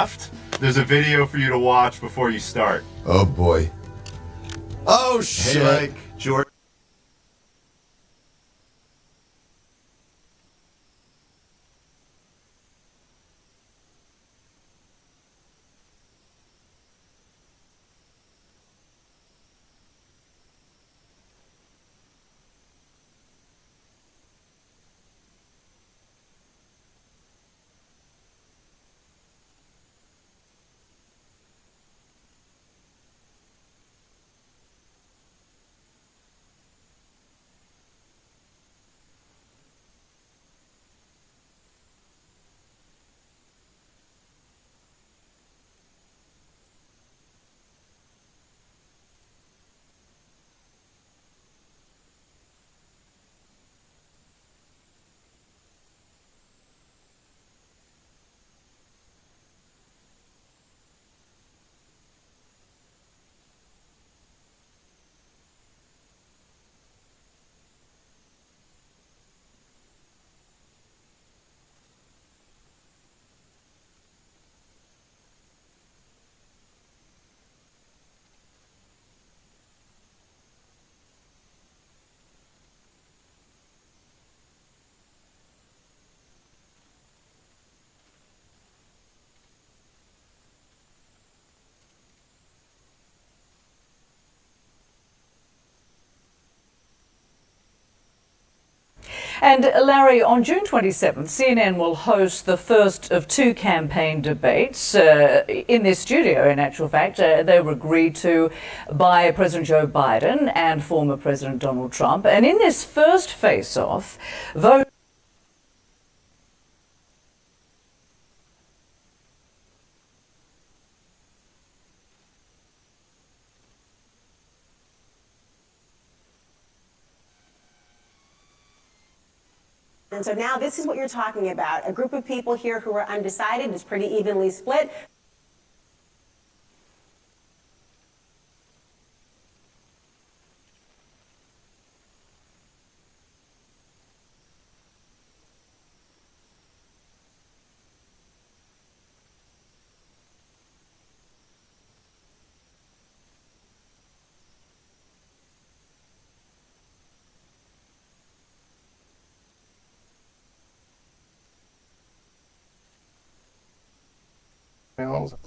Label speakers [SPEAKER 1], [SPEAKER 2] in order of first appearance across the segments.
[SPEAKER 1] left, there's a video for you to watch before you start.
[SPEAKER 2] Oh boy. Oh shit.
[SPEAKER 1] Hey, Mike, George.
[SPEAKER 3] And Larry, on June 27th, CNN will host the first of two campaign debates in this studio, in actual fact. They were agreed to by President Joe Biden and former President Donald Trump. And in this first face-off, vote.
[SPEAKER 4] And so now this is what you're talking about. A group of people here who are undecided is pretty evenly split.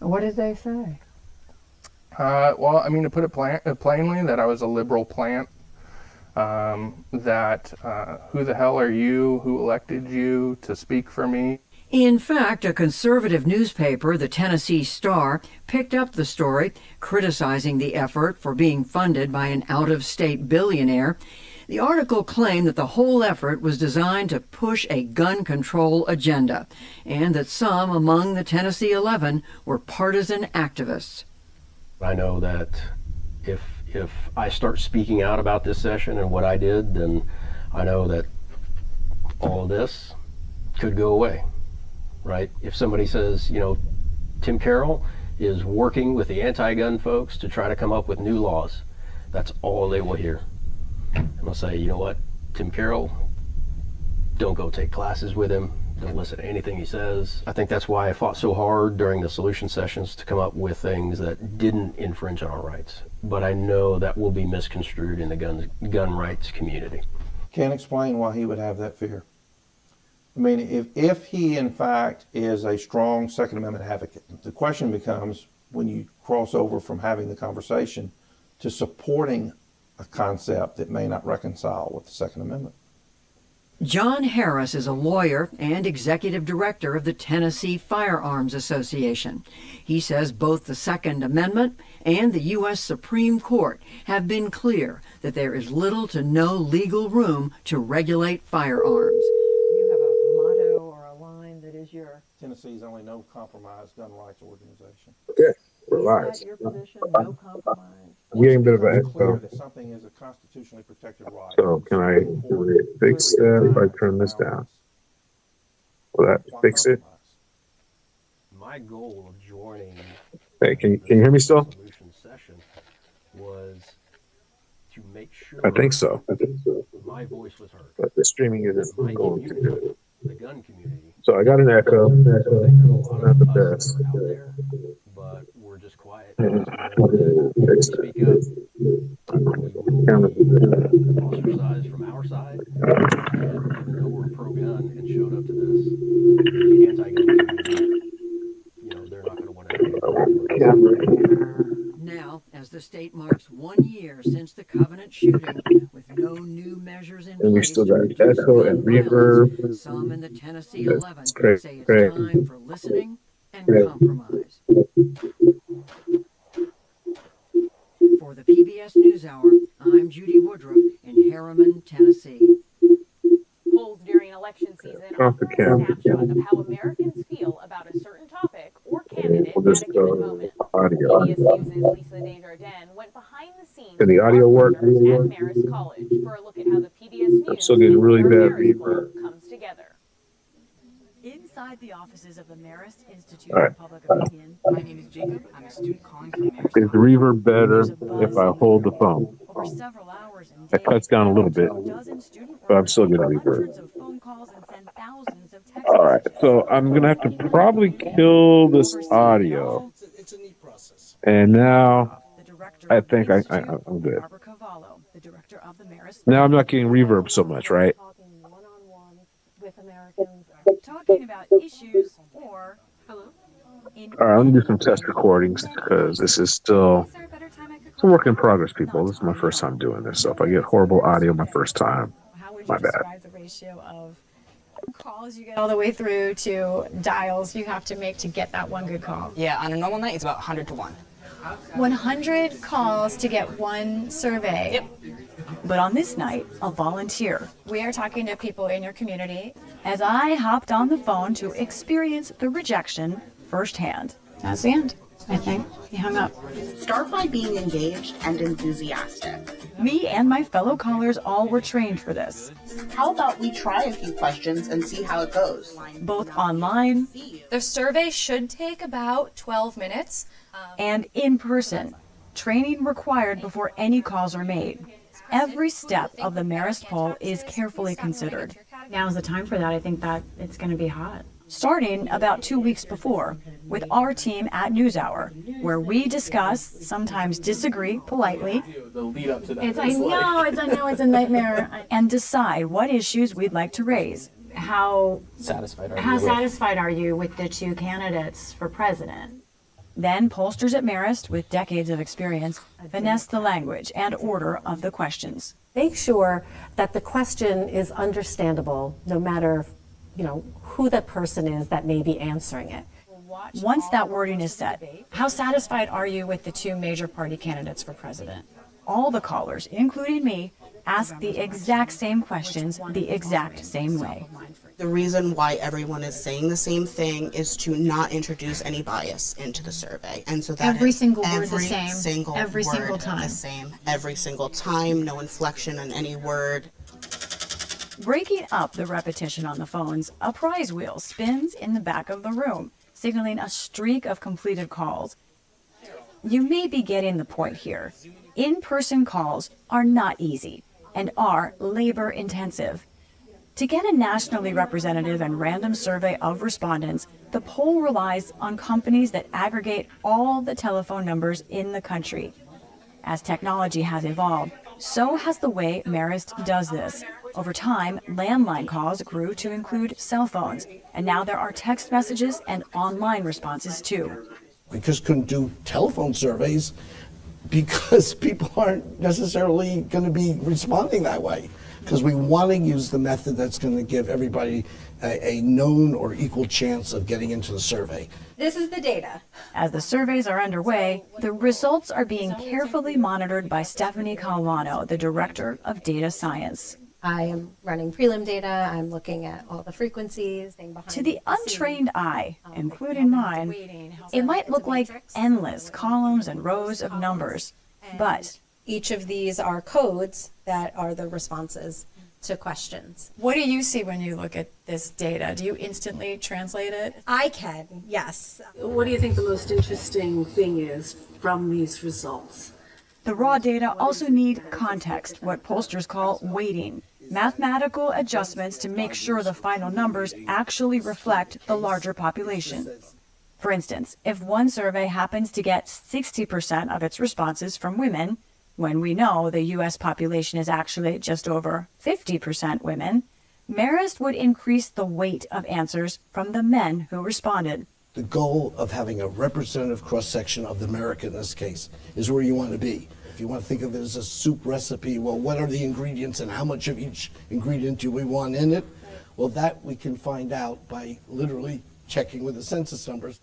[SPEAKER 5] What did they say?
[SPEAKER 6] Well, I mean, to put it plainly, that I was a liberal plant, that who the hell are you, who elected you to speak for me?
[SPEAKER 5] In fact, a conservative newspaper, the Tennessee Star, picked up the story, criticizing the effort for being funded by an out-of-state billionaire. The article claimed that the whole effort was designed to push a gun control agenda, and that some among the Tennessee 11 were partisan activists.
[SPEAKER 7] I know that if I start speaking out about this session and what I did, then I know that all of this could go away, right? If somebody says, you know, Tim Carroll is working with the anti-gun folks to try to come up with new laws, that's all they will hear. And they'll say, you know what, Tim Carroll, don't go take classes with him, don't listen to anything he says. I think that's why I fought so hard during the solution sessions to come up with things that didn't infringe on our rights. But I know that will be misconstrued in the gun rights community.
[SPEAKER 8] Can't explain why he would have that fear. I mean, if he in fact is a strong Second Amendment advocate, the question becomes, when you cross over from having the conversation to supporting a concept that may not reconcile with the Second Amendment.
[SPEAKER 5] John Harris is a lawyer and executive director of the Tennessee Firearms Association. He says both the Second Amendment and the U.S. Supreme Court have been clear that there is little to no legal room to regulate firearms. You have a motto or a line that is your...
[SPEAKER 8] Tennessee's only no compromise gun rights organization.
[SPEAKER 9] Okay, relax.
[SPEAKER 5] Is that your position? No compromise?
[SPEAKER 9] I'm getting a bit of an
[SPEAKER 8] Clear
[SPEAKER 9] echo.
[SPEAKER 8] that something is a constitutionally protected right.
[SPEAKER 9] So can I fix that if I turn this down? Will that fix it?
[SPEAKER 7] My goal of joining
[SPEAKER 9] Hey, can you hear me still?
[SPEAKER 7] solution session was to make sure
[SPEAKER 9] I think so.
[SPEAKER 7] my voice was heard.
[SPEAKER 9] But the streaming isn't
[SPEAKER 7] My
[SPEAKER 9] going to do
[SPEAKER 7] community,
[SPEAKER 9] it.
[SPEAKER 7] the gun community,
[SPEAKER 9] So I got an echo. Not the best.
[SPEAKER 7] Out there, but we're just quiet.
[SPEAKER 9] Fix
[SPEAKER 7] Speak
[SPEAKER 9] that.
[SPEAKER 7] up. We will
[SPEAKER 9] Camera
[SPEAKER 7] be ostracized from our side. And even though we're pro-gun and showed up to this, the anti-gun community, they're not going to want to.
[SPEAKER 5] Now, as the state marks 1 year since the Covenant shooting, with no new measures in
[SPEAKER 9] And we
[SPEAKER 5] place
[SPEAKER 9] still
[SPEAKER 5] to
[SPEAKER 9] got
[SPEAKER 5] reduce
[SPEAKER 9] echo
[SPEAKER 5] gun
[SPEAKER 9] and
[SPEAKER 5] violence,
[SPEAKER 9] reverb.
[SPEAKER 5] some in the Tennessee
[SPEAKER 9] That's
[SPEAKER 5] 11
[SPEAKER 9] great,
[SPEAKER 5] say it's
[SPEAKER 9] great.
[SPEAKER 5] time for listening and
[SPEAKER 9] Great.
[SPEAKER 5] compromise. For the PBS NewsHour, I'm Judy Woodruff in Harriman, Tennessee.
[SPEAKER 10] Polls during election season offer a snapshot of how Americans feel about a certain topic or candidate
[SPEAKER 9] We'll
[SPEAKER 10] at
[SPEAKER 9] just
[SPEAKER 10] a given
[SPEAKER 9] go
[SPEAKER 10] moment.
[SPEAKER 9] audio.
[SPEAKER 10] PBS News' Lisa Desjardins went behind the scenes
[SPEAKER 9] Can the
[SPEAKER 10] with
[SPEAKER 9] audio
[SPEAKER 10] our
[SPEAKER 9] work?
[SPEAKER 10] partners at Marist College for a look at how the PBS
[SPEAKER 9] I'm
[SPEAKER 10] News
[SPEAKER 9] still getting
[SPEAKER 10] and
[SPEAKER 9] really
[SPEAKER 10] Fair
[SPEAKER 9] bad
[SPEAKER 10] Marist poll
[SPEAKER 9] reverb.
[SPEAKER 10] comes together.
[SPEAKER 11] Inside the offices of the Marist Institute
[SPEAKER 9] All right.
[SPEAKER 11] of Public Opinion. My name is Jacob. I'm a student calling from Marist.
[SPEAKER 9] Is the reverb better
[SPEAKER 11] There's a buzz
[SPEAKER 9] if I
[SPEAKER 11] in
[SPEAKER 9] hold the
[SPEAKER 11] room.
[SPEAKER 9] phone?
[SPEAKER 11] Over several hours and
[SPEAKER 9] It
[SPEAKER 11] days,
[SPEAKER 9] cuts down a little bit,
[SPEAKER 11] 2 student
[SPEAKER 9] but I'm
[SPEAKER 11] workers
[SPEAKER 9] still
[SPEAKER 11] make
[SPEAKER 9] getting reverb.
[SPEAKER 11] hundreds of phone calls and send thousands of text
[SPEAKER 9] All right,
[SPEAKER 11] messages.
[SPEAKER 9] so I'm gonna have to probably kill this audio.
[SPEAKER 11] It's a neat process.
[SPEAKER 9] And now
[SPEAKER 11] The director
[SPEAKER 9] I
[SPEAKER 11] of the
[SPEAKER 9] think
[SPEAKER 11] Institute,
[SPEAKER 9] I'm good.
[SPEAKER 11] Barbara Cavallo, the director of the Marist.
[SPEAKER 9] Now I'm not getting reverb so much, right?
[SPEAKER 10] Talking one-on-one with Americans.
[SPEAKER 11] Talking about issues or
[SPEAKER 10] Hello?
[SPEAKER 9] All right, I'm gonna do some test recordings because this is still it's a work in progress, people. This is my first time doing this, so if I get horrible audio my first time,
[SPEAKER 11] how would you
[SPEAKER 9] my bad.
[SPEAKER 11] describe the ratio of calls you get all the way through to dials you have to make to get that one good call?
[SPEAKER 12] Yeah, on a normal night, it's about 100 to 1.
[SPEAKER 11] 100 calls to get one survey.
[SPEAKER 12] Yep.
[SPEAKER 11] But on this night, a volunteer. We are talking to people in your community as I hopped on the phone to experience the rejection firsthand. That's the end, I think. He hung up.
[SPEAKER 13] Start by being engaged and enthusiastic.
[SPEAKER 11] Me and my fellow callers all were trained for this.
[SPEAKER 13] How about we try a few questions and see how it goes?
[SPEAKER 11] Both online
[SPEAKER 10] The survey should take about 12 minutes.
[SPEAKER 11] and in person. Training required before any calls are made. Every step of the Marist poll is carefully considered. Now's the time for that. I think that it's going to be hot. Starting about 2 weeks before with our team at NewsHour, where we discuss, sometimes disagree politely,
[SPEAKER 10] I know it's a nightmare.
[SPEAKER 11] and decide what issues we'd like to raise.
[SPEAKER 12] How
[SPEAKER 6] Satisfied
[SPEAKER 12] satisfied
[SPEAKER 11] are you with the two candidates for president? Then pollsters at Marist with decades of experience finesse the language and order of the questions.
[SPEAKER 14] Make sure that the question is understandable, no matter, who that person is that may be answering it.
[SPEAKER 11] Once that wording is set, how satisfied are you with the two major party candidates for president? All the callers, including me, ask the exact same questions the exact same way.
[SPEAKER 13] The reason why everyone is saying the same thing is to not introduce any bias into the survey. And so that
[SPEAKER 11] Every
[SPEAKER 13] is
[SPEAKER 11] single word
[SPEAKER 13] every
[SPEAKER 11] the same,
[SPEAKER 13] single
[SPEAKER 11] every
[SPEAKER 13] word
[SPEAKER 11] single time.
[SPEAKER 13] the same, every single time, no inflection on any word.
[SPEAKER 11] Breaking up the repetition on the phones, a prize wheel spins in the back of the room, signaling a streak of completed calls. You may be getting the point here. In-person calls are not easy and are labor-intensive. To get a nationally representative and random survey of respondents, the poll relies on companies that aggregate all the telephone numbers in the country. As technology has evolved, so has the way Marist does this. Over time, landline calls grew to include cell phones, and now there are text messages and online responses too.
[SPEAKER 15] We just couldn't do telephone surveys because people aren't necessarily going to be responding that way. Because we want to use the method that's going to give everybody a known or equal chance of getting into the survey.
[SPEAKER 10] This is the data.
[SPEAKER 11] As the surveys are underway, the results are being carefully monitored by Stephanie Calvano, the Director of Data Science.
[SPEAKER 10] I am running prelim data. I'm looking at all the frequencies.
[SPEAKER 11] To the untrained eye, including mine, it might look like endless columns and rows of numbers, but
[SPEAKER 10] Each of these are codes that are the responses to questions.
[SPEAKER 11] what do you see when you look at this data? Do you instantly translate it?
[SPEAKER 10] I can, yes.
[SPEAKER 14] What do you think the most interesting thing is from these results?
[SPEAKER 11] The raw data also need context, what pollsters call weighting. mathematical adjustments to make sure the final numbers actually reflect the larger population. For instance, if one survey happens to get 60% of its responses from women, when we know the U.S. population is actually just over 50% women, Marist would increase the weight of answers from the men who responded.
[SPEAKER 15] The goal of having a representative cross-section of the America in this case is where you want to be. If you want to think of it as a soup recipe, well, what are the ingredients and how much of each ingredient do we want in it? Well, that we can find out by literally checking with the census numbers.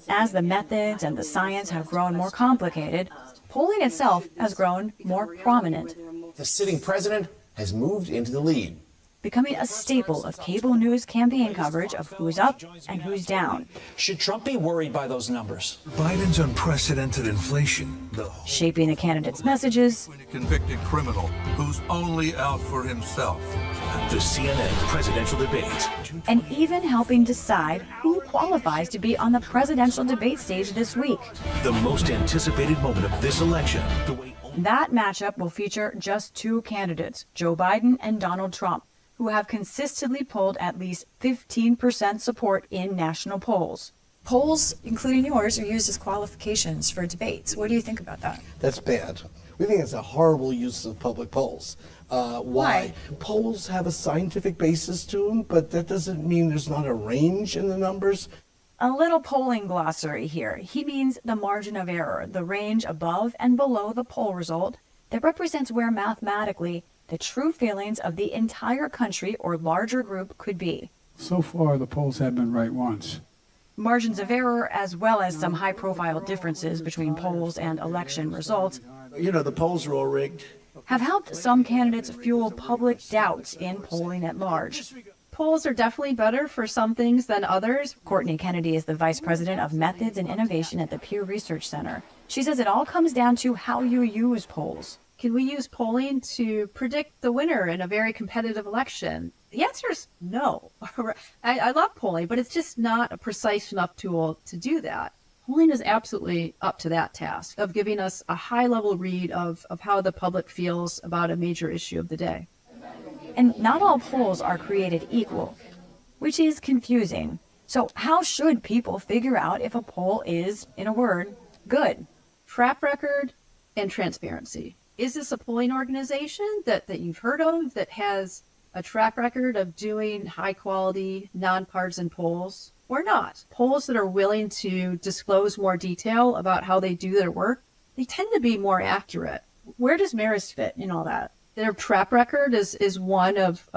[SPEAKER 11] As the methods and the science have grown more complicated, polling itself has grown more prominent,
[SPEAKER 2] The sitting president has moved into the lead.
[SPEAKER 11] becoming a staple of cable news campaign coverage of who's up and who's down.
[SPEAKER 16] Should Trump be worried by those numbers? Biden's unprecedented inflation,
[SPEAKER 11] Shaping the candidates' messages,
[SPEAKER 16] convicted criminal who's only out for himself. The CNN presidential debate.
[SPEAKER 11] and even helping decide who qualifies to be on the presidential debate stage this week.
[SPEAKER 16] The most anticipated moment of this election.
[SPEAKER 11] That matchup will feature just two candidates, Joe Biden and Donald Trump, who have consistently polled at least 15% support in national polls.
[SPEAKER 17] Polls, including yours, are used as qualifications for debates. What do you think about that?
[SPEAKER 15] That's bad. We think it's a horrible use of public polls. Why? Polls have a scientific basis to them, but that doesn't mean there's not a range in the numbers.
[SPEAKER 11] A little polling glossary here. He means the margin of error, the range above and below the poll result that represents where mathematically the true feelings of the entire country or larger group could be.
[SPEAKER 18] So far, the polls have been right once.
[SPEAKER 11] Margins of error, as well as some high-profile differences between polls and election results,
[SPEAKER 19] You know, the polls are all rigged.
[SPEAKER 11] have helped some candidates fuel public doubts in polling at large.
[SPEAKER 20] Polls are definitely better for some things than others.
[SPEAKER 11] Courtney Kennedy is the vice president of methods and innovation at the Pew Research Center. She says it all comes down to how you use polls.
[SPEAKER 20] Can we use polling to predict the winner in a very competitive election? The answer is no. I love polling, but it's just not a precise enough tool to do that. Polling is absolutely up to that task of giving us a high-level read of how the public feels about a major issue of the day.
[SPEAKER 11] And not all polls are created equal, which is confusing. So how should people figure out if a poll is, in a word, good?
[SPEAKER 20] Track record and transparency. Is this a polling organization that you've heard of that has a track record of doing high-quality, nonpartisan polls? Or not? Polls that are willing to disclose more detail about how they do their work, they tend to be more accurate. Where does Marist fit in all that? Their track record is one of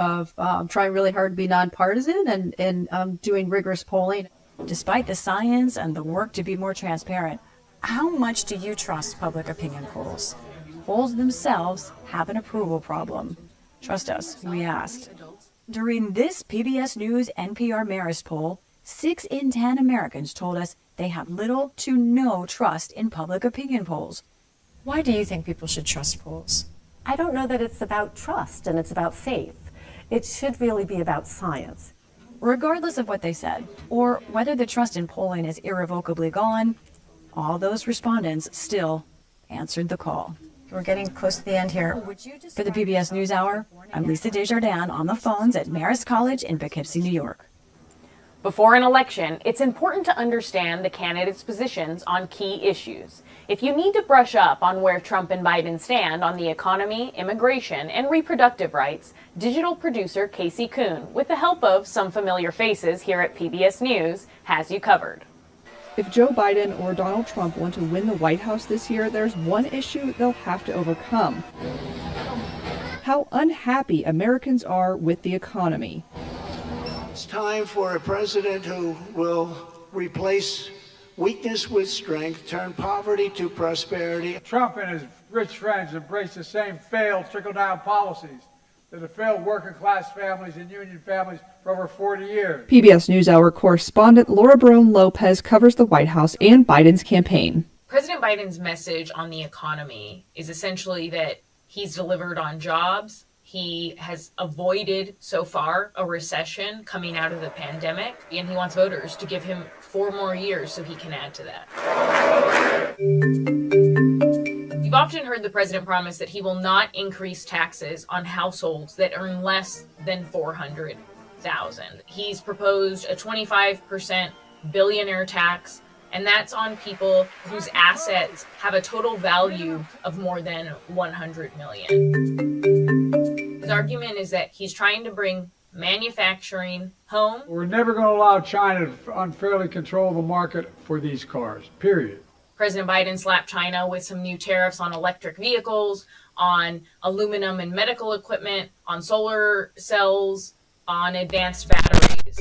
[SPEAKER 20] trying really hard to be nonpartisan and doing rigorous polling.
[SPEAKER 11] Despite the science and the work to be more transparent,
[SPEAKER 17] How much do you trust public opinion polls?
[SPEAKER 11] polls themselves have an approval problem. Trust us, we asked. During this PBS News NPR Marist poll, 6 in 10 Americans told us they have little to no trust in public opinion polls.
[SPEAKER 17] Why do you think people should trust polls?
[SPEAKER 14] I don't know that it's about trust and it's about faith. It should really be about science.
[SPEAKER 11] Regardless of what they said, or whether the trust in polling is irrevocably gone, all those respondents still answered the call.
[SPEAKER 17] We're getting close to the end here.
[SPEAKER 11] For the PBS NewsHour, I'm Lisa Desjardins on the phones at Marist College in Poughkeepsie, New York.
[SPEAKER 10] Before an election, it's important to understand the candidates' positions on key issues. If you need to brush up on where Trump and Biden stand on the economy, immigration, and reproductive rights, digital producer Casey Kuhn, with the help of some familiar faces here at PBS News, has you covered.
[SPEAKER 21] If Joe Biden or Donald Trump want to win the White House this year, there's one issue they'll have to overcome: how unhappy Americans are with the economy.
[SPEAKER 22] It's time for a president who will replace weakness with strength, turn poverty to prosperity.
[SPEAKER 18] Trump and his rich friends embrace the same failed trickle-down policies that have failed working-class families and union families for over 40 years.
[SPEAKER 21] PBS NewsHour correspondent Laura Barone Lopez covers the White House and Biden's campaign.
[SPEAKER 23] President Biden's message on the economy is essentially that he's delivered on jobs. He has avoided so far a recession coming out of the pandemic, and he wants voters to give him 4 more years so he can add to that. You've often heard the president promise that he will not increase taxes on households that earn less than $400,000. He's proposed a 25% billionaire tax, and that's on people whose assets have a total value of more than $100 million. His argument is that he's trying to bring manufacturing home.
[SPEAKER 18] We're never going to allow China to unfairly control the market for these cars, period.
[SPEAKER 23] President Biden slapped China with some new tariffs on electric vehicles, on aluminum and medical equipment, on solar cells, on advanced batteries.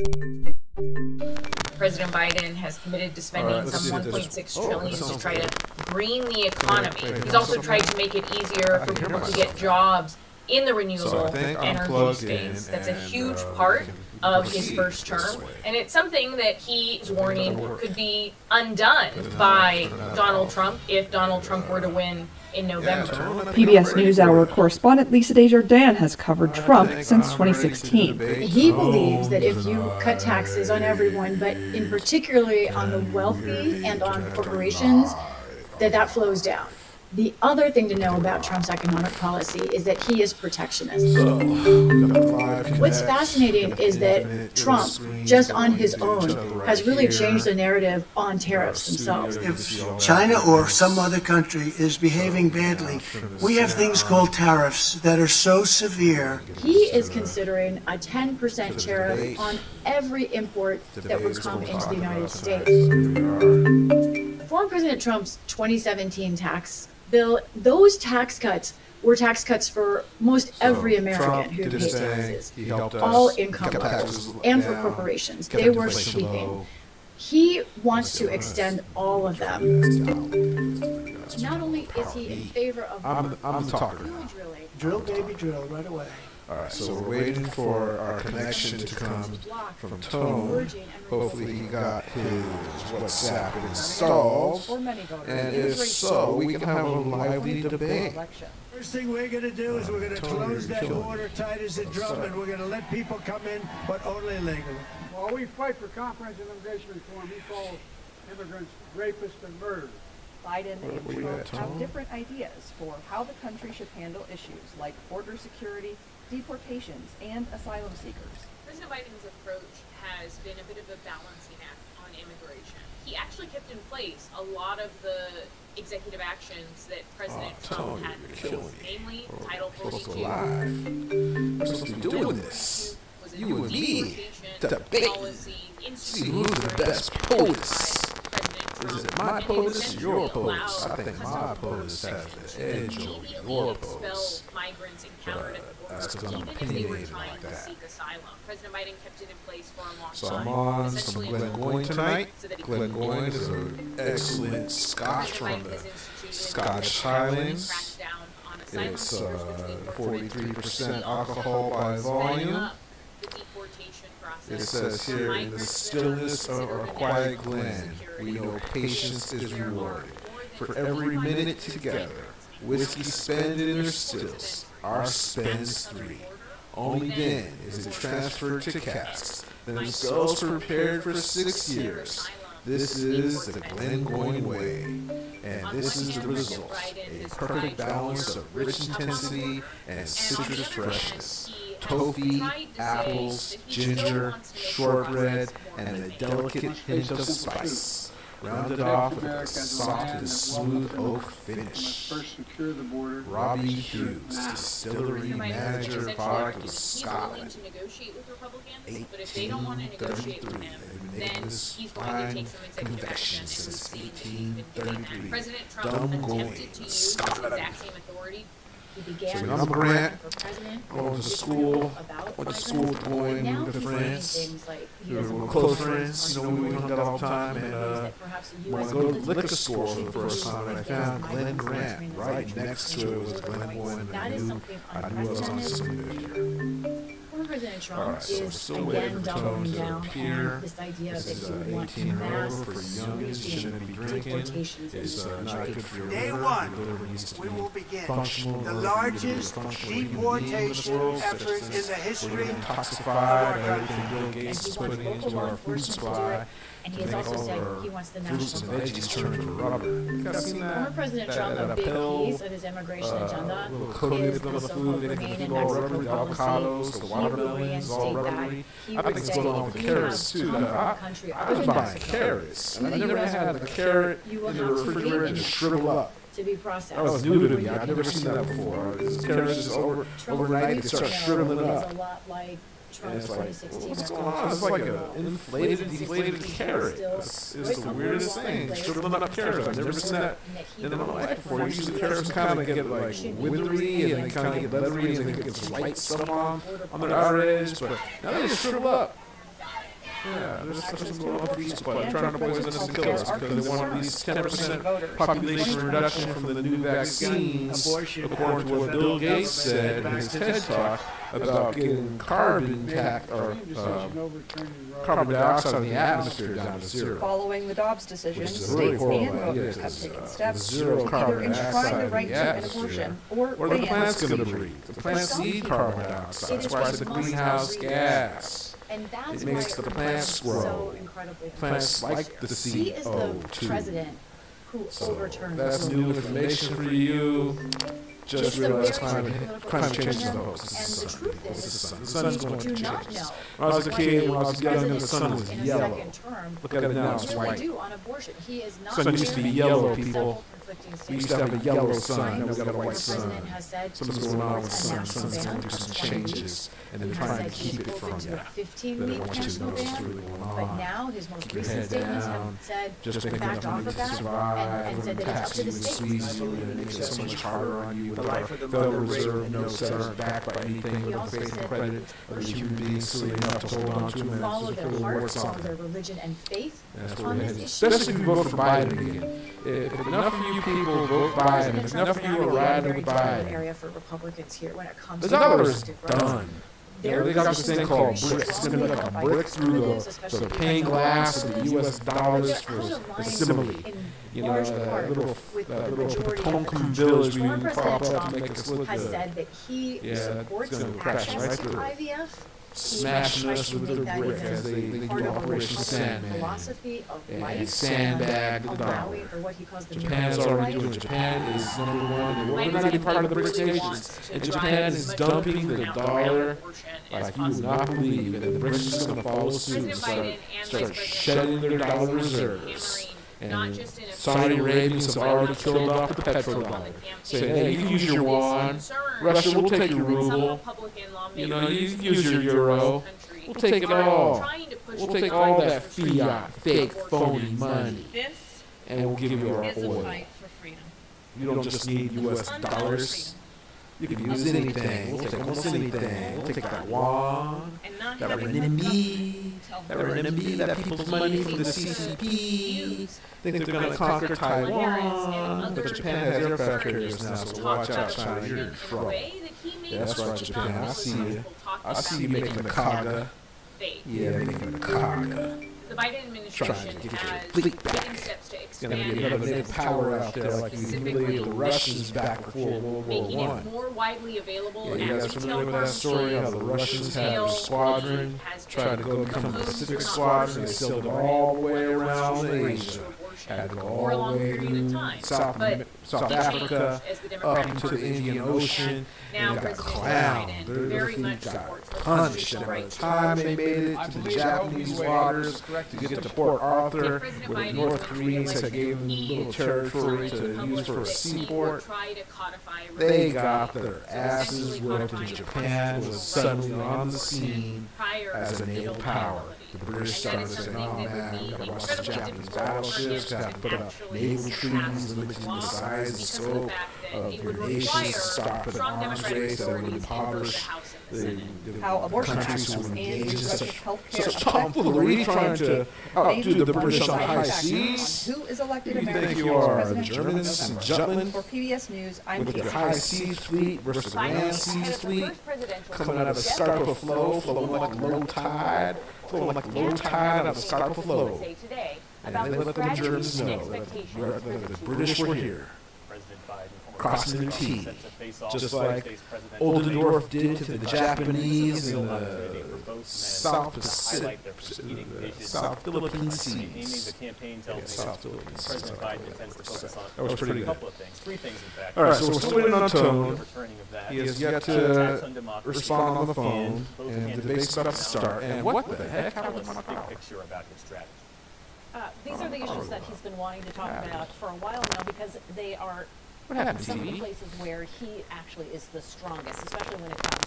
[SPEAKER 23] President Biden has committed to spending some $1.6 trillion to try to green the economy. He's also tried to make it easier for people to get jobs in the renewable energy space. That's a huge part of his first term, and it's something that he is warning could be undone by Donald Trump if Donald Trump were to win in November.
[SPEAKER 21] PBS NewsHour correspondent Lisa Desjardins has covered Trump since 2016.
[SPEAKER 11] He believes that if you cut taxes on everyone, but in particularly on the wealthy and on corporations, that flows down. The other thing to know about Trump's economic policy is that he is protectionist. What's fascinating is that Trump, just on his own, has really changed the narrative on tariffs themselves.
[SPEAKER 22] If China or some other country is behaving badly, we have things called tariffs that are so severe.
[SPEAKER 11] He is considering a 10% tariff on every import that would come into the United States. Former President Trump's 2017 tax bill, those tax cuts were tax cuts for most every American who paid taxes, all income levels, and for corporations. They were sweeping. He wants to extend all of them. Not only is he in favor of
[SPEAKER 1] I'm the talker.
[SPEAKER 11] drilling.
[SPEAKER 22] Drill, baby, drill, right away.
[SPEAKER 1] All right, so we're waiting for our connection to come from Tone. Hopefully he got his WhatsApp installed, and if so, we can have a lively debate.
[SPEAKER 22] First thing we're going to do is we're going to close that border tight as a drum, and we're going to let people come in, but only legally.
[SPEAKER 18] While we fight for comprehensive immigration reform, he calls immigrants rapists and murderers.
[SPEAKER 21] Biden and Trump have different ideas for how the country should handle issues like border security, deportations, and asylum seekers.
[SPEAKER 23] President Biden's approach has been a bit of a balancing act on immigration. He actually kept in place a lot of the executive actions that President Trump had proposed, namely Title 42.
[SPEAKER 1] We're supposed to be doing this. You and me, debate, see who's the best POTUS. Is it my POTUS or your POTUS? I think my POTUS has the edge over your POTUS.
[SPEAKER 23] Migrants encountered at the border, even if they were trying to seek asylum. President Biden kept it in place for a long time.
[SPEAKER 1] So I'm on some Glengoyne tonight. Glengoyne is an excellent Scotch from the Scottish Highlands. It's 43% alcohol by volume. It says here, in the stillness of our quiet glen, we know patience is rewarded. For every minute together, whiskey spend in their stills, our spends 3. Only then is it transferred to casks, themselves prepared for 6 years. This is the Glengoyne way, and this is the result, a perfect balance of rich intensity and citrus freshness. Toffee, apples, ginger, shortbread, and a delicate hint of spice, rounded off with a soft and smooth oak finish. Robbie Hughes, distillery manager product of Scotland. 1833, made this fine confection since 1833. Dumgoyne, Scotland. So when I'm a grant, going to school, went to school with Glenn with friends, we were close friends, you know, we hung out all the time, and when I go to the liquor store for the first time, I found Glen Grant. Right next to it was Glengoyne, and I knew I was on something good here.
[SPEAKER 11] President Trump is again doubling down on this idea that he would want to mass sweeping deportations.
[SPEAKER 22] Day one, we will begin the largest deportation effort in the history of our country.
[SPEAKER 1] Bill Gates is putting into our food supply.
[SPEAKER 17] And he has also said he wants the national
[SPEAKER 1] fruits and
[SPEAKER 17] guard
[SPEAKER 1] veggies turned into rubber. You guys seen that?
[SPEAKER 17] Former President Trump, a big piece of his immigration agenda
[SPEAKER 1] little coating
[SPEAKER 17] is
[SPEAKER 1] on
[SPEAKER 17] the
[SPEAKER 1] the
[SPEAKER 17] so-called
[SPEAKER 1] food,
[SPEAKER 17] remain in
[SPEAKER 1] all
[SPEAKER 17] Mexico
[SPEAKER 1] rubbery, the
[SPEAKER 17] policy.
[SPEAKER 1] avocados, the
[SPEAKER 17] He would
[SPEAKER 1] watermelons, all
[SPEAKER 17] reinstate that.
[SPEAKER 1] rubbery.
[SPEAKER 17] He
[SPEAKER 1] I
[SPEAKER 17] would
[SPEAKER 1] think it's
[SPEAKER 17] say
[SPEAKER 1] going on
[SPEAKER 17] if
[SPEAKER 1] with
[SPEAKER 17] you
[SPEAKER 1] carrots
[SPEAKER 17] have
[SPEAKER 1] too.
[SPEAKER 17] come from a
[SPEAKER 1] I
[SPEAKER 17] country
[SPEAKER 1] was
[SPEAKER 17] other than
[SPEAKER 1] buying
[SPEAKER 17] Mexico
[SPEAKER 1] carrots, and I
[SPEAKER 17] to the
[SPEAKER 1] never
[SPEAKER 17] US
[SPEAKER 1] had
[SPEAKER 17] or
[SPEAKER 1] the
[SPEAKER 17] Canada,
[SPEAKER 1] carrot
[SPEAKER 17] you will
[SPEAKER 1] in the
[SPEAKER 17] have to
[SPEAKER 1] refrigerator
[SPEAKER 17] wait
[SPEAKER 1] to shrivel up.
[SPEAKER 17] to be processed.
[SPEAKER 1] That was new to me. I've never seen that before. Carrots just overnight they start shriveling
[SPEAKER 17] It's
[SPEAKER 1] up.
[SPEAKER 17] a lot like
[SPEAKER 1] And
[SPEAKER 17] Trump's
[SPEAKER 1] it's like,
[SPEAKER 17] 2016
[SPEAKER 1] what's going on? It's like an inflated, deflated carrot. It's the weirdest thing. Shriveling up carrots. I've never seen that in my life before. Usually carrots kind of get like withery and they kind of get leathery and they get some white stuff on their outer edge, but now they just shrivel up. Yeah, there's something going on with these people. They're trying to poison us and kill us because they want at least 10% population reduction from the new vaccines, according to what Bill Gates said in his TED Talk about getting carbon dioxide in the atmosphere down to zero.
[SPEAKER 21] Following the Dobbs decision,
[SPEAKER 1] Which is a really
[SPEAKER 21] states
[SPEAKER 1] horrible
[SPEAKER 21] and
[SPEAKER 1] idea,
[SPEAKER 21] voters have
[SPEAKER 1] because,
[SPEAKER 21] taken steps
[SPEAKER 1] zero
[SPEAKER 21] either
[SPEAKER 1] carbon
[SPEAKER 21] enshrine
[SPEAKER 1] dioxide
[SPEAKER 21] the
[SPEAKER 1] in
[SPEAKER 21] right
[SPEAKER 1] the
[SPEAKER 21] to an
[SPEAKER 1] atmosphere,
[SPEAKER 21] abortion
[SPEAKER 1] or the
[SPEAKER 21] ban
[SPEAKER 1] plant's going to breathe. The plants need carbon dioxide. That's why it's a greenhouse gas.
[SPEAKER 17] And that's
[SPEAKER 1] It makes
[SPEAKER 17] why
[SPEAKER 1] the plants grow.
[SPEAKER 17] so incredibly
[SPEAKER 1] Plants like the
[SPEAKER 17] He is the
[SPEAKER 1] CO2.
[SPEAKER 17] president who overturned
[SPEAKER 1] That's
[SPEAKER 17] the
[SPEAKER 1] new
[SPEAKER 17] rule.
[SPEAKER 1] information for you. Just
[SPEAKER 17] It's a
[SPEAKER 1] realized
[SPEAKER 17] very
[SPEAKER 1] climate change is the
[SPEAKER 17] political
[SPEAKER 1] host.
[SPEAKER 17] agenda, and the truth
[SPEAKER 1] It's the
[SPEAKER 17] is,
[SPEAKER 1] sun. The sun is going
[SPEAKER 17] we
[SPEAKER 1] to
[SPEAKER 17] do not
[SPEAKER 1] change.
[SPEAKER 17] know
[SPEAKER 1] When I was a kid, when I was young, the
[SPEAKER 17] president
[SPEAKER 1] sun was
[SPEAKER 17] in a
[SPEAKER 1] yellow.
[SPEAKER 17] second term
[SPEAKER 1] Look at it now, it's
[SPEAKER 17] really
[SPEAKER 1] white.
[SPEAKER 17] do on abortion. He is not
[SPEAKER 1] Sun used to be
[SPEAKER 17] clear.
[SPEAKER 1] yellow,
[SPEAKER 17] Several
[SPEAKER 1] people.
[SPEAKER 17] conflicting
[SPEAKER 1] We used to have a
[SPEAKER 17] statements.
[SPEAKER 1] yellow sun, now we got a white
[SPEAKER 17] The
[SPEAKER 1] sun.
[SPEAKER 17] president has said
[SPEAKER 1] Something's
[SPEAKER 17] he
[SPEAKER 1] going on with the
[SPEAKER 17] supports a
[SPEAKER 1] sun.
[SPEAKER 17] national
[SPEAKER 1] Sun's going
[SPEAKER 17] ban
[SPEAKER 1] through some
[SPEAKER 17] on 20
[SPEAKER 1] changes,
[SPEAKER 17] weeks.
[SPEAKER 1] and they're
[SPEAKER 17] He
[SPEAKER 1] trying
[SPEAKER 17] said
[SPEAKER 1] to keep
[SPEAKER 17] he's
[SPEAKER 1] it from
[SPEAKER 17] open to a
[SPEAKER 1] that.
[SPEAKER 17] 15-week
[SPEAKER 1] They don't want you to
[SPEAKER 17] national
[SPEAKER 1] know what's
[SPEAKER 17] ban,
[SPEAKER 1] really going
[SPEAKER 17] but
[SPEAKER 1] on.
[SPEAKER 17] now his most
[SPEAKER 1] Keep your
[SPEAKER 17] recent
[SPEAKER 1] head
[SPEAKER 17] statements
[SPEAKER 1] down.
[SPEAKER 17] have said
[SPEAKER 1] Just make
[SPEAKER 17] backed
[SPEAKER 1] enough
[SPEAKER 17] off
[SPEAKER 1] money
[SPEAKER 17] of
[SPEAKER 1] to
[SPEAKER 17] that
[SPEAKER 1] survive.
[SPEAKER 17] and said that it's up to the states.
[SPEAKER 1] Squeeze you and make it so much harder on you with our Federal Reserve notes that aren't backed by anything but the faith and credit of the human beings silly enough to hold on to them.
[SPEAKER 17] Follow
[SPEAKER 1] And
[SPEAKER 17] their
[SPEAKER 1] that's
[SPEAKER 17] heart,
[SPEAKER 1] worth
[SPEAKER 17] follow
[SPEAKER 1] something.
[SPEAKER 17] their religion and faith
[SPEAKER 1] That's where
[SPEAKER 17] on
[SPEAKER 1] we're
[SPEAKER 17] this
[SPEAKER 1] headed.
[SPEAKER 17] issue.
[SPEAKER 1] Especially if you vote for Biden again. If enough of you people vote Biden, if enough of you are riding with Biden,
[SPEAKER 17] area for Republicans here when it comes
[SPEAKER 1] the
[SPEAKER 17] to
[SPEAKER 1] dollar's
[SPEAKER 17] reproductive rights.
[SPEAKER 1] done. You know, they got this thing called bricks. It's going to be like a brick through the pane glass of the U.S. dollars for the simile. You know, that little Potomac village we prop up to make us look
[SPEAKER 17] has
[SPEAKER 1] good.
[SPEAKER 17] said that he
[SPEAKER 1] Yeah,
[SPEAKER 17] supports
[SPEAKER 1] it's going to crash
[SPEAKER 17] access
[SPEAKER 1] right
[SPEAKER 17] to
[SPEAKER 1] through.
[SPEAKER 17] IVF.
[SPEAKER 1] Smashing us with their brick as they do Operation Sandman
[SPEAKER 17] Philosophy of
[SPEAKER 1] and
[SPEAKER 17] life
[SPEAKER 1] sandbag the
[SPEAKER 17] allowing
[SPEAKER 1] dollar.
[SPEAKER 17] for what he calls the
[SPEAKER 1] Japan's already doing it. Japan is #1. We're not even part of the BRICS nations. And Japan is dumping the dollar like you would not believe. And the BRICS is going to follow suit and start shedding their dollar reserves. And Saudi Arabians have already killed off the petrodollar, saying, hey, you can use your yuan. Russia, we'll take your ruble. You know, you can use your euro. We'll take it all. We'll take all that fiat, fake, phony money. And we'll give you our oil. You don't just need U.S. dollars. You can use anything. We'll take almost anything. We'll take that yuan, that renminbi, that people's money from the CCP. Think they're going to conquer Taiwan, but Japan has aircraft carriers now, so watch out, China, you're in trouble. Yeah, that's right, Japan. I see you. I see you making the kaga. Yeah, making the kaga.
[SPEAKER 23] The Biden administration has taken steps to
[SPEAKER 1] It's going to
[SPEAKER 23] expand
[SPEAKER 1] be another native power out there, like you humiliated the Russians back before World War
[SPEAKER 23] making
[SPEAKER 1] I.
[SPEAKER 23] it more widely available
[SPEAKER 1] Yeah, you
[SPEAKER 23] at
[SPEAKER 1] guys
[SPEAKER 23] retail
[SPEAKER 1] familiar with that story? How the Russians had a squadron, tried to go become the Pacific Squadron, they sailed all the way around Asia, had to go all the way to South Africa, up into the Indian Ocean, and they got clowned. Their fleet got punished. And by the time they made it to the Japanese waters to get to Port Arthur, where the North Koreans had given them little territory to use for a seaport, they got their asses whooped, and Japan was suddenly on the scene as a naval power. The British started saying, oh man, we gotta watch the Japanese battleships, have to put out naval treaties limiting the size and scope of your nations, stop putting arms race that would impoverish
[SPEAKER 21] How
[SPEAKER 1] the
[SPEAKER 21] abortion
[SPEAKER 1] countries who
[SPEAKER 21] access and
[SPEAKER 1] engage in such
[SPEAKER 21] healthcare
[SPEAKER 1] tomfoolery, trying to outdo the British on the high seas.
[SPEAKER 21] Who is elected
[SPEAKER 1] Who do you
[SPEAKER 21] America's
[SPEAKER 1] think you are, the
[SPEAKER 21] president?
[SPEAKER 1] Germans and Jutland?
[SPEAKER 21] For PBS News, I'm
[SPEAKER 1] With your
[SPEAKER 21] Casey.
[SPEAKER 1] high seas fleet versus the land seas fleet, coming out of the Scarpa flow, flowing like low tide, flowing like low tide out of the Scarpa flow. And they let the Germans know that the British were here. crossing their T, just like Oldendorf did to the Japanese in the South Pacific, South Philippine Seas. South Philippine Seas. That was pretty good. All right, so we're still waiting on Tone. He has yet to respond on the phone, and the debate's about to start. And what the heck happened to my call?
[SPEAKER 3] These are the issues that he's been wanting to talk about for a while now because they are
[SPEAKER 1] What happened,
[SPEAKER 3] some of the
[SPEAKER 1] TV?
[SPEAKER 3] places where he actually is the strongest, especially when it comes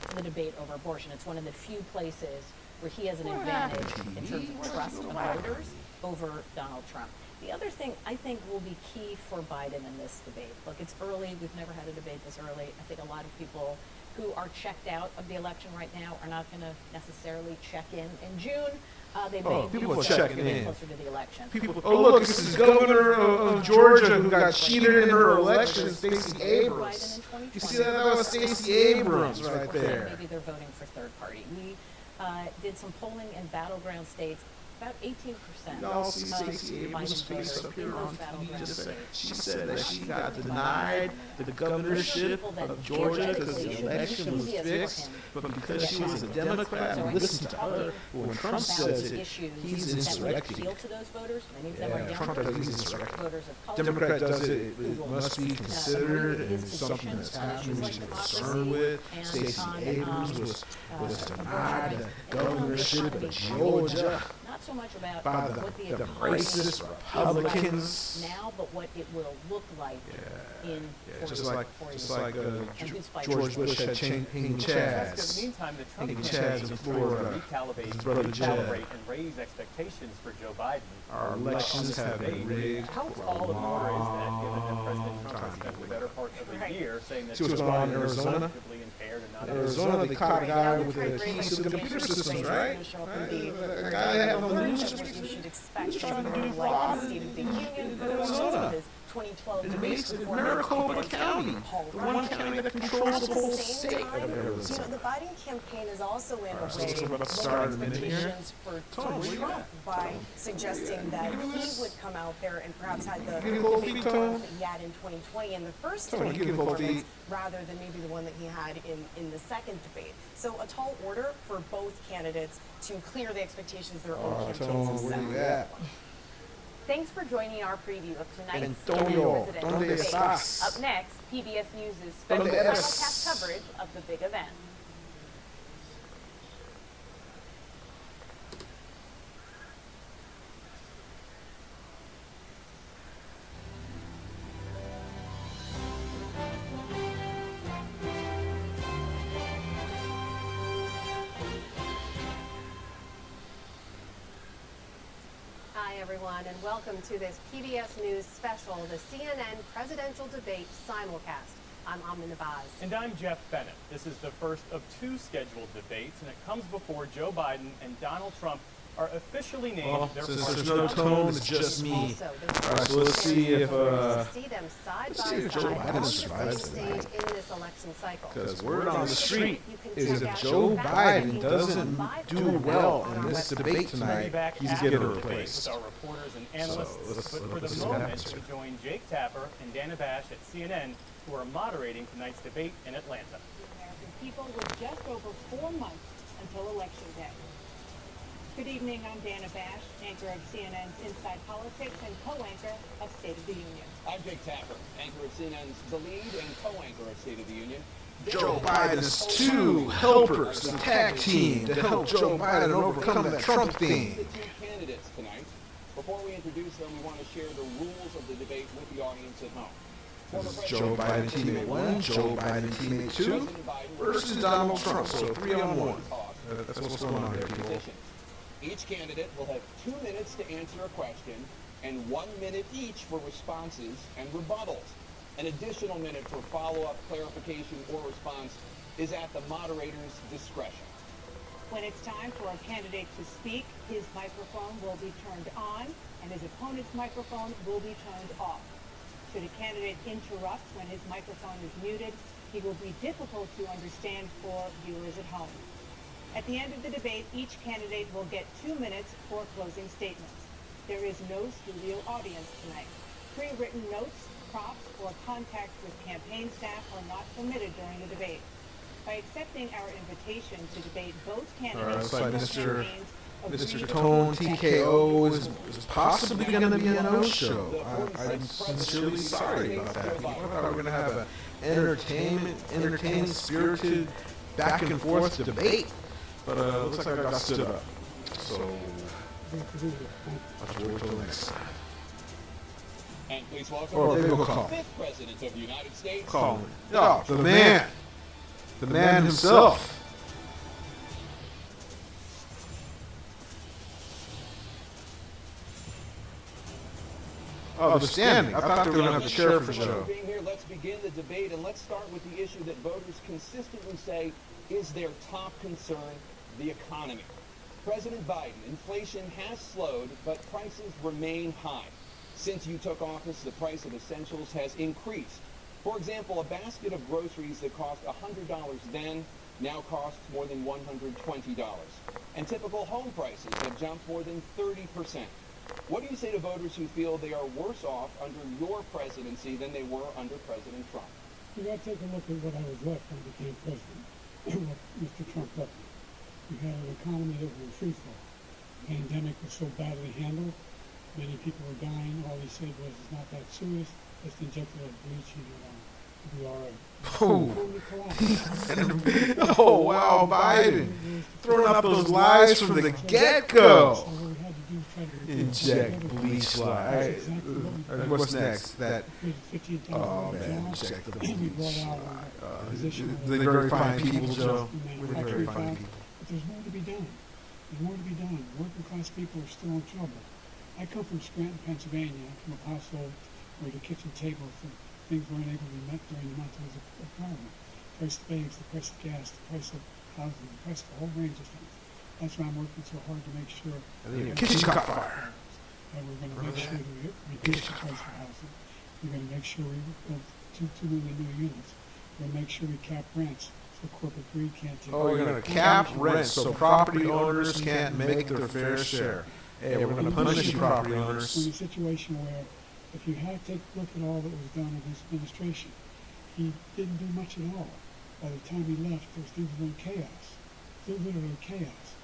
[SPEAKER 3] to the debate over abortion. It's one of the few places where he has an advantage in terms of trust of voters over Donald Trump. The other thing I think will be key for Biden in this debate. Look, it's early. We've never had a debate this early. I think a lot of people who are checked out of the election right now are not going to necessarily check in June. They may
[SPEAKER 1] People are
[SPEAKER 3] start
[SPEAKER 1] checking
[SPEAKER 3] getting
[SPEAKER 1] in.
[SPEAKER 3] closer to the election.
[SPEAKER 1] People, oh look, this is governor of Georgia who got cheated in her election, Stacey Abrams. You see that? That was Stacey Abrams right there.
[SPEAKER 3] Maybe they're voting for third party. We did some polling in battleground states. About 18%.
[SPEAKER 1] Y'all see Stacey Abrams' face up here on TV just said, she said that she got denied the governorship of Georgia because the election was fixed, but because she was a Democrat and listened to her, when Trump says it, he's insurrecting. Yeah, Trump does, he's insurrecting. Democrat does it, it must be considered and something that's happening we should be concerned with. Stacey Abrams was denied the governorship of Georgia.
[SPEAKER 3] Not so much about
[SPEAKER 1] by
[SPEAKER 3] what the
[SPEAKER 1] the
[SPEAKER 3] economy
[SPEAKER 1] racist Republicans
[SPEAKER 3] now, but what it will look like in 4
[SPEAKER 1] just
[SPEAKER 3] years.
[SPEAKER 1] like
[SPEAKER 3] And who's fighting
[SPEAKER 1] George Bush had hanging Chaz, hanging Chaz in Florida, his brother Chad.
[SPEAKER 4] And raise expectations for Joe Biden.
[SPEAKER 1] Our elections have been rigged
[SPEAKER 4] How
[SPEAKER 1] for a
[SPEAKER 4] tall of an order is that, given that
[SPEAKER 1] long
[SPEAKER 4] President Trump has
[SPEAKER 1] time.
[SPEAKER 4] spent the better part of a year saying that
[SPEAKER 1] See what's
[SPEAKER 4] Joe
[SPEAKER 1] going on
[SPEAKER 4] Biden
[SPEAKER 1] in
[SPEAKER 4] is
[SPEAKER 1] Arizona?
[SPEAKER 4] cognitively impaired and not
[SPEAKER 1] In Arizona, they caught a guy with the keys to the computer systems, right? The guy had on the news just
[SPEAKER 3] should expect
[SPEAKER 1] was trying to do
[SPEAKER 3] like
[SPEAKER 1] fraud
[SPEAKER 3] the State of the Union
[SPEAKER 1] in
[SPEAKER 3] votes,
[SPEAKER 1] Arizona.
[SPEAKER 3] his 2012
[SPEAKER 1] It
[SPEAKER 3] debate
[SPEAKER 1] makes it
[SPEAKER 3] before
[SPEAKER 1] Maricopa
[SPEAKER 3] Nancy
[SPEAKER 1] County,
[SPEAKER 3] Pelosi,
[SPEAKER 1] the one county that controls the whole state of
[SPEAKER 8] You know,
[SPEAKER 1] Arizona.
[SPEAKER 8] the Biden campaign is also in a
[SPEAKER 1] Alright, so
[SPEAKER 8] way
[SPEAKER 1] let's talk about the
[SPEAKER 8] lower
[SPEAKER 1] start in a minute here.
[SPEAKER 8] expectations for
[SPEAKER 1] Tone, what do you
[SPEAKER 8] Trump
[SPEAKER 1] got?
[SPEAKER 8] by suggesting that he would come out there and perhaps had the
[SPEAKER 1] Give me cold
[SPEAKER 8] debate
[SPEAKER 1] feet, Tone.
[SPEAKER 8] that he had in 2020 in the first
[SPEAKER 1] Tone,
[SPEAKER 8] debate
[SPEAKER 1] give me cold
[SPEAKER 8] performance
[SPEAKER 1] feet.
[SPEAKER 8] rather than maybe the one that he had in the second debate. So a tall order for both candidates to clear the expectations their own campaigns
[SPEAKER 1] Tone,
[SPEAKER 8] have
[SPEAKER 1] where
[SPEAKER 8] set.
[SPEAKER 1] you at?
[SPEAKER 3] Thanks for joining our preview of tonight's
[SPEAKER 1] Antonio,
[SPEAKER 3] presidential
[SPEAKER 1] ¿dónde
[SPEAKER 3] debate.
[SPEAKER 1] estás?
[SPEAKER 3] Up next, PBS News' special
[SPEAKER 1] ¿Dónde
[SPEAKER 3] simulcast
[SPEAKER 1] eres?
[SPEAKER 3] coverage of the big event.
[SPEAKER 24] Hi, everyone, and welcome to this PBS News special, the CNN presidential debate simulcast. I'm Amna Nabaz.
[SPEAKER 4] And I'm Jeff Bennett. This is the first of 2 scheduled debates, and it comes before Joe Biden and Donald Trump are officially named
[SPEAKER 1] Well,
[SPEAKER 4] their
[SPEAKER 1] since
[SPEAKER 4] first
[SPEAKER 1] there's no Tone, it's just me. Alright, so let's see if
[SPEAKER 24] See them side
[SPEAKER 1] let's
[SPEAKER 24] by
[SPEAKER 1] see if Joe
[SPEAKER 24] side
[SPEAKER 1] Biden
[SPEAKER 24] on the
[SPEAKER 1] survives
[SPEAKER 24] same
[SPEAKER 1] tonight.
[SPEAKER 24] stage in this election cycle.
[SPEAKER 1] Because word on the street
[SPEAKER 24] You can
[SPEAKER 1] is
[SPEAKER 24] check
[SPEAKER 1] if
[SPEAKER 24] out
[SPEAKER 1] Joe
[SPEAKER 24] the fact
[SPEAKER 1] Biden
[SPEAKER 24] checking
[SPEAKER 1] doesn't do well in this debate
[SPEAKER 4] We'll be
[SPEAKER 1] tonight,
[SPEAKER 4] back
[SPEAKER 1] he's
[SPEAKER 4] after
[SPEAKER 1] getting
[SPEAKER 4] the debate
[SPEAKER 1] replaced.
[SPEAKER 4] with our reporters and analysts.
[SPEAKER 1] let's
[SPEAKER 4] but for
[SPEAKER 1] see
[SPEAKER 4] the
[SPEAKER 1] what
[SPEAKER 4] moment,
[SPEAKER 1] happens
[SPEAKER 4] we
[SPEAKER 1] here.
[SPEAKER 4] join Jake Tapper and Dana Bash at CNN, who are moderating tonight's debate in Atlanta.
[SPEAKER 25] American people with just over 4 months until Election Day. Good evening, I'm Dana Bash, anchor of CNN's Inside Politics and co-anchor of State of the Union.
[SPEAKER 26] I'm Jake Tapper, anchor of CNN's The Lead and co-anchor of State of the Union.
[SPEAKER 1] Joe Biden's 2 helpers, the tag team to help Joe Biden overcome that Trump thing.
[SPEAKER 26] The 2 candidates tonight. Before we introduce them, we want to share the rules of the debate with the audience at home.
[SPEAKER 1] This is Joe Biden teammate 1, Joe Biden teammate 2 versus Donald Trump, so 3-on-1. That's what's going on here, people.
[SPEAKER 26] Each candidate will have 2 minutes to answer a question and 1 minute each for responses and rebuttals. An additional minute for follow-up, clarification, or response is at the moderator's discretion.
[SPEAKER 25] When it's time for a candidate to speak, his microphone will be turned on and his opponent's microphone will be turned off. Should a candidate interrupt when his microphone is muted, he will be difficult to understand for viewers at home. At the end of the debate, each candidate will get 2 minutes for closing statements. There is no studio audience tonight. Pre-written notes props or contact with campaign staff are not permitted during the debate. By accepting our invitation to debate both candidates,
[SPEAKER 1] All right,
[SPEAKER 25] both
[SPEAKER 1] so
[SPEAKER 25] campaigns
[SPEAKER 1] Mr. Tone TKO is possibly going to be a no-show. I'm sincerely sorry about that. I thought we were going to have an entertaining, spirited, back and forth debate, but looks like I got stood up. So I'll have to wait till next time.
[SPEAKER 26] And please welcome
[SPEAKER 1] the
[SPEAKER 26] fifth president of the United States.
[SPEAKER 1] Call me. Oh, the man himself. Oh, they're standing. I thought they were going to have the chair for show.
[SPEAKER 26] Being here, let's begin the debate, and let's start with the issue that voters consistently say is their top concern, the economy. President Biden, inflation has slowed, but prices remain high. Since you took office, the price of essentials has increased. For example, a basket of groceries that cost $100 then now costs more than $120. And typical home prices have jumped more than 30%. What do you say to voters who feel they are worse off under your presidency than they were under President Trump?
[SPEAKER 5] You got to take a look at what I was left when I became president, what Mr. Trump left me. We had an economy that was in free fall. The pandemic was so badly handled. Many people were dying. All he said was, it's not that serious. Just inject a little bleach and you'll be all right.
[SPEAKER 1] Oh, wow, Biden. Throwing out those lies from the get-go. Inject bleach lie. What's next? Oh, man, inject the bleach lie. They're very fine people, Joe. They're very fine people.
[SPEAKER 5] But there's more to be done. There's more to be done. Working class people are still in trouble. I come from Scranton, Pennsylvania, from a household where the kitchen table for things weren't able to be met during the month was a problem. The price of eggs, the price of gas, the price of housing, the price of a whole range of things. That's why I'm working so hard to make sure
[SPEAKER 1] the kitchen caught fire.
[SPEAKER 5] That we're going to make sure that we reduce the price of housing. We're going to make sure we build 2 million new units. We're going to make sure we cap rents so corporate greed can't take
[SPEAKER 1] over. Oh, you're going to cap rents so property owners can't make their fair share. Hey, we're going to punish you, property owners.
[SPEAKER 5] We're in a situation where if you had to take a look at all that was done in his administration, he didn't do much at all. By the time he left, things were in chaos. They were literally chaos.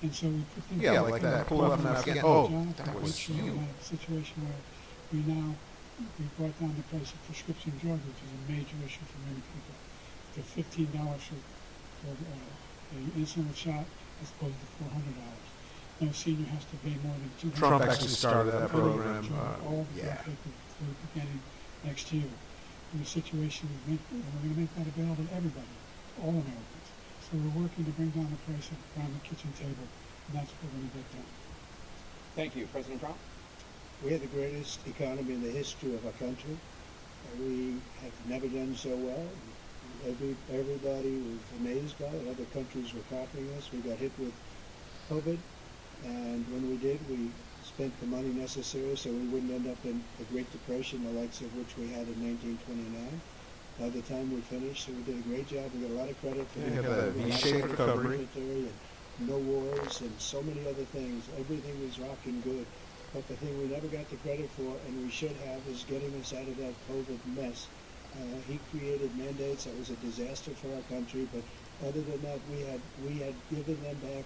[SPEAKER 5] And so we put things
[SPEAKER 1] like that. Pull up from Afghanistan. Oh, that was you.
[SPEAKER 5] A situation where we brought down the price of prescription drugs, which is a major issue for many people, to $15 for the insulin shot as opposed to $400. No senior has to pay more than $200.
[SPEAKER 1] Trump actually started that program.
[SPEAKER 5] Beginning next year. In a situation we're going to make that available to everybody, all Americans. So we're working to bring down the price around the kitchen table, and that's what we're going to get done.
[SPEAKER 26] Thank you. President Trump?
[SPEAKER 22] We have the greatest economy in the history of our country. We have never done so well. Everybody was amazed by it. Other countries were copying us. We got hit with COVID, and when we did, we spent the money necessary so we wouldn't end up in the Great Depression, the likes of which we had in 1929. By the time we finished, so we did a great job. We got a lot of credit for
[SPEAKER 1] the V-shaped recovery.
[SPEAKER 22] And no wars and so many other things. Everything was rocking good. But the thing we never got the credit for, and we should have, is getting us out of that COVID mess. He created mandates that was a disaster for our country. But other than that, we had given them back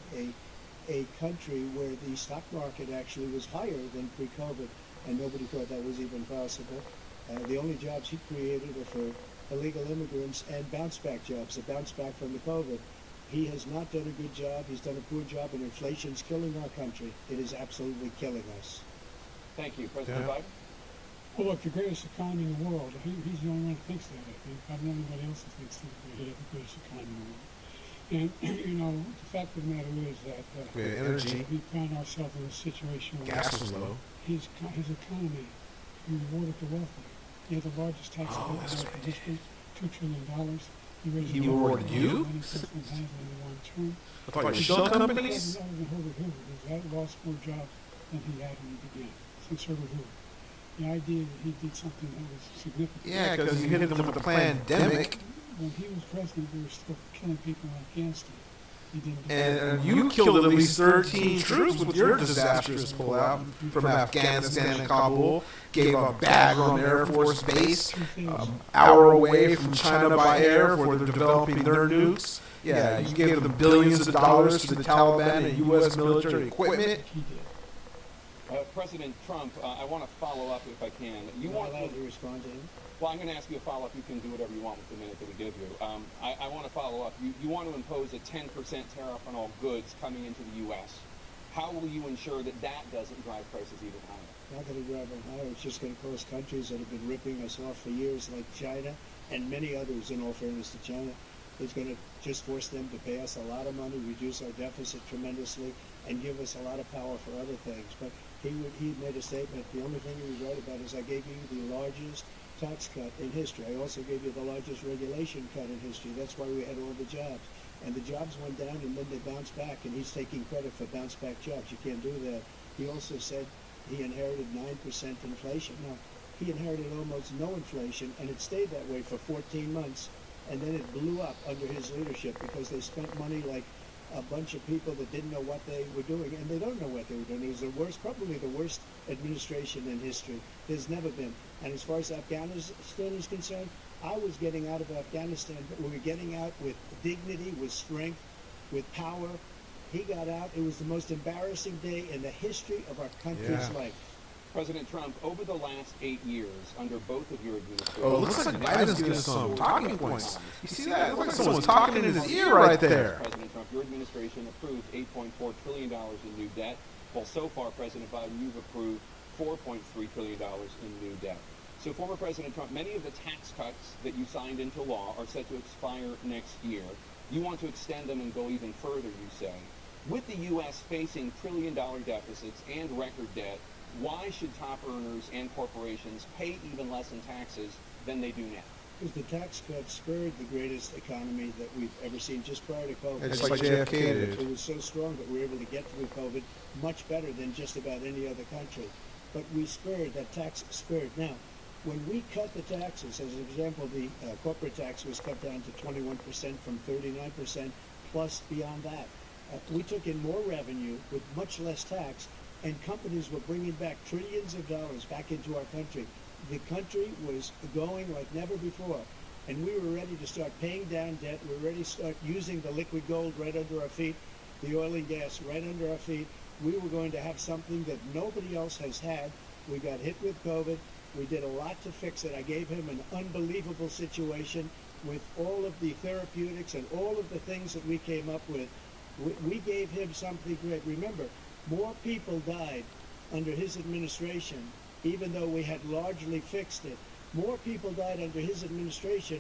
[SPEAKER 22] a country where the stock market actually was higher than pre-COVID, and nobody thought that was even possible. The only jobs he created were for illegal immigrants and bounce-back jobs, the bounce-back from the COVID. He has not done a good job. He's done a poor job, and inflation's killing our country. It is absolutely killing us.
[SPEAKER 26] Thank you. President Biden?
[SPEAKER 5] Well, look, the greatest economy in the world, he's the only one who thinks that, I think. I don't know anybody else who thinks that we have the greatest economy in the world. And, the fact of the matter is that we found ourselves in a situation where
[SPEAKER 1] gas was low.
[SPEAKER 5] His economy rewarded the wealthy. He had the largest tax bill in American history, $2 trillion.
[SPEAKER 1] He rewarded you? I thought you shell companies?
[SPEAKER 5] Other than Herbert Hoover, who had lost more jobs than he had when he began, since Herbert Hoover. The idea that he did something that was significant.
[SPEAKER 1] Yeah, because he hit them with a pandemic.
[SPEAKER 5] When he was president, we were still killing people in Afghanistan.
[SPEAKER 1] And you killed at least 13 troops with your disastrous pullout from Afghanistan and Kabul. Gave a Bagram Air Force base, hour away from China by air, where they're developing their nukes. Yeah, you gave them billions of dollars to the Taliban and U.S. military equipment.
[SPEAKER 26] President Trump, I want to follow up if I can. You want
[SPEAKER 22] allowed to respond to him?
[SPEAKER 26] Well, I'm going to ask you a follow-up. You can do whatever you want with the minute that we give you. I want to follow up. You want to impose a 10% tariff on all goods coming into the U.S. How will you ensure that that doesn't drive prices even higher?
[SPEAKER 22] Not going to drive them higher. It's just going to cause countries that have been ripping us off for years, like China and many others, in all fairness to China. It's going to just force them to pay us a lot of money, reduce our deficit tremendously, and give us a lot of power for other things. But he made a statement. The only thing he was right about is I gave you the largest tax cut in history. I also gave you the largest regulation cut in history. That's why we had all the jobs. And the jobs went down and then they bounced back, and he's taking credit for bounce back jobs. You can't do that. He also said he inherited 9% inflation. Now, he inherited almost no inflation, and it stayed that way for 14 months, and then it blew up under his leadership because they spent money like a bunch of people that didn't know what they were doing, and they don't know what they were doing. It was the worst, probably the worst administration in history. There's never been. And as far as Afghanistan is concerned, I was getting out of Afghanistan, but we were getting out with dignity, with strength, with power. He got out. It was the most embarrassing day in the history of our country's life.
[SPEAKER 26] President Trump, over the last 8 years, under both of your administrations...
[SPEAKER 1] Oh, it looks like Biden's getting some talking points. You see that? It looks like someone's talking in his ear right there.
[SPEAKER 26] President Trump, your administration approved $8.4 trillion in new debt, while so far, President Biden, you've approved $4.3 trillion in new debt. So, former President Trump, many of the tax cuts that you signed into law are set to expire next year. You want to extend them and go even further, you say. With the U.S. facing trillion-dollar deficits and record debt, why should top earners and corporations pay even less in taxes than they do now?
[SPEAKER 22] Because the tax cuts spurred the greatest economy that we've ever seen just prior to COVID.
[SPEAKER 1] It's like JFK did.
[SPEAKER 22] It was so strong that we were able to get through COVID much better than just about any other country. But we spurred, that tax spurred. Now, when we cut the taxes, as an example, the corporate tax was cut down to 21% from 39%, plus beyond that. We took in more revenue with much less tax, and companies were bringing back trillions of dollars back into our country. The country was going like never before, and we were ready to start paying down debt. We were ready to start using the liquid gold right under our feet, the oil and gas right under our feet. We were going to have something that nobody else has had. We got hit with COVID. We did a lot to fix it. I gave him an unbelievable situation with all of the therapeutics and all of the things that we came up with. We gave him something great. Remember, more people died under his administration, even though we had largely fixed it. More people died under his administration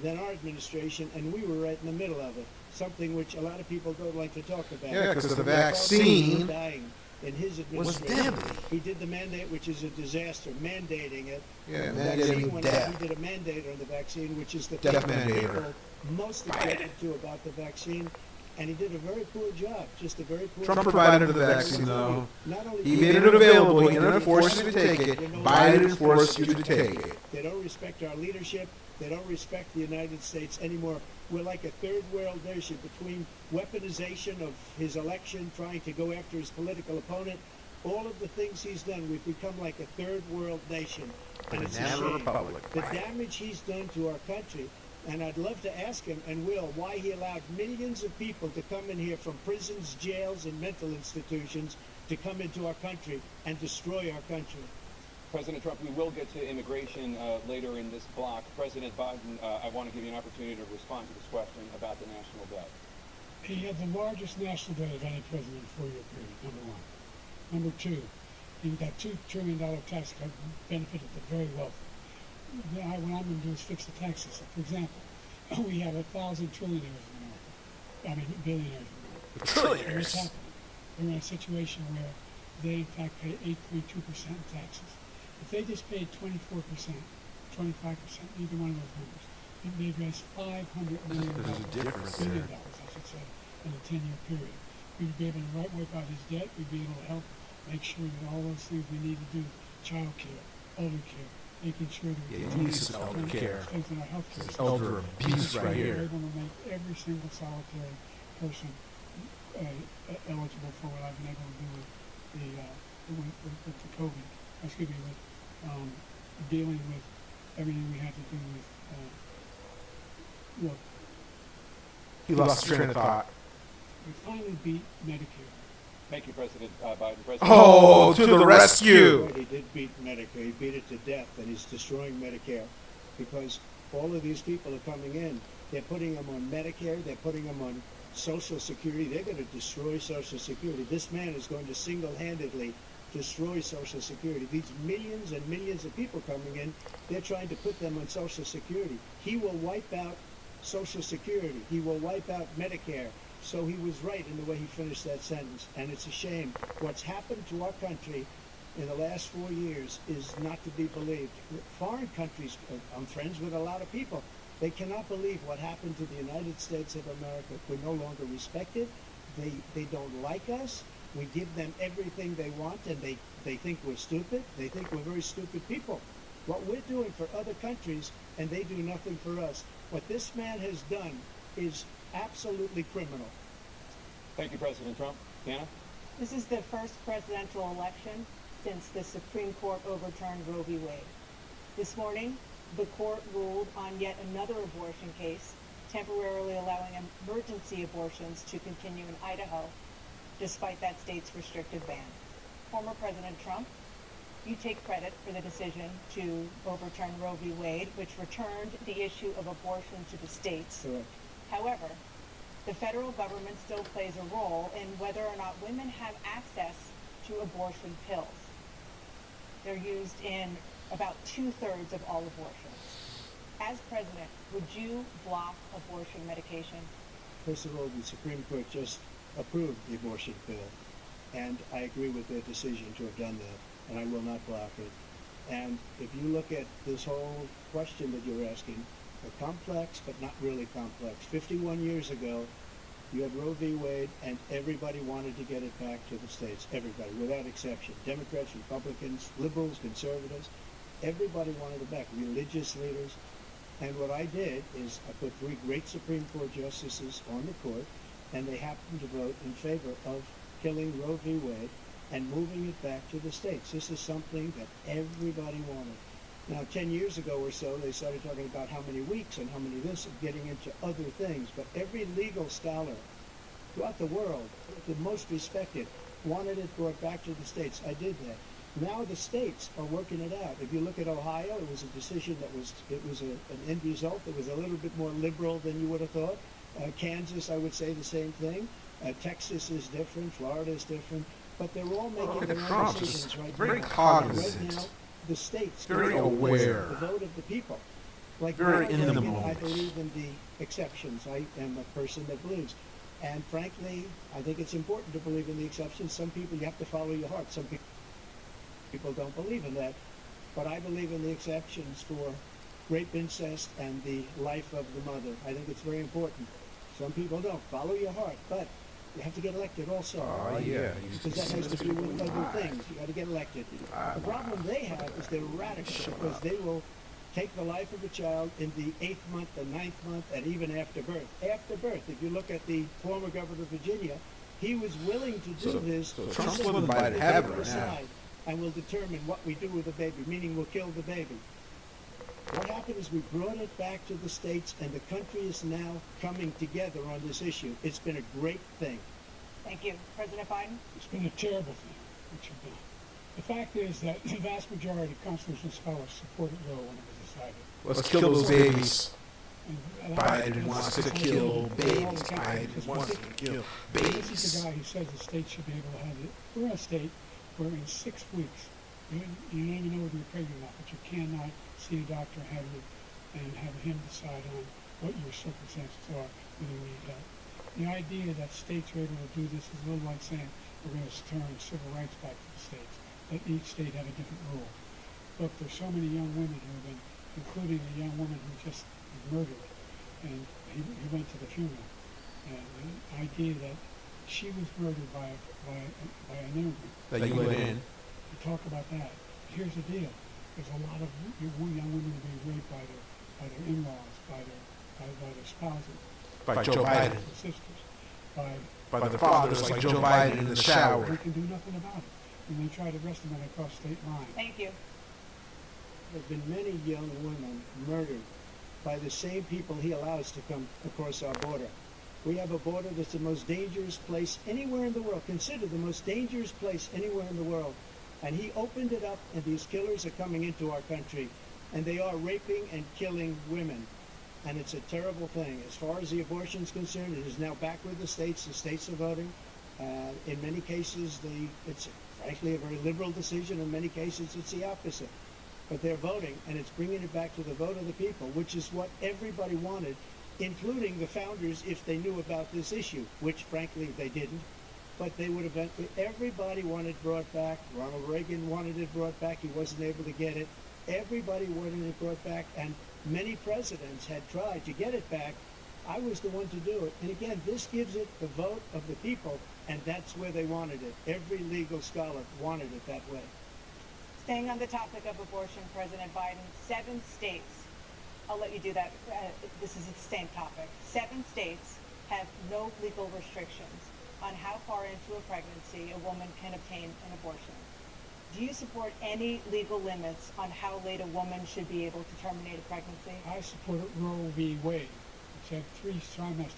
[SPEAKER 22] than our administration, and we were right in the middle of it, something which a lot of people don't like to talk about.
[SPEAKER 1] Yeah, because the vaccine
[SPEAKER 22] dying in his
[SPEAKER 1] was
[SPEAKER 22] administration.
[SPEAKER 1] deadly.
[SPEAKER 22] He did the mandate, which is a disaster, mandating it.
[SPEAKER 1] Yeah,
[SPEAKER 22] The
[SPEAKER 1] mandating
[SPEAKER 22] vaccine went out,
[SPEAKER 1] death.
[SPEAKER 22] He did a mandate on the vaccine, which is the
[SPEAKER 1] Death
[SPEAKER 22] thing that
[SPEAKER 1] mandator.
[SPEAKER 22] people most objected to about the vaccine. And he did a very poor job, just a very poor
[SPEAKER 1] Trump
[SPEAKER 22] job.
[SPEAKER 1] provided the vaccine, though.
[SPEAKER 22] Not only
[SPEAKER 1] He
[SPEAKER 22] did
[SPEAKER 1] made it available. He didn't force you to take it. Biden forced you to take it.
[SPEAKER 22] They don't respect our leadership. They don't respect the United States anymore. We're like a third world nation between weaponization of his election, trying to go after his political opponent. All of the things he's done, we've become like a third world nation. And it's a
[SPEAKER 1] Banana
[SPEAKER 22] shame.
[SPEAKER 1] Republic.
[SPEAKER 22] The damage he's done to our country. And I'd love to ask him, and will, why he allowed millions of people to come in here from prisons, jails, and mental institutions to come into our country and destroy our country.
[SPEAKER 26] President Trump, we will get to immigration later in this block. President Biden, I want to give you an opportunity to respond to this question about the national debt.
[SPEAKER 5] He had the largest national debt of any president in a 4-year period, number one. Number two, he got $2 trillion tax cut benefited the very wealthy. What I'm going to do is fix the tax system. For example, we have 1,000 trillionaires in America. I mean, billionaires in America.
[SPEAKER 1] Trillionaires?
[SPEAKER 5] What's happening? We're in a situation where they, in fact, pay 8.2% in taxes. If they just paid 24%, 25%, either one of those numbers, they'd raise $500 million.
[SPEAKER 1] There's a difference
[SPEAKER 5] billion
[SPEAKER 1] there.
[SPEAKER 5] dollars, I should say, in a 10-year period. We'd be able to wipe out his debt. We'd be able to help make sure that all those things we need to do, child care, elder care, making sure that we
[SPEAKER 1] Yeah, you
[SPEAKER 5] continue
[SPEAKER 1] need
[SPEAKER 5] to
[SPEAKER 1] some elder care.
[SPEAKER 5] strengthen our health care
[SPEAKER 1] This is
[SPEAKER 5] system.
[SPEAKER 1] elder abuse right
[SPEAKER 5] We're
[SPEAKER 1] here.
[SPEAKER 5] able to make every single solitary person eligible for what I've been able to do with the COVID. Excuse me, with dealing with everything we had to do with. Look,
[SPEAKER 1] He lost his train of thought.
[SPEAKER 5] we finally beat Medicare.
[SPEAKER 26] Thank you, President Biden. President
[SPEAKER 1] Oh, to the rescue!
[SPEAKER 22] He did beat Medicare. He beat it to death, and he's destroying Medicare because all of these people are coming in. They're putting them on Medicare. They're putting them on Social Security. They're going to destroy Social Security. This man is going to single-handedly destroy Social Security. These millions and millions of people coming in, they're trying to put them on Social Security. He will wipe out Social Security. He will wipe out Medicare. So he was right in the way he finished that sentence. And it's a shame. What's happened to our country in the last 4 years is not to be believed. Foreign countries, I'm friends with a lot of people, they cannot believe what happened to the United States of America. We're no longer respected. They don't like us. We give them everything they want, and they think we're stupid. They think we're very stupid people. What we're doing for other countries, and they do nothing for us. What this man has done is absolutely criminal.
[SPEAKER 26] Thank you, President Trump. Hannah?
[SPEAKER 25] This is the first presidential election since the Supreme Court overturned Roe v. Wade. This morning, the court ruled on yet another abortion case, temporarily allowing emergency abortions to continue in Idaho, despite that state's restrictive ban. Former President Trump, you take credit for the decision to overturn Roe v. Wade, which returned the issue of abortion to the states.
[SPEAKER 22] Correct.
[SPEAKER 25] However, the federal government still plays a role in whether or not women have access to abortion pills. They're used in about 2/3 of all abortions. As president, would you block abortion medication?
[SPEAKER 22] First of all, the Supreme Court just approved the abortion bill, and I agree with their decision to have done that, and I will not block it. And if you look at this whole question that you're asking, complex but not really complex. 51 years ago, you had Roe v. Wade, and everybody wanted to get it back to the states. Everybody, without exception. Democrats, Republicans, liberals, conservatives, everybody wanted it back. Religious leaders. And what I did is I put 3 great Supreme Court justices on the court, and they happened to vote in favor of killing Roe v. Wade and moving it back to the states. This is something that everybody wanted. Now, 10 years ago or so, they started talking about how many weeks and how many this, and getting into other things. But every legal scholar throughout the world, the most respected, wanted it brought back to the states. I did that. Now the states are working it out. If you look at Ohio, it was a decision that was an end result that was a little bit more liberal than you would have thought. Kansas, I would say the same thing. Texas is different. Florida is different. But they're all making their own decisions right now.
[SPEAKER 1] Very cognizant.
[SPEAKER 22] Right now, the states
[SPEAKER 1] very aware.
[SPEAKER 22] The vote of the people. Like
[SPEAKER 1] very in the
[SPEAKER 22] I
[SPEAKER 1] moment.
[SPEAKER 22] believe in the exceptions. I am a person that believes. And frankly, I think it's important to believe in the exceptions. Some people, you have to follow your heart. Some people don't believe in that. But I believe in the exceptions for rape, incest, and the life of the mother. I think it's very important. Some people don't. Follow your heart. But you have to get elected also.
[SPEAKER 1] Oh, yeah.
[SPEAKER 22] Because that has to do with other things. You got to get elected. The problem they have is they're radical because they will take the life of a child in the 8th month, the 9th month, and even after birth. After birth, if you look at the former governor of Virginia, he was willing to do this.
[SPEAKER 1] So Trump's living by the heaven right now.
[SPEAKER 22] And will determine what we do with the baby, meaning we'll kill the baby. What happened is we brought it back to the states, and the country is now coming together on this issue. It's been a great thing.
[SPEAKER 25] Thank you. President Biden?
[SPEAKER 5] It's been a terrible thing, what you've done. The fact is that the vast majority of constitutional scholars supported Roe when it was decided.
[SPEAKER 1] Let's kill those babies.
[SPEAKER 5] And
[SPEAKER 1] Biden wants to kill babies. Biden wants to kill babies.
[SPEAKER 5] This is the guy who says the state should be able to have it. We're in a state where in 6 weeks, you don't even know whether you're pregnant or not, but you cannot see a doctor and have him decide on what your circumstances are when you need help. The idea that states are able to do this is a little like saying we're going to turn civil rights back to the states. Let each state have a different rule. Look, there's so many young women who have been, including a young woman who just was murdered, and he went to the funeral. And the idea that she was murdered by an immigrant.
[SPEAKER 1] That you let in.
[SPEAKER 5] To talk about that. Here's the deal. There's a lot of young women being raped by their in-laws, by their spouses.
[SPEAKER 1] By Joe Biden.
[SPEAKER 5] Sisters.
[SPEAKER 1] by the fathers like Joe Biden in the shower.
[SPEAKER 5] We can do nothing about it. And they try to arrest them when they cross state lines.
[SPEAKER 25] Thank you.
[SPEAKER 22] There have been many young women murdered by the same people he allows to come across our border. We have a border that's the most dangerous place anywhere in the world, considered the most dangerous place anywhere in the world. And he opened it up, and these killers are coming into our country, and they are raping and killing women. And it's a terrible thing. As far as the abortion is concerned, it is now back with the states. The states are voting. In many cases, it's frankly a very liberal decision. In many cases, it's the opposite. But they're voting, and it's bringing it back to the vote of the people, which is what everybody wanted, including the founders, if they knew about this issue, which frankly they didn't. But they would have, everybody wanted it brought back. Ronald Reagan wanted it brought back. He wasn't able to get it. Everybody wanted it brought back, and many presidents had tried to get it back. I was the one to do it. And again, this gives it the vote of the people, and that's where they wanted it. Every legal scholar wanted it that way.
[SPEAKER 25] Staying on the topic of abortion, President Biden, 7 states, I'll let you do that. This is the same topic. 7 states have no legal restrictions on how far into a pregnancy a woman can obtain an abortion. Do you support any legal limits on how late a woman should be able to terminate a pregnancy?
[SPEAKER 5] I support Roe v. Wade. It said 3 trimesters.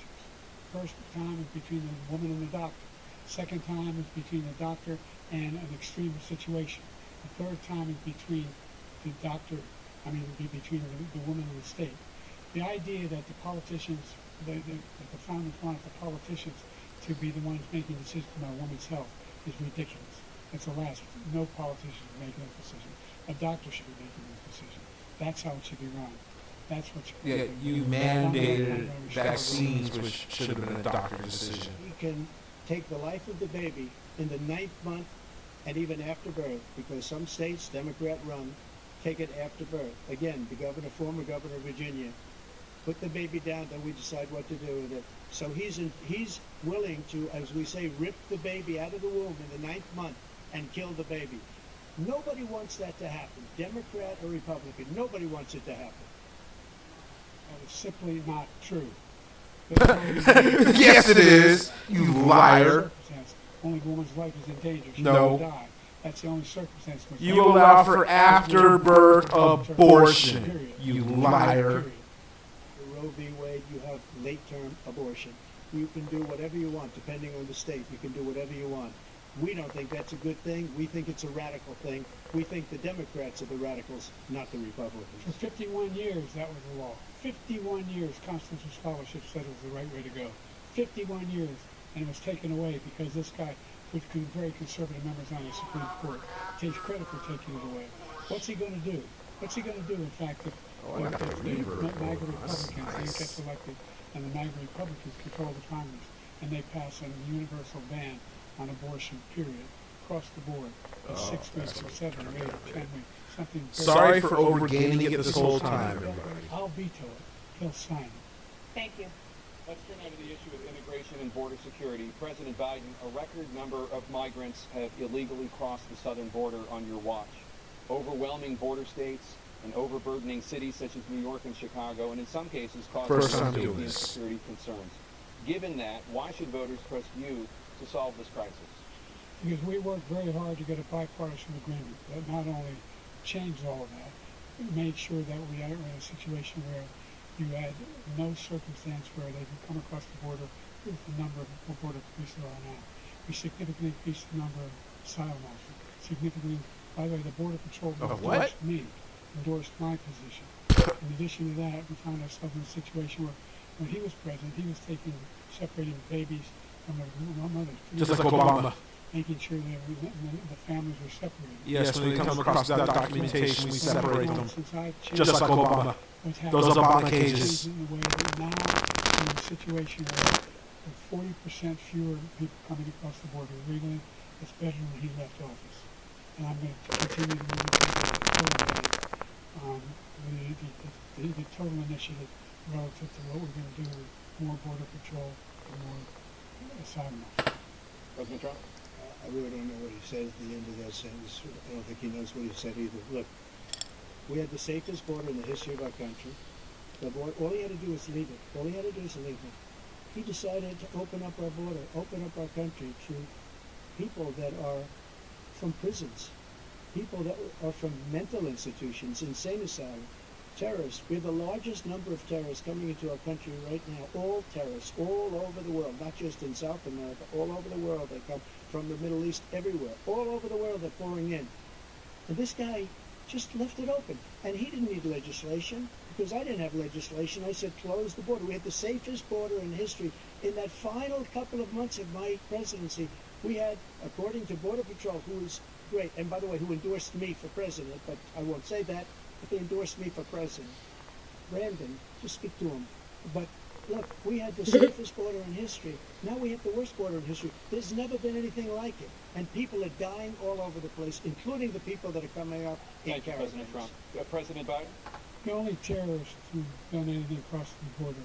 [SPEAKER 5] First time is between the woman and the doctor. Second time is between the doctor and an extreme situation. The third time is between the doctor, between the woman and the state. The idea that the politicians, that the founders wanted the politicians to be the ones making decisions about a woman's health is ridiculous. That's the last. No politician should make that decision. A doctor should be making that decision. That's how it should be run. That's what should be
[SPEAKER 1] Yeah, you mandated vaccines, which should have been a doctor's decision.
[SPEAKER 22] You can take the life of the baby in the 9th month and even after birth, because some states, Democrat run, take it after birth. Again, the former governor of Virginia, put the baby down, then we decide what to do with it. So he's willing to, as we say, rip the baby out of the womb in the 9th month and kill the baby. Nobody wants that to happen, Democrat or Republican. Nobody wants it to happen.
[SPEAKER 5] That is simply not true.
[SPEAKER 1] Yes, it is, you liar.
[SPEAKER 5] Only a woman's life is in danger. She
[SPEAKER 1] No.
[SPEAKER 5] will die. That's the only circumstance. in which
[SPEAKER 1] You allow for after-birth abortion, you liar.
[SPEAKER 22] For Roe v. Wade, you have late-term abortion. You can do whatever you want, depending on the state. You can do whatever you want. We don't think that's a good thing. We think it's a radical thing. We think the Democrats are the radicals, not the Republicans.
[SPEAKER 5] For 51 years, that was the law. 51 years, constitutional scholarship said it was the right way to go. 51 years, and it was taken away because this guy put very conservative members on the Supreme Court. Takes credit for taking it away. What's he going to do? What's he going to do, in fact, if the MAGA Republicans, he gets elected, and the MAGA Republicans control the Congress, and they pass a universal ban on abortion, period, across the board, in 6 weeks or 7 or 8 or 10 weeks, something.
[SPEAKER 1] Sorry for overgaining it this whole time, everybody.
[SPEAKER 5] I'll veto it. He'll sign it.
[SPEAKER 25] Thank you.
[SPEAKER 26] Let's turn over to the issue of immigration and border security. President Biden, a record number of migrants have illegally crossed the southern border on your watch. Overwhelming border states and overburdening cities such as New York and Chicago, and in some cases causing safety and security concerns. Given that, why should voters trust you to solve this crisis?
[SPEAKER 5] Because we worked very hard to get a bipartisan agreement that not only changed all of that, but made sure that we are in a situation where you had no circumstance where they could come across the border with the number of border police there are now. We significantly increased the number of asylum officers. Significantly, by the way, the Border Patrol endorsed me, endorsed my position. In addition to that, we found ourselves in a situation where when he was president, he was separating babies from their mothers.
[SPEAKER 1] Just like Obama.
[SPEAKER 5] Making sure that the families were separated.
[SPEAKER 1] Yes, when they come across that documentation, we separate them. Just like Obama. Those Obama cages.
[SPEAKER 5] In the way that now we're in a situation where 40% fewer people coming across the border legally, it's better than when he left office. And I'm going to continue to move the total initiative relative to what we're going to do with more border patrol and more asylum officers.
[SPEAKER 26] President Trump?
[SPEAKER 22] I really don't know what he said at the end of that sentence. I don't think he knows what he said either. Look, we had the safest border in the history of our country. All he had to do was leave it. All he had to do is leave it. he decided to open up our border, open up our country to people that are from prisons, people that are from mental institutions, insane asylum, terrorists. We have the largest number of terrorists coming into our country right now, all terrorists, all over the world, not just in South America, all over the world. They come from the Middle East, everywhere, all over the world they're pouring in. And this guy just left it open. And he didn't need legislation, because I didn't have legislation. I said, close the border. We had the safest border in history. In that final couple of months of my presidency, we had, according to Border Patrol, who was great, and by the way, who endorsed me for president, but I won't say that, but they endorsed me for president. Brandon, just speak to him. But look, we had the safest border in history. Now we have the worst border in history. There's never been anything like it. And people are dying all over the place, including the people that are coming up in
[SPEAKER 26] Thank you, President Trump. President Biden?
[SPEAKER 5] The only terrorist who's done anything across the border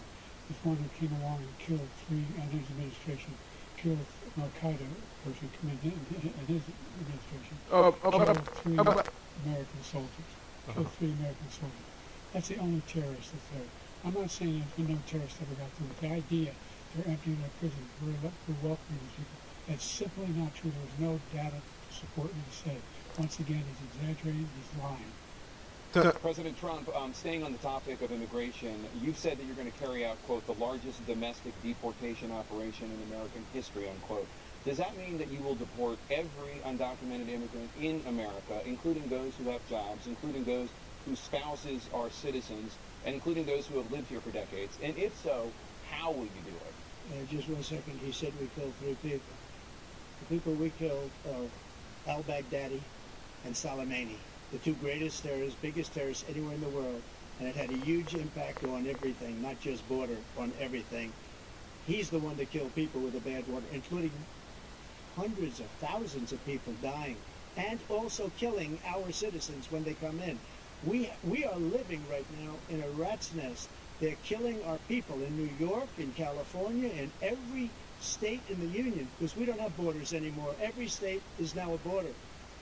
[SPEAKER 5] is one who came along and killed three, and his administration, killed an Al-Qaeda person committed in his administration. Killed three American soldiers. Killed three American soldiers. That's the only terrorist that's there. I'm not saying there's been no terrorist ever got through, but the idea they're emptying their prisons, we're welcoming these people, that's simply not true. There was no data to support what he said. Once again, he's exaggerating, he's lying.
[SPEAKER 26] President Trump, staying on the topic of immigration, you've said that you're going to carry out, quote, the largest domestic deportation operation in American history, unquote. Does that mean that you will deport every undocumented immigrant in America, including those who have jobs, including those whose spouses are citizens, and including those who have lived here for decades? And if so, how will you do it?
[SPEAKER 22] Just 1 second. He said we killed three people. The people we killed are al-Baghdadi and Soleimani, the two greatest terrorists, biggest terrorists anywhere in the world. And it had a huge impact on everything, not just border, on everything. He's the one that killed people with a bad water, including hundreds of thousands of people dying, and also killing our citizens when they come in. We are living right now in a rat's nest. They're killing our people in New York, in California, in every state in the union, because we don't have borders anymore. Every state is now a border.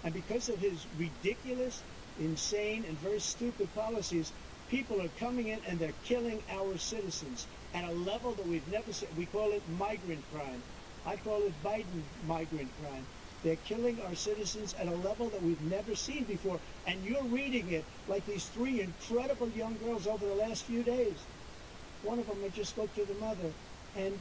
[SPEAKER 22] And because of his ridiculous, insane, and very stupid policies, people are coming in and they're killing our citizens at a level that we've never seen. We call it migrant crime. I call it Biden migrant crime. They're killing our citizens at a level that we've never seen before. And you're reading it like these three incredible young girls over the last few days. One of them, I just spoke to the mother, and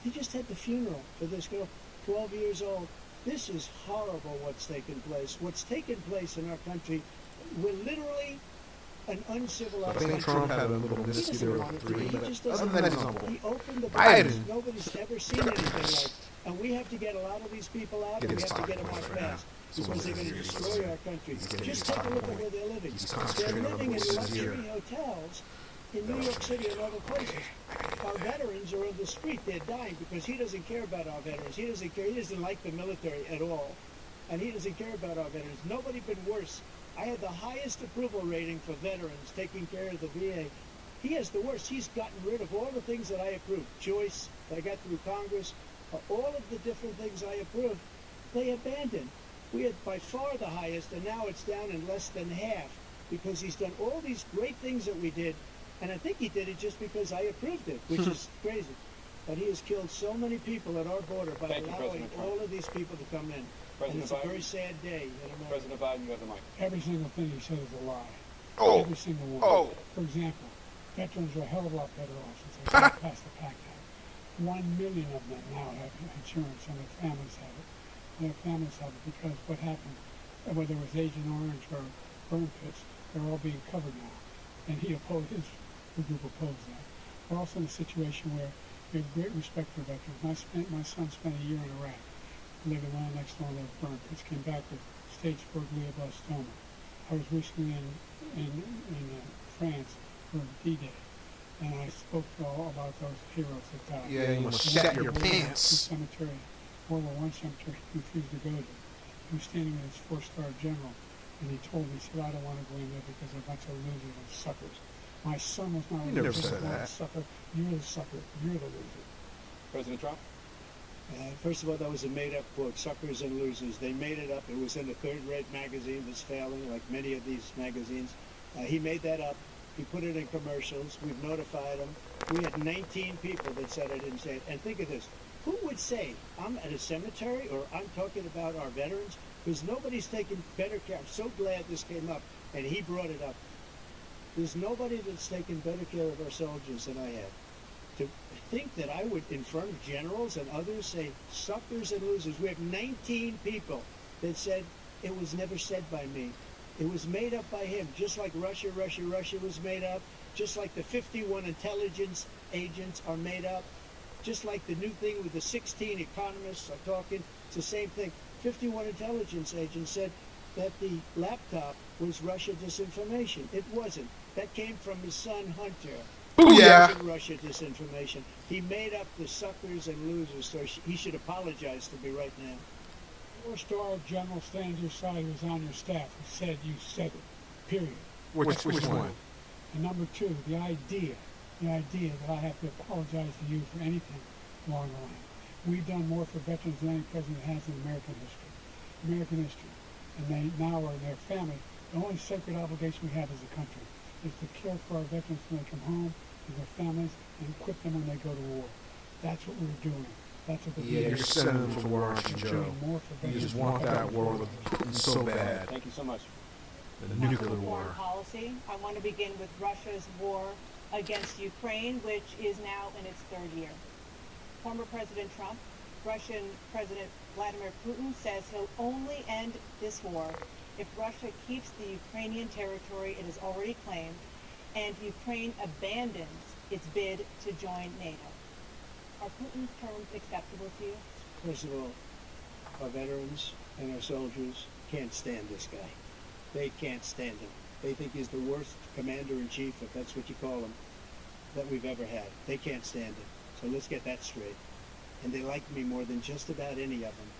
[SPEAKER 22] he just had the funeral for this girl, 12 years old. This is horrible what's taken place. What's taken place in our country, we're literally an uncivilized country.
[SPEAKER 1] I think Trump had a little miscue there with three, but other than that, he's on board.
[SPEAKER 22] He opened the
[SPEAKER 1] Biden.
[SPEAKER 22] borders. Nobody's ever seen anything like. And we have to get a lot of these people out, and we have to get them out fast, because they're going to destroy our country. Just take a look at where they're living. They're living in luxury hotels in New York City and other places. Our veterans are on the street. They're dying because he doesn't care about our veterans. He doesn't care. He doesn't like the military at all. And he doesn't care about our veterans. Nobody been worse. I had the highest approval rating for veterans taking care of the VA. He has the worst. He's gotten rid of all the things that I approved. Choice that I got through Congress. All of the different things I approved, they abandoned. We had by far the highest, and now it's down in less than half, because he's done all these great things that we did, and I think he did it just because I approved it, which is crazy. But he has killed so many people at our border by allowing all of these people to come in. And it's a very sad day in America.
[SPEAKER 26] President Biden, you have the mic.
[SPEAKER 5] Every single thing he said is a lie.
[SPEAKER 1] Oh.
[SPEAKER 5] Every single one.
[SPEAKER 1] Oh.
[SPEAKER 5] For example, veterans are a hell of a lot better off since they passed the PACT Act. 1 million of them now have insurance, and their families have it. Their families have it because what happened, whether it was Agent Orange or burn pits, they're all being covered now. And he opposed, his group opposed that. We're also in a situation where we have great respect for veterans. My son spent a year in Iraq, living right next door to those burn pits, came back with stage 4 glioblastoma. I was recently in France for D-Day. And I spoke all about those heroes that died.
[SPEAKER 1] Yeah, you must shat your pants.
[SPEAKER 5] Cemetery, World War I cemetery, he refused to go to. He was standing with his 4-star general, and he told me, he said, I don't want to go in there because they're a bunch of losers and suckers. My son was not a loser.
[SPEAKER 1] Never said that.
[SPEAKER 5] Sucker. You're the sucker. You're the loser.
[SPEAKER 26] President Trump?
[SPEAKER 22] First of all, that was a made-up quote, suckers and losers. They made it up. It was in a third-rate magazine that's failing, like many of these magazines. He made that up. He put it in commercials. We've notified him. We had 19 people that said I didn't say it. And think of this. Who would say I'm at a cemetery or I'm talking about our veterans? Because nobody's taken better care. I'm so glad this came up and he brought it up. There's nobody that's taken better care of our soldiers than I have. To think that I would, in front of generals and others, say suckers and losers. We have 19 people that said it was never said by me. It was made up by him, just like Russia was made up, just like the 51 intelligence agents are made up, just like the new thing with the 16 economists are talking. It's the same thing. 51 intelligence agents said that the laptop was Russia disinformation. It wasn't. That came from his son, Hunter.
[SPEAKER 1] Booyah!
[SPEAKER 22] It wasn't Russia disinformation. He made up the suckers and losers, so he should apologize to me right now.
[SPEAKER 5] 4-star general standing your side who was on your staff who said you said it, period.
[SPEAKER 1] Which one?
[SPEAKER 5] And number two, the idea that I have to apologize to you for anything along the line. We've done more for veterans than any president has in American history. And they now are their family. The only sacred obligation we have as a country is to care for our veterans when they come home and their families and equip them when they go to war. That's what we're doing. That's what
[SPEAKER 1] you're sending them to war, aren't you, Joe? You just want that war with Putin so bad.
[SPEAKER 4] Thank you so much.
[SPEAKER 1] The nuclear war.
[SPEAKER 25] Foreign policy. I want to begin with Russia's war against Ukraine, which is now in its third year. Former President Trump, Russian President Vladimir Putin says he'll only end this war if Russia keeps the Ukrainian territory it has already claimed and Ukraine abandons its bid to join NATO. Are Putin's terms acceptable to you?
[SPEAKER 22] First of all, our veterans and our soldiers can't stand this guy. They can't stand him. They think he's the worst commander-in-chief, if that's what you call him, that we've ever had. They can't stand him. So let's get that straight. And they like me more than just about any of them.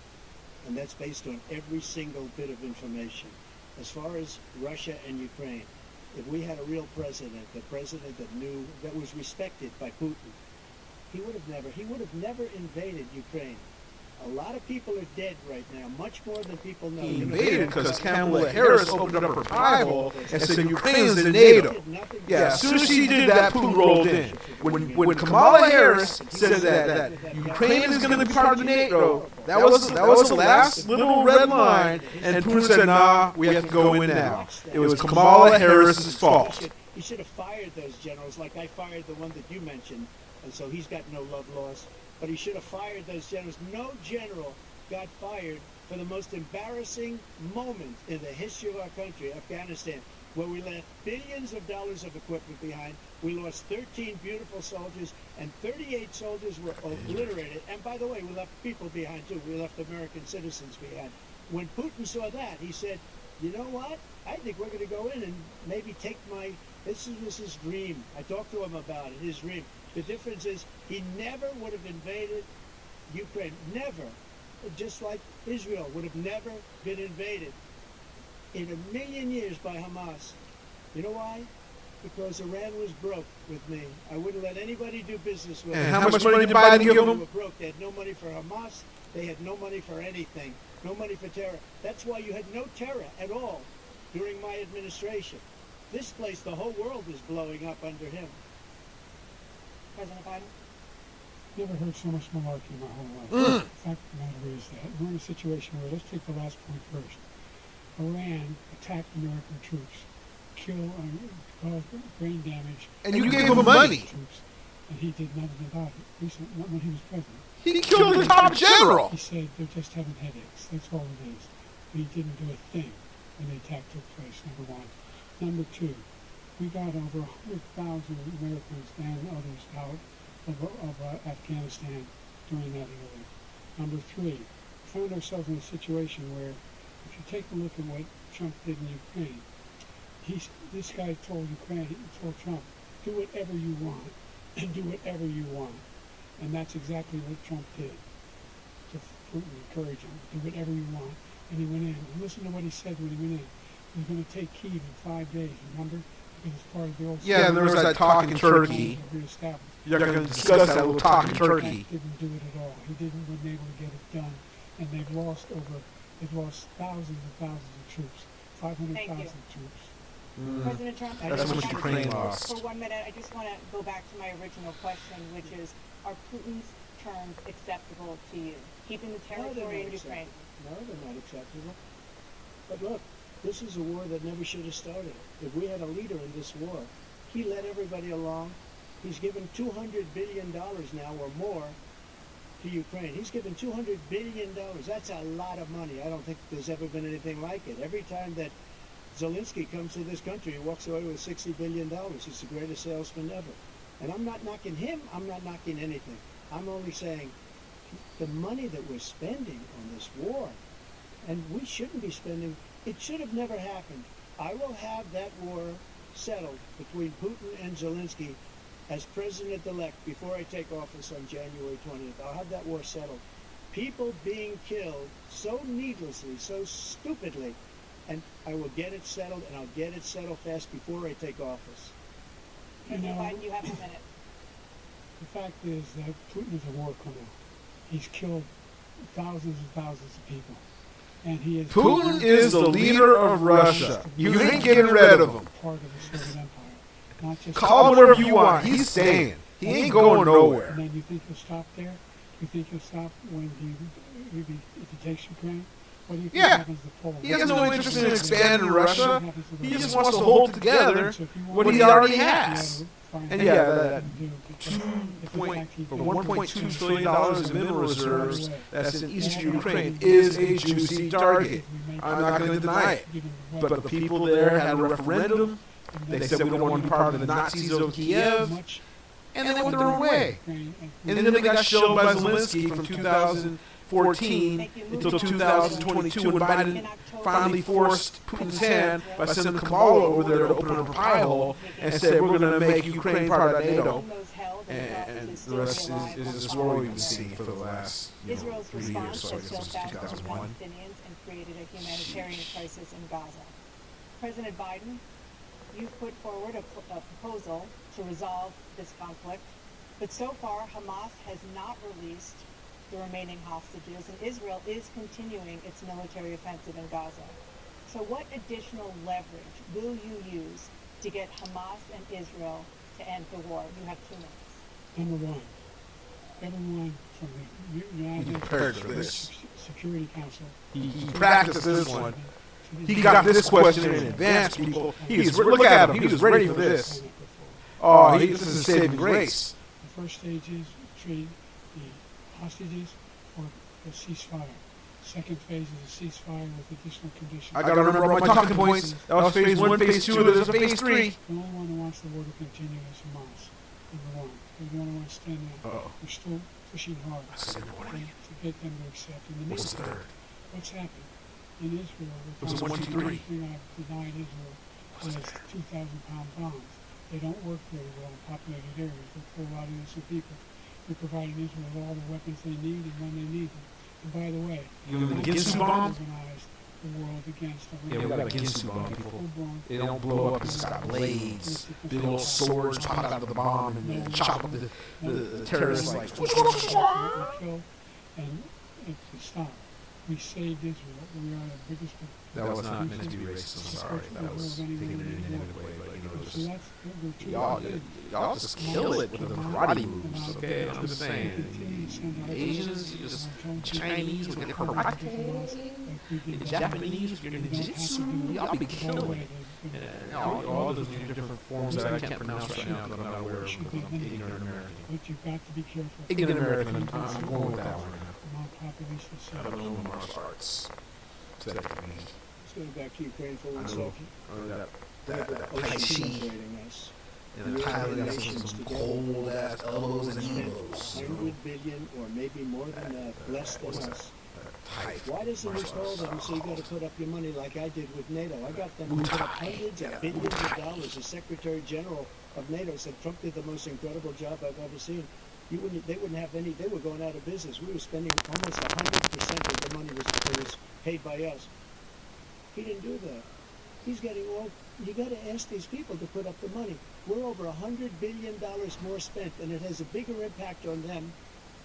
[SPEAKER 22] And that's based on every single bit of information. As far as Russia and Ukraine, if we had a real president, the president that knew, that was respected by Putin, he would have never invaded Ukraine. A lot of people are dead right now, much more than people know.
[SPEAKER 1] He invaded because Kamala Harris opened up her Bible and said Ukraine's in NATO. Yeah, as soon as she did that, Putin rolled in. When Kamala Harris said that Ukraine is going to be part of NATO, that was the last little red line, and Putin said, nah, we have to go in now. It was Kamala Harris's fault.
[SPEAKER 22] He should have fired those generals like I fired the one that you mentioned, and so he's got no love lost. But he should have fired those generals. No general got fired for the most embarrassing moment in the history of our country, Afghanistan, where we left billions of dollars of equipment behind. We lost 13 beautiful soldiers, and 38 soldiers were obliterated. And by the way, we left people behind, too. We left American citizens behind. When Putin saw that, he said, you know what? I think we're going to go in and maybe take this was his dream. I talked to him about it, his dream. The difference is he never would have invaded Ukraine. Never. Just like Israel would have never been invaded in a million years by Hamas. You know why? Because Iran was broke with me. I wouldn't let anybody do business with them.
[SPEAKER 1] And how much money did Biden give them?
[SPEAKER 22] They were broke. They had no money for Hamas. They had no money for anything. No money for terror. That's why you had no terror at all during my administration. This place, the whole world is blowing up under him.
[SPEAKER 25] President Biden?
[SPEAKER 5] Never heard so much malarkey in my whole life. The fact of the matter is that we're in a situation where, let's take the last point first. Iran attacked American troops, caused brain damage.
[SPEAKER 1] And you gave him money.
[SPEAKER 5] Troops, and he did nothing about it. Recently, not when he was president.
[SPEAKER 1] He killed the top general.
[SPEAKER 5] He said they're just having headaches. That's all it is. But he didn't do a thing when the attack took place, number one. Number two, we got over 100,000 Americans and others out of Afghanistan during that era. Number three, we found ourselves in a situation where, if you take a look at what Trump did in Ukraine, this guy told Trump, do whatever you want, and do whatever you want. And that's exactly what Trump did. To Putin, encourage him, do whatever you want. And he went in. And listen to what he said when he went in. He was going to take Kyiv in 5 days, remember? Because it's part of the old...
[SPEAKER 1] Yeah, and there was that talking turkey. You're going to discuss that little talking turkey.
[SPEAKER 5] He didn't do it at all. He wasn't able to get it done. And they've lost thousands and thousands of troops. 500,000 troops.
[SPEAKER 25] President Trump,
[SPEAKER 1] That's how much Ukraine lost.
[SPEAKER 25] For 1 minute, I just want to go back to my original question, which is, are Putin's terms acceptable to you? Keeping the territory in Ukraine.
[SPEAKER 22] No, they're not acceptable. But look, this is a war that never should have started. If we had a leader in this war, he led everybody along. He's given $200 billion now or more to Ukraine. He's given $200 billion. That's a lot of money. I don't think there's ever been anything like it. Every time that Zelensky comes to this country, he walks away with $60 billion. He's the greatest salesman ever. And I'm not knocking him. I'm not knocking anything. I'm only saying the money that we're spending on this war, and we shouldn't be spending, it should have never happened. I will have that war settled between Putin and Zelensky as president-elect before I take office on January 20th. I'll have that war settled. People being killed so needlessly, so stupidly, and I will get it settled, and I'll get it settled fast before I take office.
[SPEAKER 25] President Biden, you have a minute.
[SPEAKER 5] The fact is that Putin is a war criminal. He's killed thousands and thousands of people. And he is
[SPEAKER 1] Putin is the leader of Russia. You ain't getting rid of him.
[SPEAKER 5] Part of the Soviet Empire. Not just
[SPEAKER 1] Call him whatever you want. He's staying. He ain't going nowhere.
[SPEAKER 5] And then you think he'll stop there? You think he'll stop when if he takes Ukraine? What do you think happens to Poland?
[SPEAKER 1] He has no interest in expanding Russia. He just wants to hold together what he already has. And that $1.2 trillion in mineral reserves that's in eastern Ukraine is a juicy target. I'm not going to deny it. But the people there had a referendum. They said we don't want to be part of the Nazis of Kiev. And they went their own way. And then they got shelled by Zelensky from 2014 until 2022 when Biden finally forced Putin's hand by sending Kamala over there to open up a pie hole and said, we're going to make Ukraine part of NATO. And the rest is this war we've been seeing for the last 3 years, so I guess it was 2001.
[SPEAKER 25] And created a humanitarian crisis in Gaza. President Biden, you've put forward a proposal to resolve this conflict, but so far Hamas has not released the remaining hostages, and Israel is continuing its military offensive in Gaza. So what additional leverage will you use to get Hamas and Israel to end the war? You have 2 minutes.
[SPEAKER 5] Number one, everyone from the United Nations Security Council.
[SPEAKER 1] He practiced this one. He got this question in advance, people. Look at him. He was ready for this. Oh, this is a saving grace.
[SPEAKER 5] The first stage is treating the hostages for a ceasefire. Second phase is a ceasefire with additional conditions.
[SPEAKER 1] I got to remember all my talking points. That was phase 1, phase 2, there's a phase 3.
[SPEAKER 5] The only one who wants the war to continue is Hamas. Number one. They're the only one to stand there. We're still pushing hard to get them to accept. In the meantime, what's happened? In Israel,
[SPEAKER 1] it was 1, 2, 3.
[SPEAKER 5] The thing I've denied Israel is 2,000-pound bombs. They don't work very well in populated areas. They kill a lot of innocent people. We're providing Israel with all the weapons they need and when they need them. And by the way, organized the world against the
[SPEAKER 1] we got a Ginsu bomb, people. They don't blow up because it's got blades. Big old swords pop out of the bomb and chop up the terrorists like.
[SPEAKER 5] And to stop. We saved Israel. We are the biggest.
[SPEAKER 1] That was not meant to be racist. I'm sorry. That was taken in a negative way. But just y'all just kill it with the karate moves. Okay, I'm just saying. Asians, just Chinese with the karate. The Japanese with your ninjutsu. Y'all be killing it. All those different forms that I can't pronounce right now because I'm not aware of because I'm ignorant American.
[SPEAKER 5] But you've got to be careful.
[SPEAKER 1] Ignorant American. I'm going with that one right now.
[SPEAKER 5] I
[SPEAKER 1] don't know martial arts.
[SPEAKER 22] Let's go back to Ukraine for 1 second.
[SPEAKER 1] That Tai Chi. And the pilot got some cold ass elbows and elbows.
[SPEAKER 22] 100 billion or maybe more than that, less than us. Why doesn't he call them and say you got to put up your money like I did with NATO? I got them to put up hundreds of billions of dollars. The Secretary General of NATO said Trump did the most incredible job I've ever seen. They wouldn't have any. They were going out of business. We were spending almost 100% of the money that was paid by us. He didn't do that. He's getting all. You got to ask these people to put up the money. We're over $100 billion more spent, and it has a bigger impact on them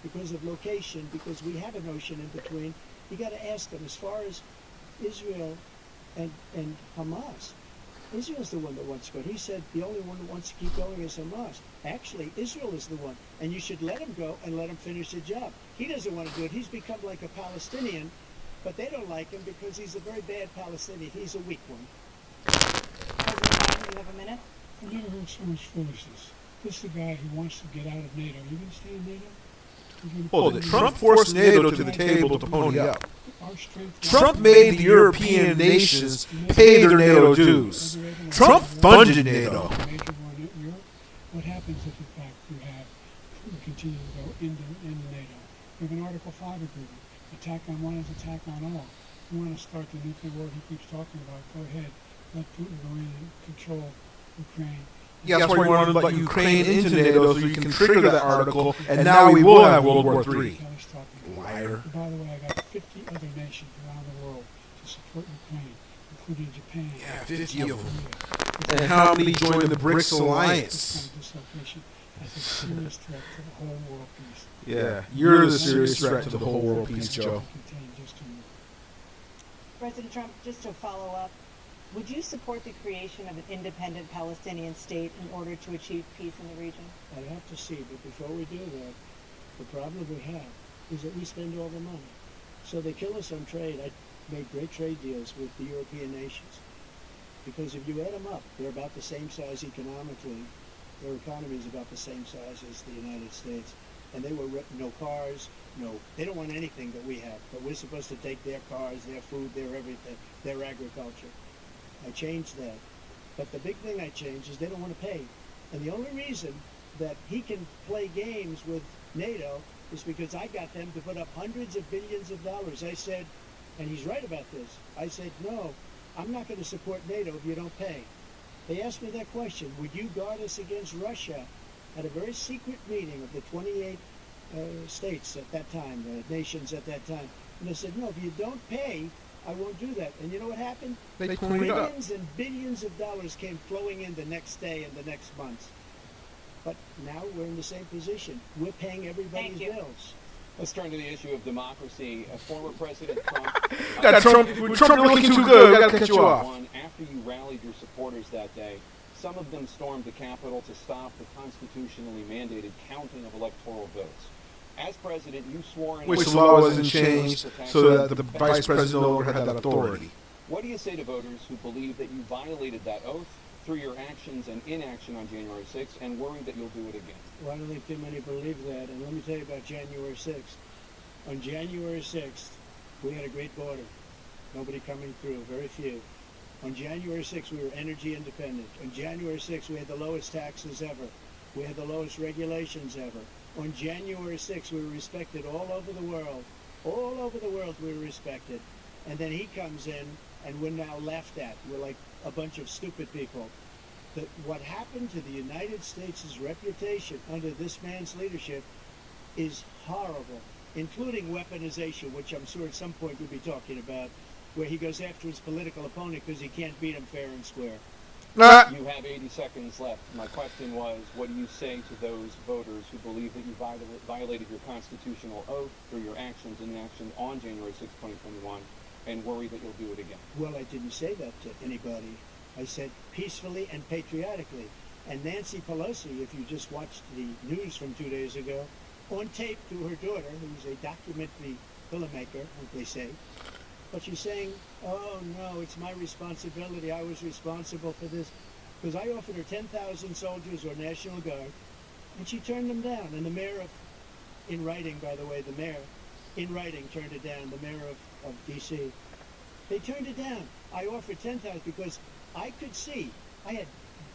[SPEAKER 22] because of location. Because we have an ocean in between. You got to ask them. As far as Israel and Hamas, Israel's the one that wants to go. He said the only one that wants to keep going is Hamas. Actually, Israel is the one, and you should let him go and let him finish the job. He doesn't want to do it. He's become like a Palestinian, but they don't like him because he's a very bad Palestinian. He's a weak one.
[SPEAKER 25] President Biden, you have a minute?
[SPEAKER 5] I've never heard so much foolishness. This is the guy who wants to get out of NATO. Are you going to stay in NATO?
[SPEAKER 1] Hold it. Trump forced NATO to the table to pony up. Trump made the European nations pay their NATO dues. Trump funded NATO.
[SPEAKER 5] What happens if, in fact, we continue to go into NATO? We have an Article 5 agreement. Attack on one is attack on all. We want to start the nuclear war he keeps talking about. Go ahead. Let Putin go in and control Ukraine.
[SPEAKER 1] Yeah, that's why we want to let Ukraine into NATO so you can trigger that article, and now we will have World War III. Liar.
[SPEAKER 5] By the way, I got 50 other nations around the world to support Ukraine, including Japan.
[SPEAKER 1] Yeah, 50 of them. And how many joined the BRICS alliance?
[SPEAKER 5] This kind of dislocation has a serious threat to the whole world peace.
[SPEAKER 1] Yeah, you're the serious threat to the whole world peace, Joe.
[SPEAKER 25] President Trump, just to follow up, would you support the creation of an independent Palestinian state in order to achieve peace in the region?
[SPEAKER 22] I'd have to see, but before we do that, the problem we have is that we spend all the money. So they kill us on trade. I made great trade deals with the European nations. Because if you add them up, they're about the same size economically. Their economy is about the same size as the United States. And they were no cars, they don't want anything that we have. But we're supposed to take their cars, their food, their everything, their agriculture. I changed that. But the big thing I changed is they don't want to pay. And the only reason that he can play games with NATO is because I got them to put up hundreds of billions of dollars. I said, and he's right about this, I said, no, I'm not going to support NATO if you don't pay. They asked me that question, would you guard us against Russia? At a very secret meeting of the 28 states at that time, the nations at that time. And they said, no, if you don't pay, I won't do that. And you know what happened? Billions and billions of dollars came flowing in the next day and the next month. But now we're in the same position. We're paying everybody's bills.
[SPEAKER 26] Let's turn to the issue of democracy. Former President Trump...
[SPEAKER 1] Trump looking too good. I've got to cut you off.
[SPEAKER 26] After you rallied your supporters that day, some of them stormed the Capitol to stop the constitutionally mandated counting of electoral votes. As president, you swore in...
[SPEAKER 1] Which the law wasn't changed so that the vice president no longer had that authority.
[SPEAKER 26] What do you say to voters who believe that you violated that oath through your actions and inaction on January 6th and worry that you'll do it again?
[SPEAKER 22] Well, I don't think too many believe that. And let me tell you about January 6th. On January 6th, we had a great border. Nobody coming through, very few. On January 6th, we were energy independent. On January 6th, we had the lowest taxes ever. We had the lowest regulations ever. On January 6th, we were respected all over the world. All over the world, we were respected. And then he comes in, and we're now laughed at. We're like a bunch of stupid people. That what happened to the United States' reputation under this man's leadership is horrible, including weaponization, which I'm sure at some point we'll be talking about, where he goes after his political opponent because he can't beat him fair and square.
[SPEAKER 26] You have 80 seconds left. My question was, what do you say to those voters who believe that you violated your constitutional oath through your actions and inaction on January 6, 2021, and worry that you'll do it again?
[SPEAKER 22] Well, I didn't say that to anybody. I said peacefully and patriotically. And Nancy Pelosi, if you just watched the news from 2 days ago, on tape to her daughter, who's a documentary filmmaker, as they say, but she's saying, oh no, it's my responsibility. I was responsible for this. Because I offered her 10,000 soldiers or National Guard, and she turned them down. And the mayor in writing, by the way, the mayor, in writing, turned it down, the mayor of D.C. They turned it down. I offered 10,000 because I could see, I had